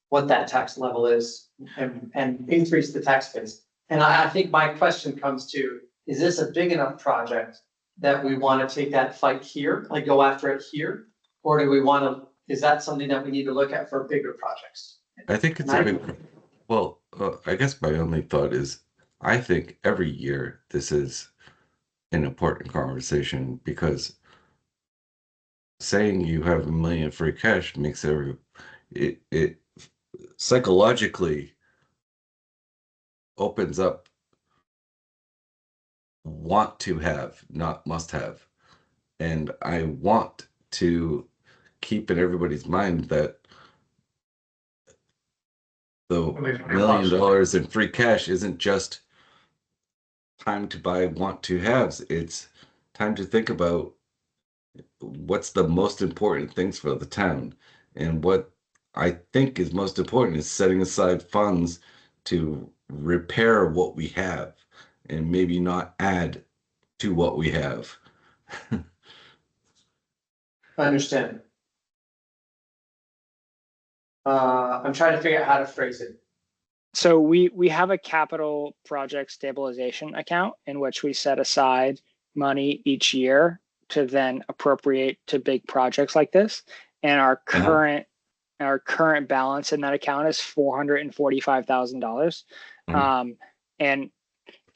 what that tax level is and increase the tax base. And I think my question comes to, is this a big enough project that we want to take that fight here, like go after it here? Or do we want to, is that something that we need to look at for bigger projects? I think it's a big, well, I guess my only thought is, I think every year this is an important conversation because saying you have $1 million free cash makes it psychologically opens up want to have, not must have. And I want to keep in everybody's mind that the $1 million in free cash isn't just time to buy want to haves. It's time to think about what's the most important things for the town. And what I think is most important is setting aside funds to repair what we have and maybe not add to what we have. I understand. I'm trying to figure out how to phrase it. So we have a capital project stabilization account in which we set aside money each year to then appropriate to big projects like this. And our current balance in that account is $445,000. And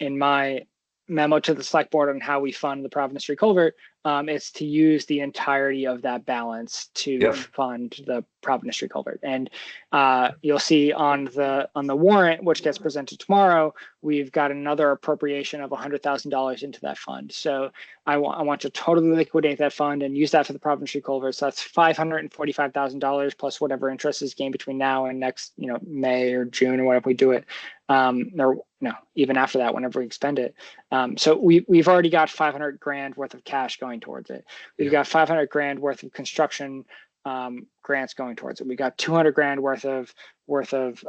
in my memo to the select board on how we fund the Providence Street culvert, it's to use the entirety of that balance to fund the Providence Street culvert. And you'll see on the warrant, which gets presented tomorrow, we've got another appropriation of $100,000 into that fund. So I want to totally liquidate that fund and use that for the Providence Street culvert. So that's $545,000 plus whatever interest is gained between now and next, May or June or whatever we do it. Or even after that, whenever we expend it. So we've already got $500,000 worth of cash going towards it. We've got $500,000 worth of construction grants going towards it. We got $200,000 worth of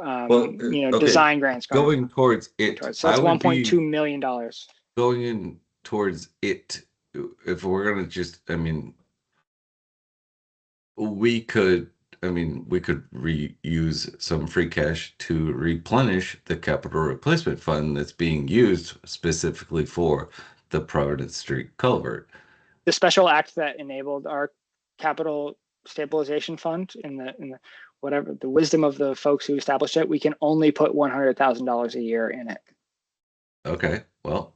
design grants going towards it. So that's $1.2 million. Going in towards it. If we're gonna just, we could reuse some free cash to replenish the capital replacement fund that's being used specifically for the Providence Street culvert. The special act that enabled our capital stabilization fund in the whatever the wisdom of the folks who established it, we can only put $100,000 a year in it. Okay, well.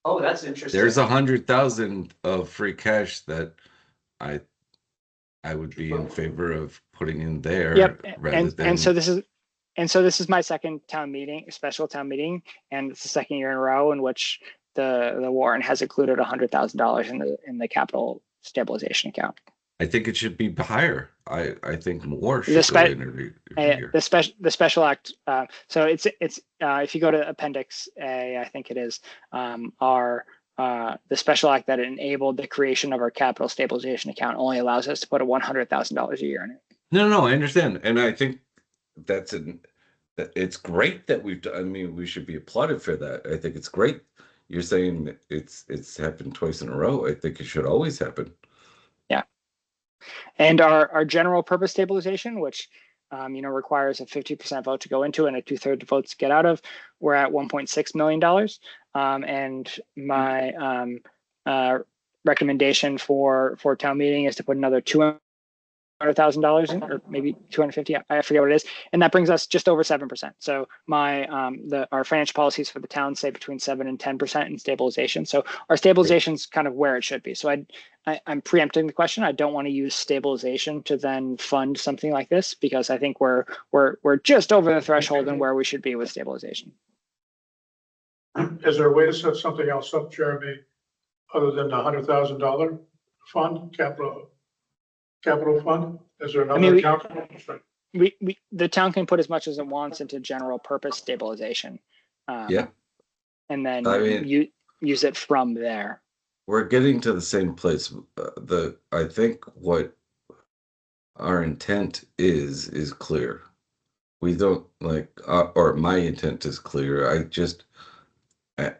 Oh, that's interesting. There's 100,000 of free cash that I would be in favor of putting in there. Yep, and so this is my second special town meeting, and it's the second year in a row in which the warrant has included $100,000 in the capital stabilization account. I think it should be higher. I think more should go in every year. The special act. So it's if you go to Appendix A, I think it is the special act that enabled the creation of our capital stabilization account only allows us to put $100,000 a year in it. No, I understand, and I think it's great that we've done. We should be applauded for that. I think it's great. You're saying it's happened twice in a row. I think it should always happen. Yeah, and our general purpose stabilization, which requires a 50% vote to go into and a 2/3 votes to get out of, we're at $1.6 million. And my recommendation for town meeting is to put another $200,000 in, or maybe 250. I forget what it is, and that brings us just over 7%. So our financial policies for the town say between 7 and 10% in stabilization. So our stabilization is kind of where it should be. So I'm preempting the question. I don't want to use stabilization to then fund something like this because I think we're just over the threshold and where we should be with stabilization. Is there a way to set something else up, Jeremy, other than the $100,000 fund, capital fund? Is there another account? The town can put as much as it wants into general purpose stabilization. And then use it from there. we're getting to the same place. I think what our intent is clear. We don't like, or my intent is clear. I,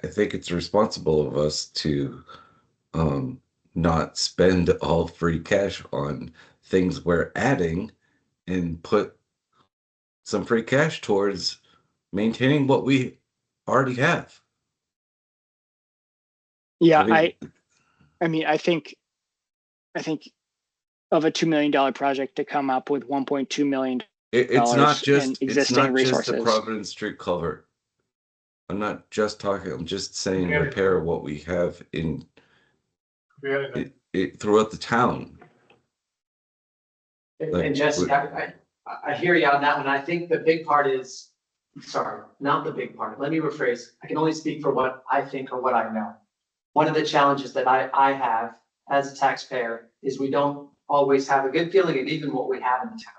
I think it's responsible of us to not spend all free cash on things we're adding and put some free cash towards maintaining what we already have. Yeah, I mean, I think of a $2 million project to come up with $1.2 million it's not in just existing the resources. Providence Street culvert. I'm not just talking. I'm just saying repair what we have in it throughout the town. Like, And Jesse, I hear you on that one. I think the big part is, sorry, not the big part. Let me rephrase. I can only speak for what I think or what I know. One of the challenges that I have as a taxpayer is we don't always have a good feeling of even what we have in the town.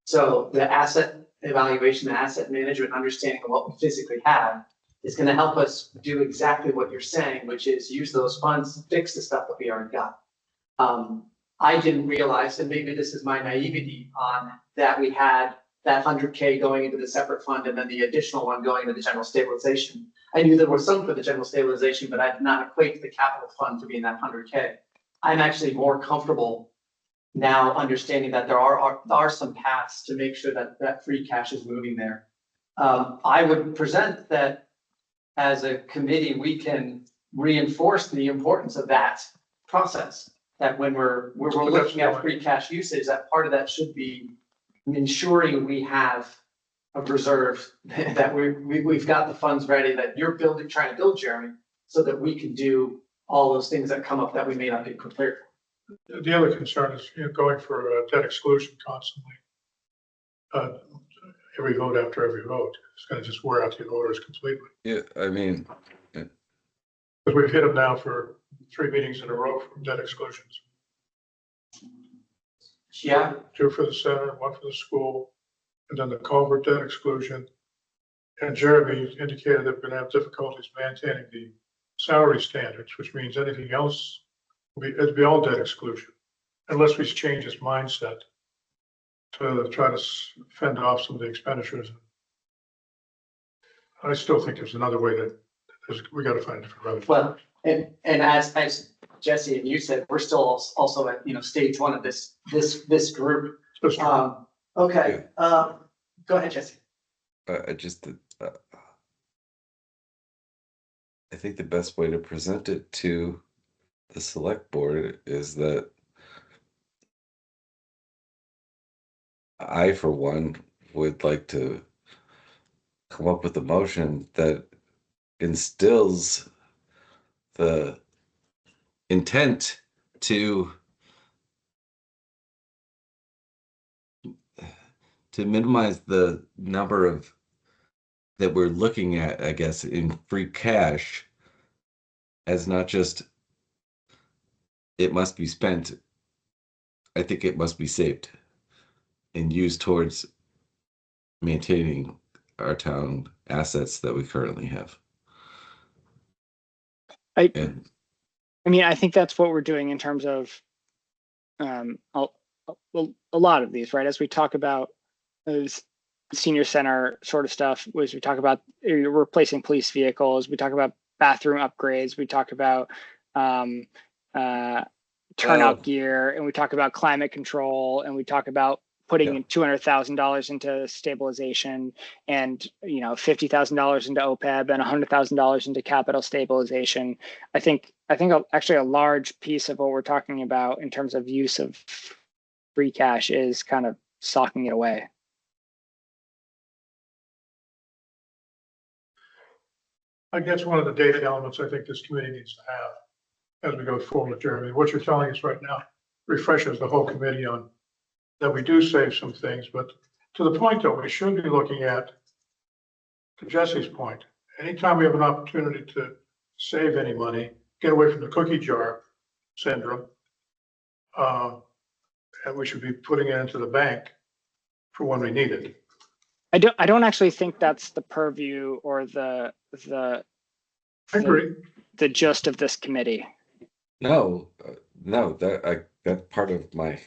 So the asset evaluation, the asset management, understanding of what we physically have is going to help us do exactly what you're saying, which is use those funds to fix the stuff that we already got. I didn't realize, and maybe this is my naivety on that, we had that 100K going into the separate fund and then the additional one going into the general stabilization. I knew there was some for the general stabilization, but I did not equate the capital fund to be in that 100K. I'm actually more comfortable now understanding that there are some paths to make sure that that free cash is moving there. I would present that as a committee, we can reinforce the importance of that process. That when we're looking at free cash usage, that part of that should be ensuring we have a reserve, that we've got the funds ready, that you're trying to build, Jeremy, so that we can do all those things that come up that we may not be prepared for. The other concern is going for debt exclusion constantly. Every vote after every vote, it's going to just wear out the orders completely. Yeah, I mean, Because we've hit them now for 3 meetings in a row for debt exclusions. Yeah. 2 for the center, 1 for the school, and then the culvert debt exclusion. And Jeremy indicated that we're going to have difficulties maintaining the salary standards, which means anything else it'd be all debt exclusion, unless we change his mindset to try to fend off some of the expenditures. I still think there's another way we got to find a different revenue. Well, and as Jesse and you said, we're still also at stage 1 of this group. Okay. Go ahead, Jesse. I think the best way to present it to the select board is that I, for one, would like to come up with a motion that instills the intent to minimize the number of that we're looking at, I guess, in free cash, as not just it must be spent. I think it must be saved and used towards maintaining our town assets that we currently have. I think that's what we're doing in terms of a lot of these, right? As we talk about senior center sort of stuff, as we talk about replacing police vehicles, we talk about bathroom upgrades, we talk about turnout gear, and we talk about climate control, and we talk about putting $200,000 into stabilization, and $50,000 into OPEB, and $100,000 into capital stabilization. I think actually a large piece of what we're talking about in terms of use of free cash is kind of socking it away. I guess one of the data elements I think this committee needs to have as we go forward, Jeremy, what you're telling us right now refreshes the whole committee on that we do save some things, but to the point that we should be looking at, to Jesse's point, anytime we have an opportunity to save any money, get away from the cookie jar syndrome, and we should be putting it into the bank for when we need it. I don't actually think that's the purview or the I agree. the gist of this committee. No, no, that's part of my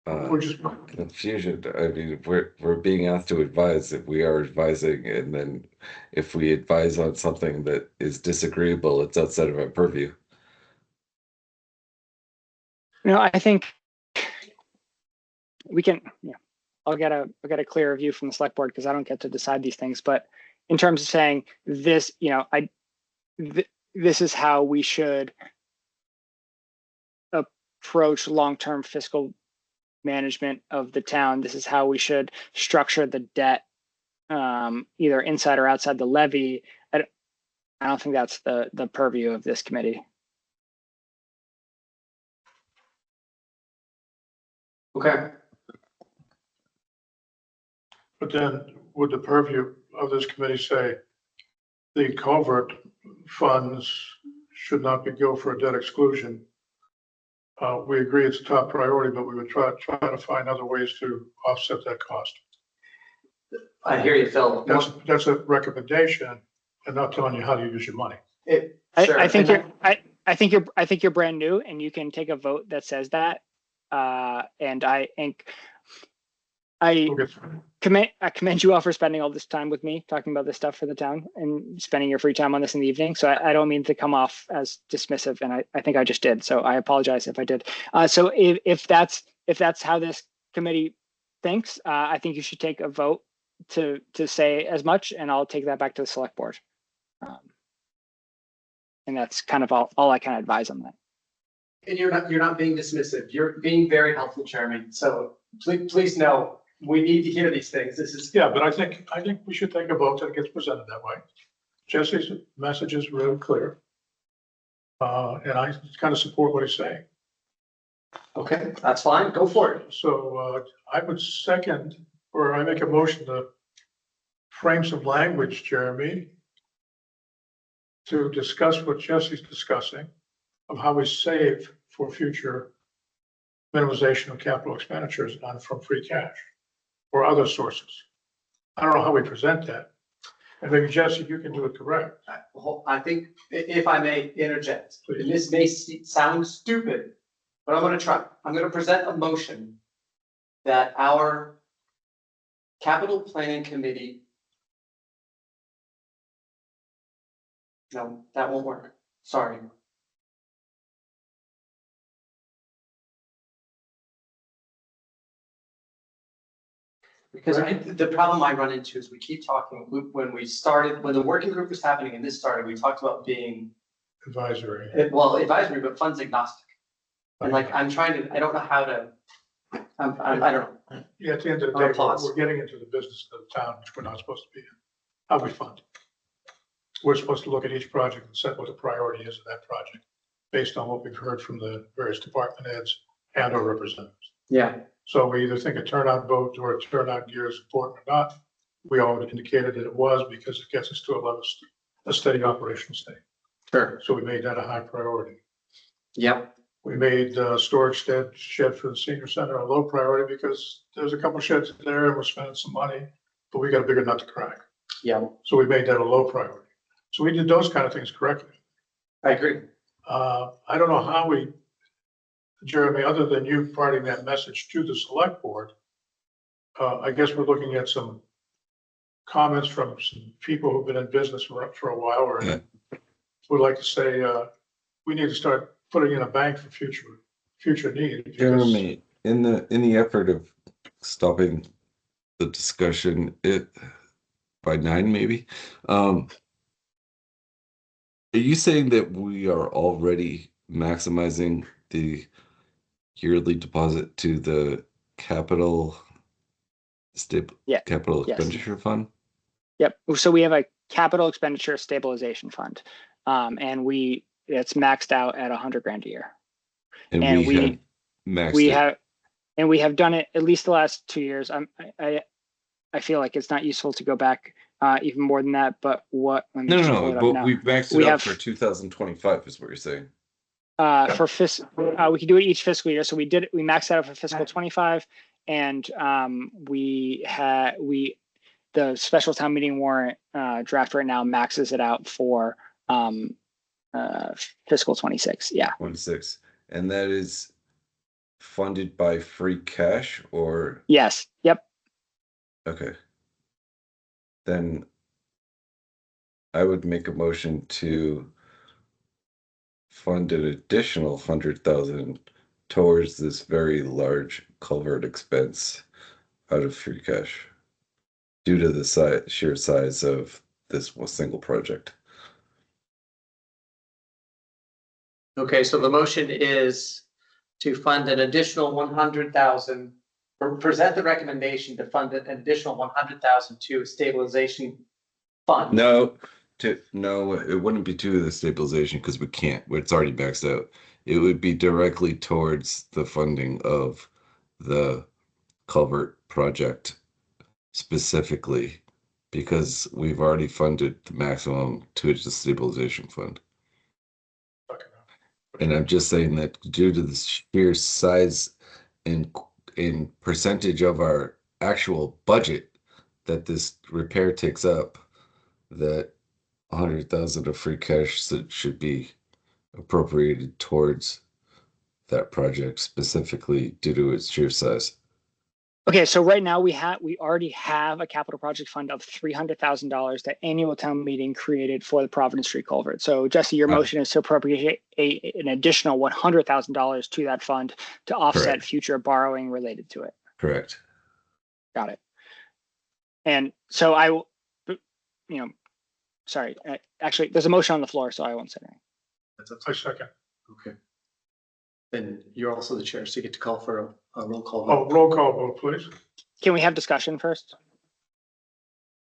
We're just, confusion. I mean, we're being asked to advise if we are advising, and then if we advise on something that is disagreeable, it's outside of our purview. I think we can, I'll get a clearer view from the select board because I don't get to decide these things. But in terms of saying this, this is how we should approach long-term fiscal management of the town. This is how we should structure the debt, either inside or outside the levy. I don't think that's the purview of this committee. Okay. but then would the purview of this committee say the culvert funds should not go for a debt exclusion? We agree it's a top priority, but we would try to find other ways to offset that cost. I hear you, Phil. That's a recommendation and not telling you how to use your money. Sure. I think you're brand new and you can take a vote that says that. And I think I commend you all for spending all this time with me talking about this stuff for the town and spending your free time on this in the evening. So I don't mean to come off as dismissive, and I think I just did. So I apologize if I did. So if that's how this committee thinks, I think you should take a vote to say as much, and I'll take that back to the select board. And that's kind of all I can advise on that. And you're not being dismissive. You're being very helpful, Chairman. So please know we need to hear these things. This is Yeah, but I think we should take a vote that gets presented that way. Jesse's message is really clear. And I kind of support what he's saying. okay. That's fine. Go for it. So I would second, or I make a motion to frame some language, Jeremy, to discuss what Jesse's discussing of how we save for future minimization of capital expenditures from free cash or other sources. I don't know how we present that. And maybe Jesse, you can do it correct. I think if I may interject, Please. and this may sound stupid, but I'm going to try. I'm going to present a motion that our capital planning committee. No, that won't work. Sorry. Because the problem I run into is we keep talking, when the working group was happening and this started, we talked about being, Advisory. advisory, but funds agnostic. And like, I don't know how to, I don't know. Yeah, at the end of the day, we're getting into the business of the town, which we're not supposed to be in. How we fund. We're supposed to look at each project and set what the priority is of that project, based on what we've heard from the various department heads and our representatives. Yeah. So we either think a turnout vote or a turnout gear is important or not. We already indicated that it was because it gets us to a steady operational state. Sure. So we made that a high priority. Yep. We made storage shed for the senior center a low priority because there's a couple sheds there and we're spending some money, but we got a bigger nut to crack. Yeah. So we made that a low priority. So we did those kind of things correctly. I agree. I don't know how we, Jeremy, other than you imparting that message to the select board, I guess we're looking at some comments from some people who've been in business for a while, or would like to say we need to start putting in a bank for future need. because- Jeremy, in the effort of stopping the discussion, by 9 maybe, are you saying that we are already maximizing the yearly deposit to the capital capital Yes. expenditure fund? Yep. So we have a capital expenditure stabilization fund, and it's maxed out at $100,000 a year. And we have maxed it. We have done it at least the last 2 years. I feel like it's not useful to go back even more than that. But what? No, but we've maxed it out for 2025 is what you're saying. We can do it each fiscal year. So we maxed out for fiscal 25, and the special town meeting warrant draft right now maxes it out for fiscal 26. Yeah. 26, and that is funded by free cash or, Yes. Yep. okay. Then I would make a motion to fund an additional 100,000 towards this very large culvert expense out of free cash due to the sheer size of this single project. Okay, so the motion is to fund an additional 100,000, or present the recommendation to fund an additional 100,000 to a stabilization fund. No, it wouldn't be to the stabilization because we can't. It's already maxed out. It would be directly towards the funding of the culvert project specifically because we've already funded the maximum to the stabilization fund. And I'm just saying that due to the sheer size and in percentage of our actual budget that this repair takes up, that 100,000 of free cash should be appropriated towards that project specifically due to its sheer size. Okay, so right now we already have a capital project fund of $300,000 that annual town meeting created for the Providence Street culvert. So Jesse, your motion is to appropriate an additional $100,000 to that fund to offset Correct. future borrowing related to it. Correct. Got it. And so I will, sorry, actually, there's a motion on the floor, so I won't say anything. I second. Okay. Then you're also the chair, so you get to call for a roll call. Oh, roll call vote, please. Can we have discussion first?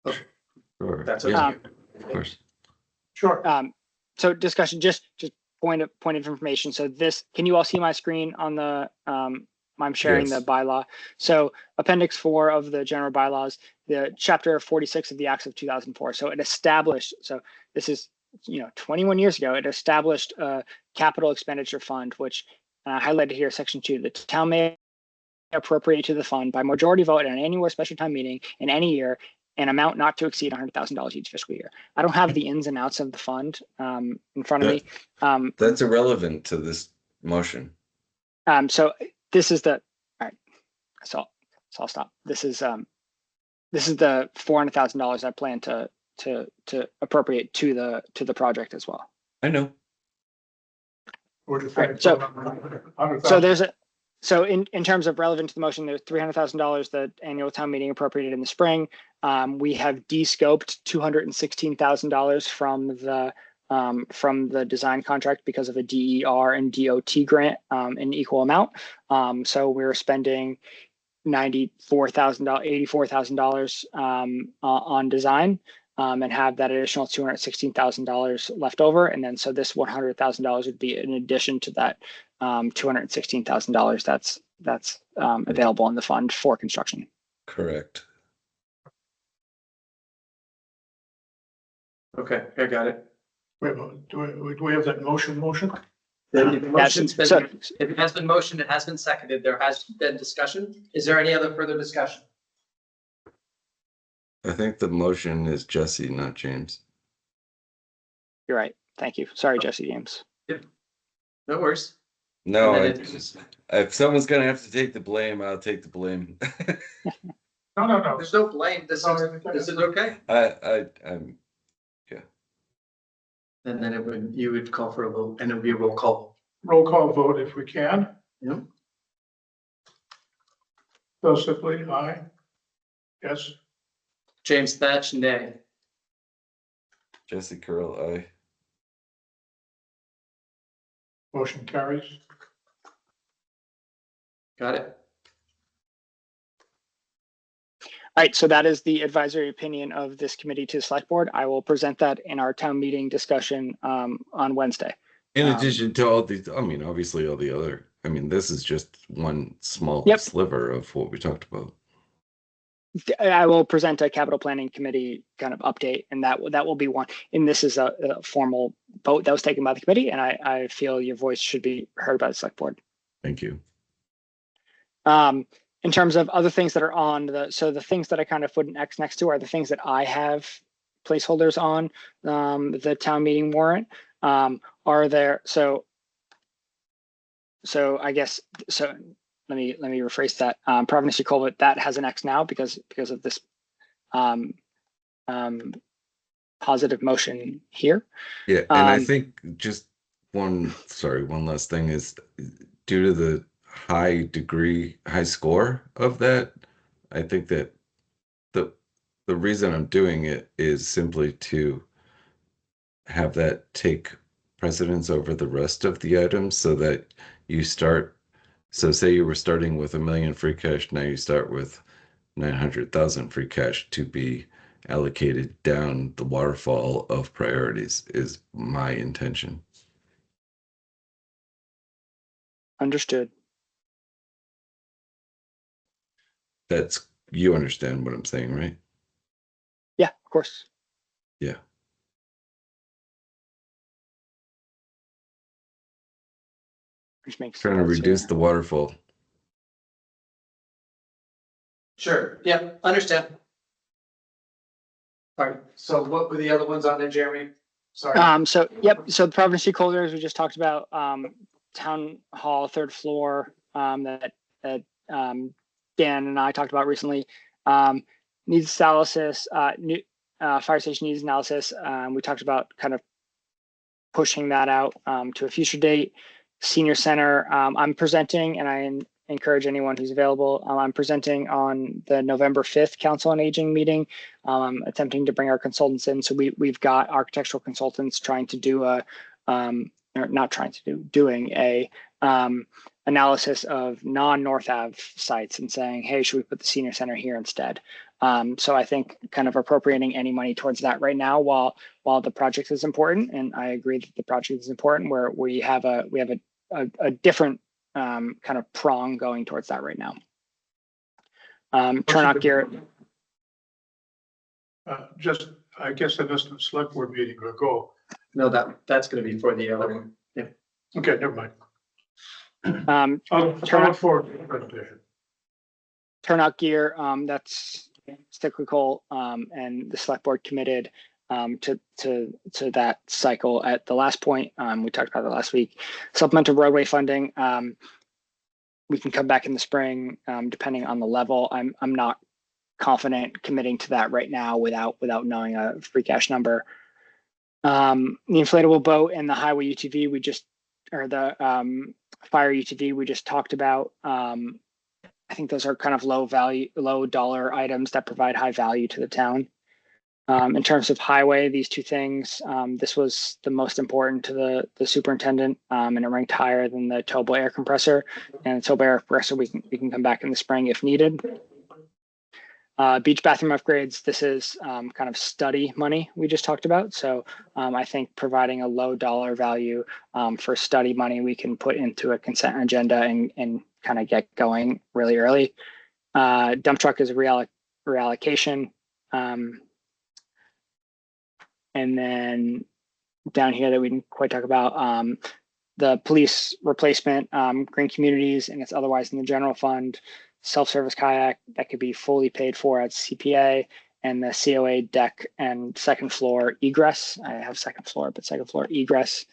Sure. That's Yeah, okay. of course. Sure. So discussion, just point of information. So this, can you all see my screen on the, I'm sharing Yes. the bylaw. So Appendix 4 of the general bylaws, the chapter 46 of the Acts of 2004. So it established, so this is, 21 years ago, it established a capital expenditure fund, which highlighted here, section 2, the town may appropriate to the fund by majority vote at an annual or special town meeting in any year, an amount not to exceed $100,000 each fiscal year. I don't have the ins and outs of the fund in front of me. That's irrelevant to this motion. So this is the, all right, so I'll stop. This is the $400,000 I plan to appropriate to the project as well. I know. What do you Right, think? so- 100,000. So in terms of relevant to the motion, there's $300,000 that annual town meeting appropriated in the spring. We have de-scoped $216,000 from the design contract because of a DER and DOT grant in equal amount. So we're spending $84,000 on design and have that additional $216,000 left over. And then so this $100,000 would be in addition to that $216,000 that's available in the fund for construction. Correct. Okay, I got it. Wait, do we have that motion? Motion's been, So- it has been motioned, it has been seconded, there has been discussion. Is there any other further discussion? I think the motion is Jesse, not James. You're right. Thank you. Sorry, Jesse James. No worries. No, And then if someone's gonna have to take the blame, I'll take the blame. No. There's no blame, this is okay. I'm And then you would call for a vote, and it would be a roll call. Roll call vote if we can. Yep. Bill Sipley, aye. Yes. James Thatch, nay. Jesse Curl, aye. Motion carries. Got it. All right, so that is the advisory opinion of this committee to the select board. I will present that in our town meeting discussion on Wednesday. In addition to all these, obviously all the other, this is just one small Yep. sliver of what we talked about. I will present a capital planning committee kind of update, and that will be one. And this is a formal vote that was taken by the committee, and I feel your voice should be heard by the select board. Thank you. In terms of other things that are on the things that I kind of put an X next to are the things that I have placeholders on the town meeting warrant. are there, so I guess, so let me rephrase that. Providence Colbert, that has an X now because of this positive motion here. Yeah, and I think just one last thing is due to the high score of that, I think that the reason I'm doing it is simply to have that take precedence over the rest of the items so that you start, so say you were starting with 1 million free cash, now you start with 900,000 free cash to be allocated down the waterfall of priorities is my intention. Understood. That's, you understand what I'm saying, right? Yeah, of course. Yeah. Which makes Trying to sense reduce here. the waterfall. Sure, yeah, understand. All right, so what were the other ones on there, Jeremy? Sorry. So yep, so the Providence stakeholders we just talked about, town hall, 3rd floor, that Dan and I talked about recently. Needs analysis, new fire station needs analysis. We talked about kind of pushing that out to a future date. Senior center, I'm presenting, and I encourage anyone who's available. I'm presenting on the November 5th Council on Aging meeting. I'm attempting to bring our consultants in. So we've got architectural consultants trying to do a, or not trying to do, doing a analysis of non-North Ave sites and saying, hey, should we put the senior center here instead? So I think kind of appropriating any money towards that right now, while the project is important, and I agree that the project is important, where we have a different kind of prong going towards that right now. Turnout gear. Just, I guess I missed the select board meeting or go. No, that's gonna be for the other one. Yeah. Okay, never mind. Turnout Forward to the presentation. Turnout gear, that's cyclical, and the select board committed to that cycle at the last point. We talked about it last week. Supplemental roadway funding. We can come back in the spring, depending on the level. I'm not confident committing to that right now without knowing a free cash number. The inflatable boat and the highway UTV or the fire UTV we just talked about. I think those are kind of low dollar items that provide high value to the town. In terms of highway, these two things, this was the most important to the superintendent, and it ranked higher than the towable air compressor. And the towable air compressor, we can come back in the spring if needed. Beach bathroom upgrades, this is kind of study money we just talked about. So I think providing a low dollar value for study money we can put into a consent agenda and kind of get going really early. Dump truck is a reallocation. And then down here that we didn't quite talk about, the police replacement, green communities, and it's otherwise in the general fund. Self-service kayak that could be fully paid for at CPA, and the COA deck and 2nd floor egress. I have 2nd floor, but 2nd floor egress.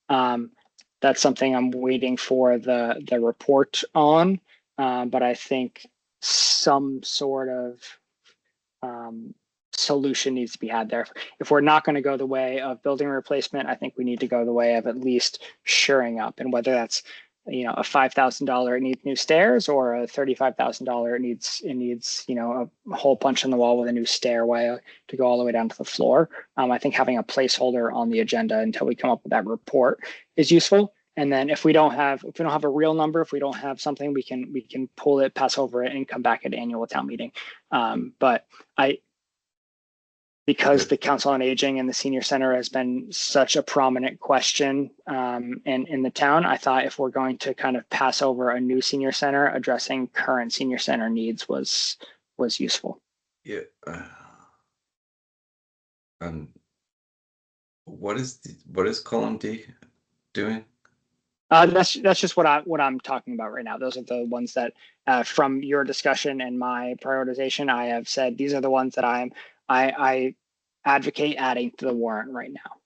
That's something I'm waiting for the report on, but I think some sort of solution needs to be had there. If we're not going to go the way of building replacement, I think we need to go the way of at least shoring up, and whether that's a $5,000 it needs new stairs, or a $35,000 it needs a hole punch in the wall with a new stairway to go all the way down to the floor. I think having a placeholder on the agenda until we come up with that report is useful. And then if we don't have a real number, if we don't have something, we can pull it, pass over it, and come back at annual town meeting. But because the Council on Aging and the Senior Center has been such a prominent question in the town, I thought if we're going to kind of pass over a new Senior Center, addressing current Senior Center needs was useful. Yeah. What is column D doing? That's just what I'm talking about right now. Those are the ones that, from your discussion and my prioritization, I have said these are the ones that I advocate adding to the warrant right now.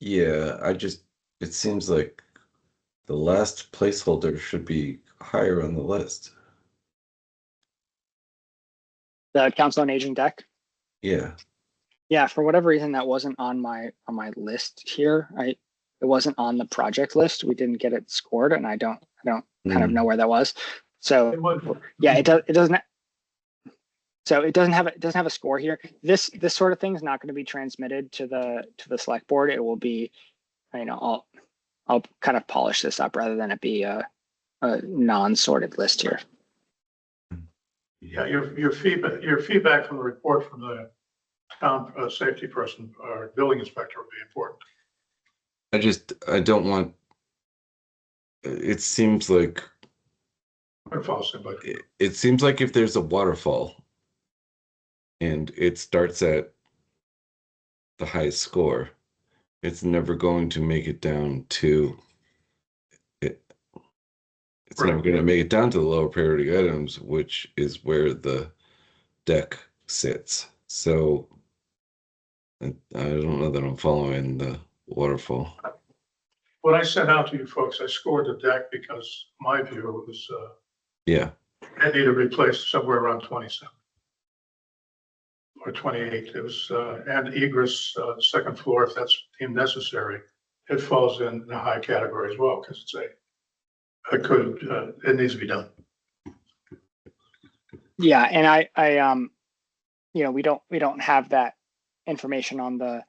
Yeah, it seems like the last placeholder should be higher on the list. The Council on Aging deck. Yeah. Yeah, for whatever reason, that wasn't on my list here. It wasn't on the project list. We didn't get it scored, and I don't kind of know where that was. So yeah, it doesn't. So it doesn't have a score here. This sort of thing is not going to be transmitted to the select board. It will be, I'll kind of polish this up rather than it be a non-sorted list here. Yeah, your feedback from the report from the town safety person or building inspector would be important. I don't want, it seems like, it seems like if there's a waterfall and it starts at the highest score, it's never going to make it down to it. It's never going to make it down to the lower priority items, which is where the deck sits. So I don't know that I'm following the waterfall. What I sent out to you folks, I scored the deck because my view was Yeah. it needed replaced somewhere around 27 or 28. It was and egress second floor, if that's deemed necessary, it falls in the high category as well because it's it needs to be done. Yeah, and we don't have that information on the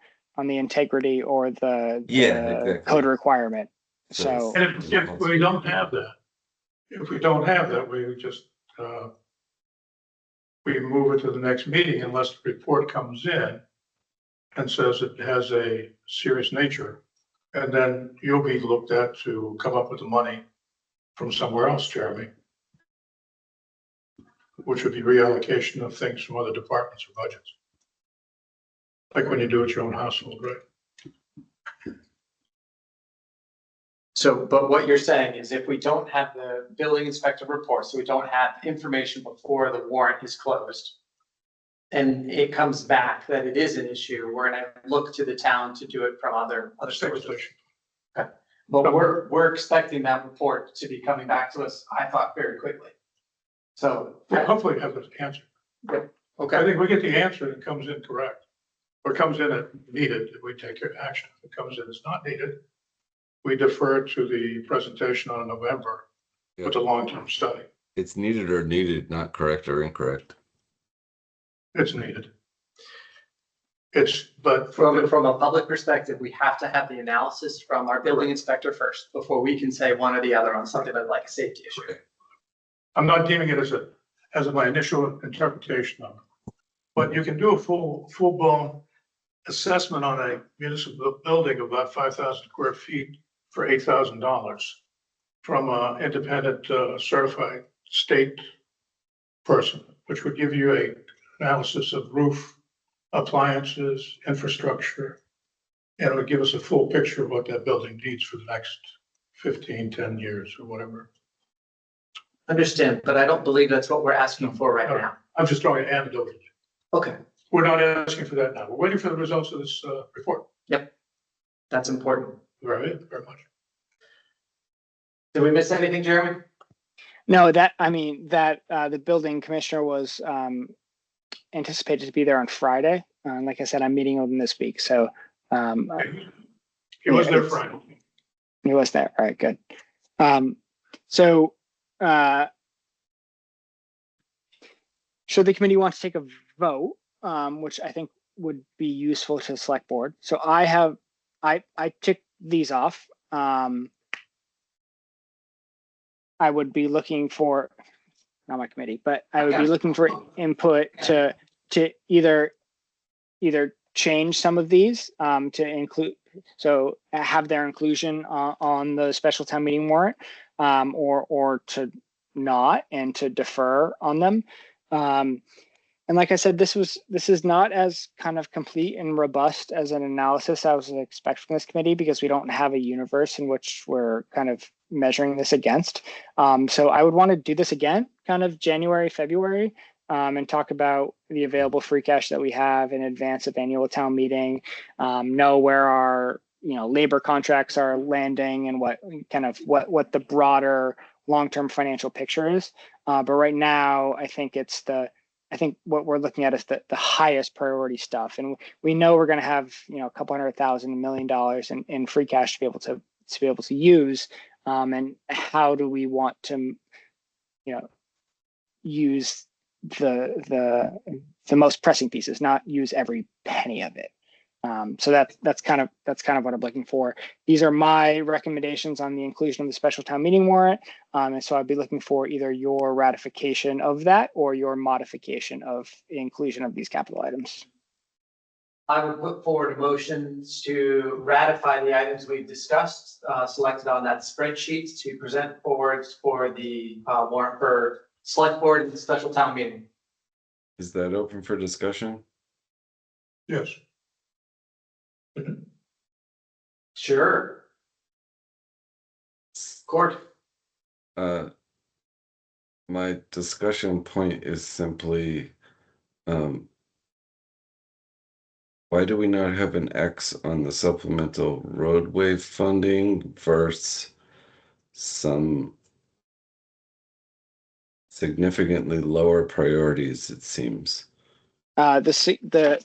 integrity or the exactly. code requirement. So And if we don't have that, we just we move it to the next meeting unless the report comes in and says it has a serious nature, and then you'll be looked at to come up with the money from somewhere else, Jeremy, which would be reallocation of things from other departments or budgets, like when you do it your own household, right? So, but what you're saying is if we don't have the building inspector report, so we don't have information before the warrant is closed, and it comes back that it is an issue, we're gonna look to the town to do it from other sources. Okay. But we're expecting that report to be coming back to us, I thought, very quickly. So Hopefully have the answer. Yep. I Okay. think we get the answer and it comes in correct, or comes in at needed, we take action. If it comes in as not needed, we defer to the presentation on November with the long-term study. It's needed or needed, not correct or incorrect. It's needed. But From a public perspective, we have to have the analysis from our building inspector first before we can say one or the other on something like a safety issue. I'm not deeming it as my initial interpretation of it. But you can do a full-blown assessment on a municipal building of about 5,000 square feet for $8,000 from an independent certified state person, which would give you an analysis of roof, appliances, infrastructure, and it would give us a full picture of what that building needs for the next 10 years or whatever. Understand, but I don't believe that's what we're asking for right now. I'm just throwing an anecdote. Okay, We're not asking for that now. We're waiting for the results of this report. that's important. Very much. Did we miss anything, Jeremy? no, the building commissioner was anticipated to be there on Friday. Like I said, I'm meeting with him this week. So He was there Friday. he was there. All right, good. So should the committee want to take a vote, which I think would be useful to the select board. So I ticked these off. I would be looking for, not my committee, but I would be looking for input to either change some of these to include, so have their inclusion on the special town meeting warrant, or to not, and to defer on them. And like I said, this is not as kind of complete and robust as an analysis I was expecting from this committee, because we don't have a universe in which we're kind of measuring this against. So I would want to do this again, kind of January, February, and talk about the available free cash that we have in advance of annual town meeting, know where our labor contracts are landing and what the broader long-term financial picture is. But right now, I think what we're looking at is the highest priority stuff. And we know we're going to have, a couple $100,000, $1 million in free cash to be able to use. And how do we want to, use the most pressing pieces, not use every penny of it. So that's kind of what I'm looking for. These are my recommendations on the inclusion of the special town meeting warrant. And so I'd be looking for either your ratification of that or your modification of the inclusion of these capital items. I would put forward motions to ratify the items we've discussed, selected on that spreadsheet to present forward for the warrant for select board and the special town meeting. Is that open for discussion? Yes. Sure. Court. My discussion point is simply, why do we not have an X on the supplemental roadway funding versus some significantly lower priorities, it seems? The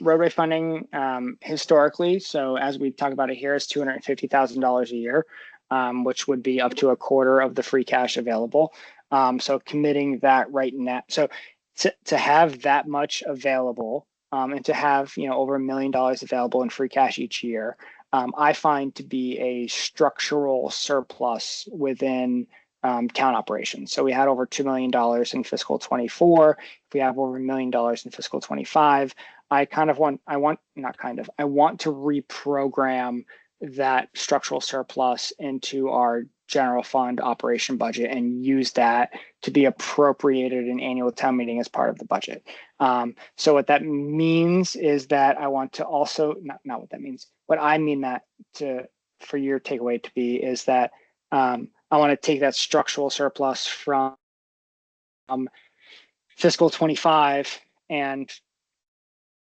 roadway funding historically, so as we talk about it here, is $250,000 a year, which would be up to a quarter of the free cash available. So committing that right now, so to have that much available, and to have over $1 million available in free cash each year, I find to be a structural surplus within town operations. So we had over $2 million in fiscal 24. If we have over $1 million in fiscal 25, I want to reprogram that structural surplus into our general fund operation budget and use that to be appropriated in annual town meeting as part of the budget. So what that means is that I want to also, not what that means, what I mean that for your takeaway to be is that I want to take that structural surplus from fiscal 25 and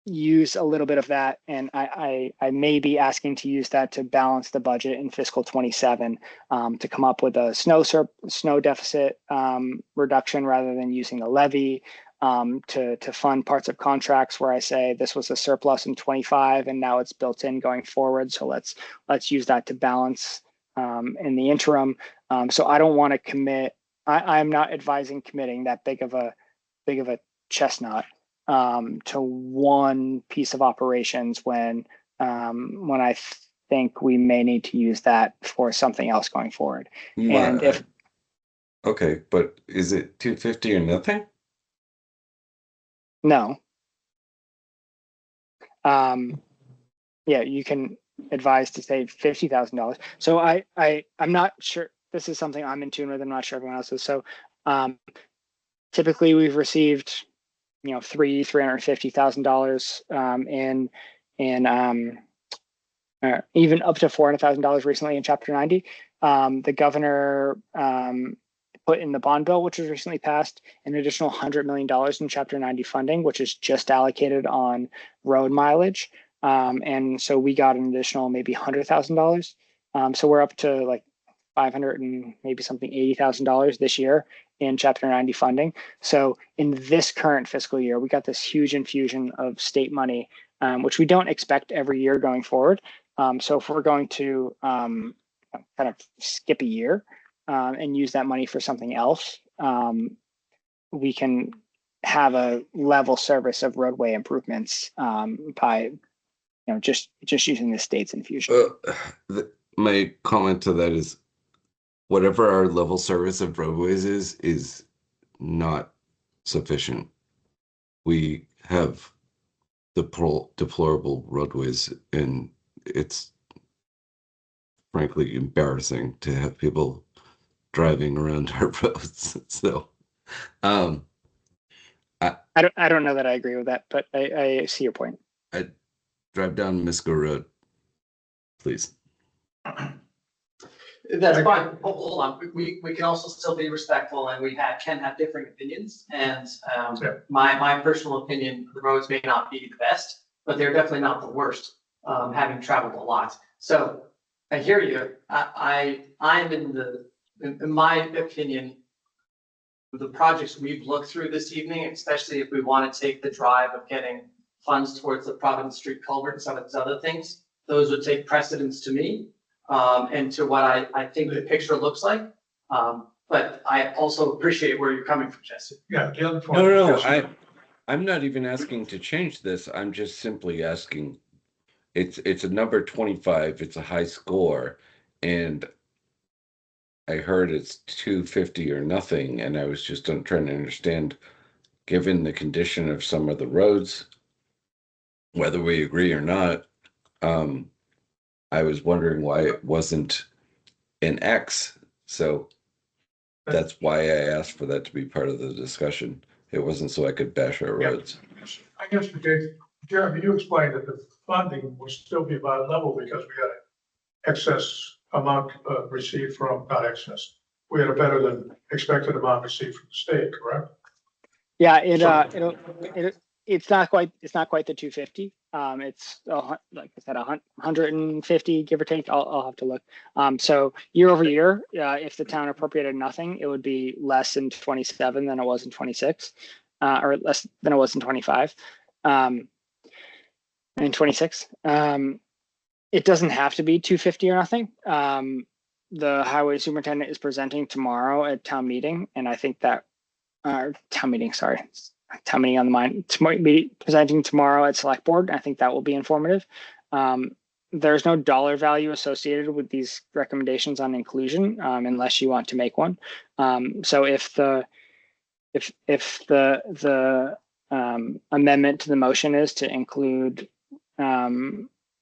use a little bit of that. And I may be asking to use that to balance the budget in fiscal 27 to come up with a snow deficit reduction rather than using the levy, to fund parts of contracts where I say this was a surplus in 25 and now it's built in going forward. So let's use that to balance in the interim. So I don't want to commit. I'm not advising committing that big of a chestnut to one piece of operations when I think we may need to use that for something else going forward. And if okay, but is it 250 or nothing? No. Yeah, you can advise to save $50,000. So I'm not sure. This is something I'm in tune with. I'm not sure everyone else is. So typically we've received, $350,000 in even up to $400,000 recently in Chapter 90. The governor put in the bond bill, which was recently passed, an additional $100 million in Chapter 90 funding, which is just allocated on road mileage. And so we got an additional maybe $100,000. So we're up to like $500 and maybe something $80,000 this year in Chapter 90 funding. So in this current fiscal year, we got this huge infusion of state money, which we don't expect every year going forward. So if we're going to kind of skip a year and use that money for something else, we can have a level service of roadway improvements by just using the state's infusion. My comment to that is whatever our level service of roadways is not sufficient. We have deplorable roadways, and it's frankly embarrassing to have people driving around our roads. So I don't know that I agree with that, but I see your point. I drive down Misco Road, please. That's fine. Hold on. We can also still be respectful, and can have differing opinions. And my personal opinion, the roads may not be the best, but they're definitely not the worst. having traveled a lot. So I hear you. I'm in my opinion, the projects we've looked through this evening, especially if we want to take the drive of getting funds towards the Providence Street culvert and some of these other things, those would take precedence to me, and to what I think the picture looks like. But I also appreciate where you're coming from, Jesse. Yeah, the other point. No, I'm not even asking to change this. I'm just simply asking. It's a number 25. It's a high score, and I heard it's 250 or nothing, and I was just trying to understand, given the condition of some of the roads, whether we agree or not. I was wondering why it wasn't an X. So that's why I asked for that to be part of the discussion. It wasn't so I could bash our roads. I guess, Jeremy, you explained that the funding will still be about level because we had an excess amount received from, not excess. We had a better than expected amount received from the state, correct? Yeah, it's not quite the 250. It's like I said, 150 give or take. I'll have to look. So year over year, if the town appropriated nothing, it would be less in 27 than it was in 26, or less than it was in 25, and 26. It doesn't have to be 250 or nothing. The highway superintendent is presenting tomorrow at town meeting, and I think that town meeting on the mind, presenting tomorrow at select board. I think that will be informative. There's no dollar value associated with these recommendations on inclusion, unless you want to make one. So if the amendment to the motion is to include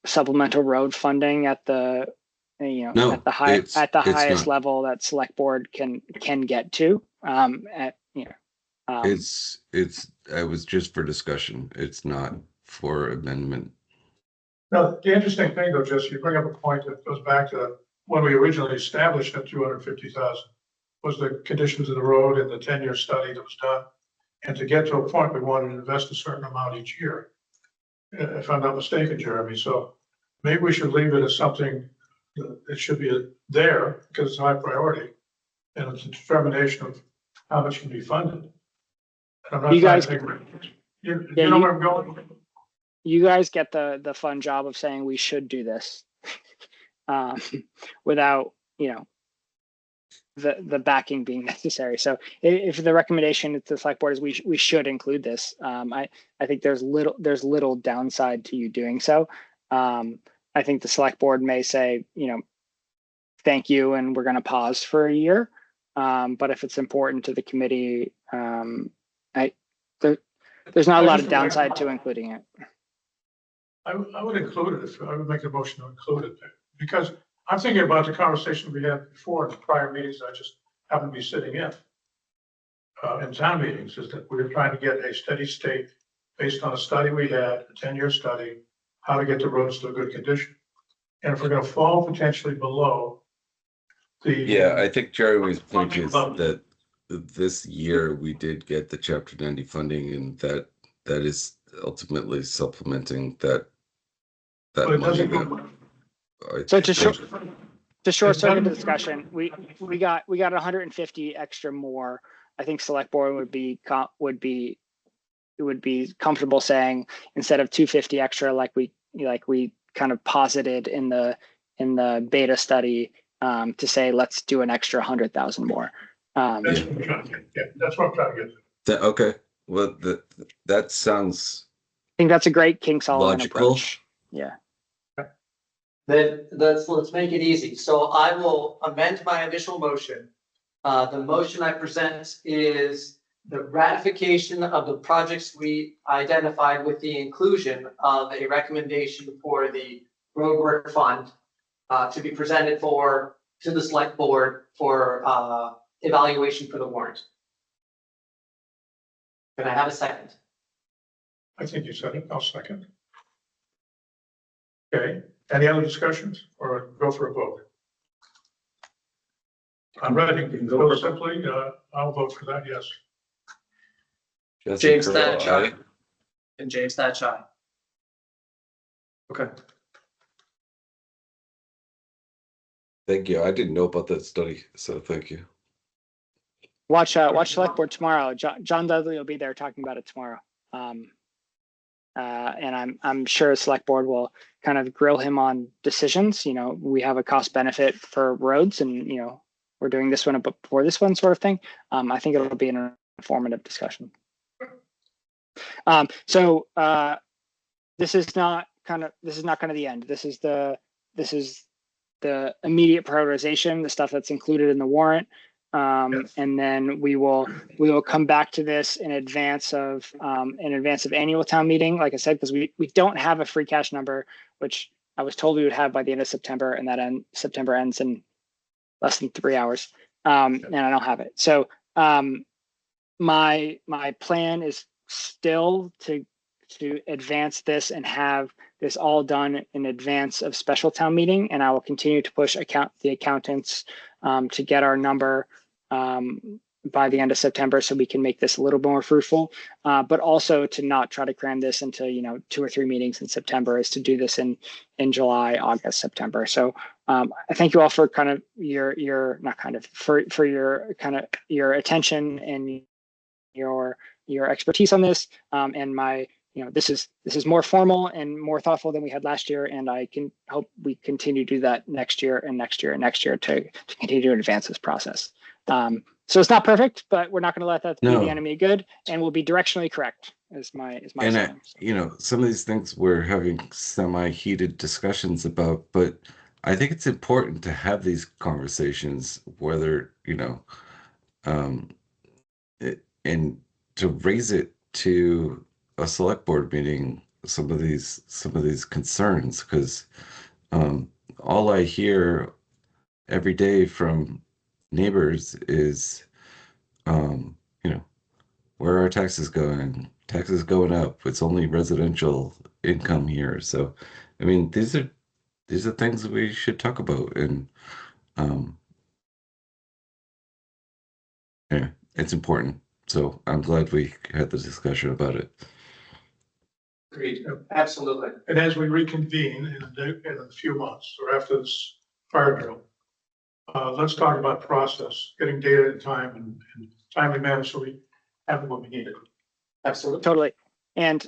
supplemental road funding at the highest level that select board can get to, It's I was just for discussion. It's not for amendment. Now, the interesting thing though, Jesse, you bring up a point that goes back to when we originally established that 250,000 was the conditions of the road and the 10-year study that was done. And to get to a point, we wanted to invest a certain amount each year, if I'm not mistaken, Jeremy. So maybe we should leave it as something that should be there because it's high priority and it's a determination of how much can be funded. I'm not You trying guys- to think, you know where I'm going? You guys get the fun job of saying we should do this, without the backing being necessary. So if the recommendation to the select board is we should include this, I think there's little downside to you doing so. I think the select board may say, thank you, and we're going to pause for a year. But if it's important to the committee, there's not a lot of downside to including it. I would include it. I would make a motion to include it because I'm thinking about the conversation we had before in the prior meetings. I just happen to be sitting in town meetings, is that we were trying to get a steady state based on a study we had, a 10-year study, how to get the roads to a good condition. And if we're going to fall potentially below Yeah, I think Jeremy's point is that this year we did get the Chapter 90 funding, and that is ultimately supplementing that money. So to short circuit discussion, we got 150 extra more. I think select board would be comfortable saying instead of 250 extra, like we kind of posited in the beta study, to say let's do an extra 100,000 more. That's what I'm trying to get. Yeah, that's what I'm trying to get. Okay, well that sounds. I think that's a great King Solomon logical approach. Yeah. Then let's make it easy. So I will amend my initial motion. The motion I present is the ratification of the projects we identified with the inclusion of a recommendation for the roadwork fund to be presented to the select board for evaluation for the warrant. Can I have a second? I think you said it. I'll second. Okay. Any other discussions or go for a vote? I'm ready. Go simply. I'll vote for that. Yes. Jesse James Curl, Thatch, aye. aye. And James Thatch, aye. Okay. Thank you. I didn't know about that study, so thank you. Watch select board tomorrow. John Dudley will be there talking about it tomorrow. And I'm sure select board will kind of grill him on decisions. You know, we have a cost benefit for roads, and you know, we're doing this one before this one, sort of thing. I think it'll be an informative discussion. So this is not kind of the end. This is the immediate prioritization, the stuff that's included in the warrant. And then we will come back to this in advance of annual town meeting, like I said, because we don't have a free cash number, which I was told we would have by the end of September, and that September ends in less than 3 hours. And I don't have it. So my plan is still to advance this and have this all done in advance of special town meeting, and I will continue to push the accountants to get our number by the end of September, so we can make this a little more fruitful, but also to not try to cram this into 2 or 3 meetings in September, is to do this in July, August, September. So I thank you all for kind of your attention and your expertise on this, and my this is more formal and more thoughtful than we had last year, and I can hope we continue to do that next year and next year and next year to continue to advance this process. So it's not perfect, but we're not going to let that be the enemy of good, and we'll be directionally correct. Is my And some of these things we're having semi-heated discussions about, but I think it's important to have these conversations, whether and to raise it to a select board meeting, some of these concerns, because all I hear every day from neighbors is where are taxes going? Taxes going up. It's only residential income here. So I mean, these are things we should talk about, and yeah, it's important. So I'm glad we had the discussion about it. Agreed. Absolutely. And as we reconvene in a few months or after this fire drill, let's talk about process, getting data in time and timely manner, so we have what we needed. Absolutely. Totally. And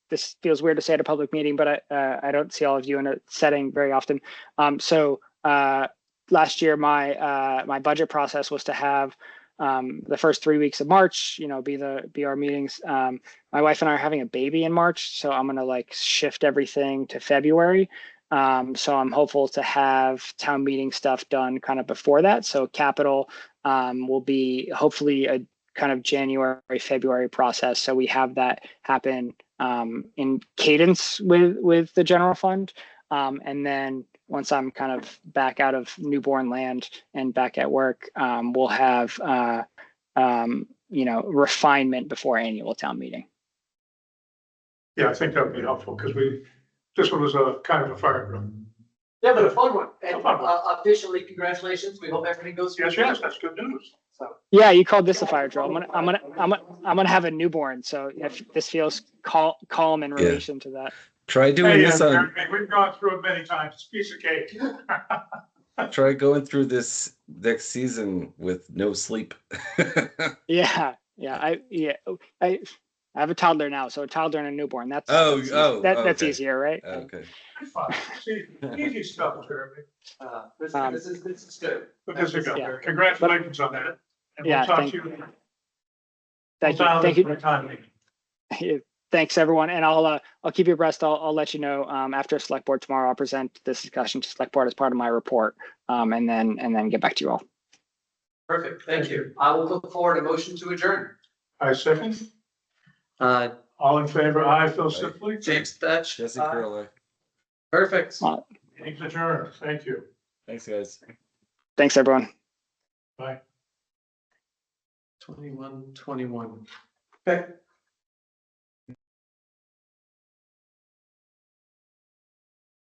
this feels weird to say at a public meeting, but I don't see all of you in a setting very often. So last year, my budget process was to have the first 3 weeks of March, be our meetings. My wife and I are having a baby in March, so I'm gonna shift everything to February. So I'm hopeful to have town meeting stuff done kind of before that. So capital will be hopefully a kind of January, February process. So we have that happen in cadence with the general fund. And then once I'm kind of back out of newborn land and back at work, we'll have refinement before annual town meeting. Yeah, I think that would be helpful, because this one was a kind of a fire drill. Yeah, but a fun one. And officially, congratulations. We hope everything goes through. Yes, that's good news. So Yeah, you called this a fire drill. I'm gonna have a newborn, so if this feels calm in relation to that. Try doing this on. We've gone through it many times. It's a piece of cake. Try going through this next season with no sleep. Yeah. I have a toddler now, so a toddler and a newborn. That's okay. easier, right? Okay. Easy stuff, Jeremy. this is good. This is good. Yeah. Congratulations on that. And Yeah, we'll talk thank to you. Thank you. For time. Thanks, everyone, and I'll keep you abreast. I'll let you know after select board tomorrow. I'll present this discussion to select board as part of my report, and then get back to you all. Perfect. Thank you. I will look forward to motion to adjourn. I second. All in favor? Aye, Phil Simply. James Dutch. Jesse Curley. Perfect. Meeting's adjourned. Thank you. Thanks, guys. Thanks, everyone. Bye. 21. Okay.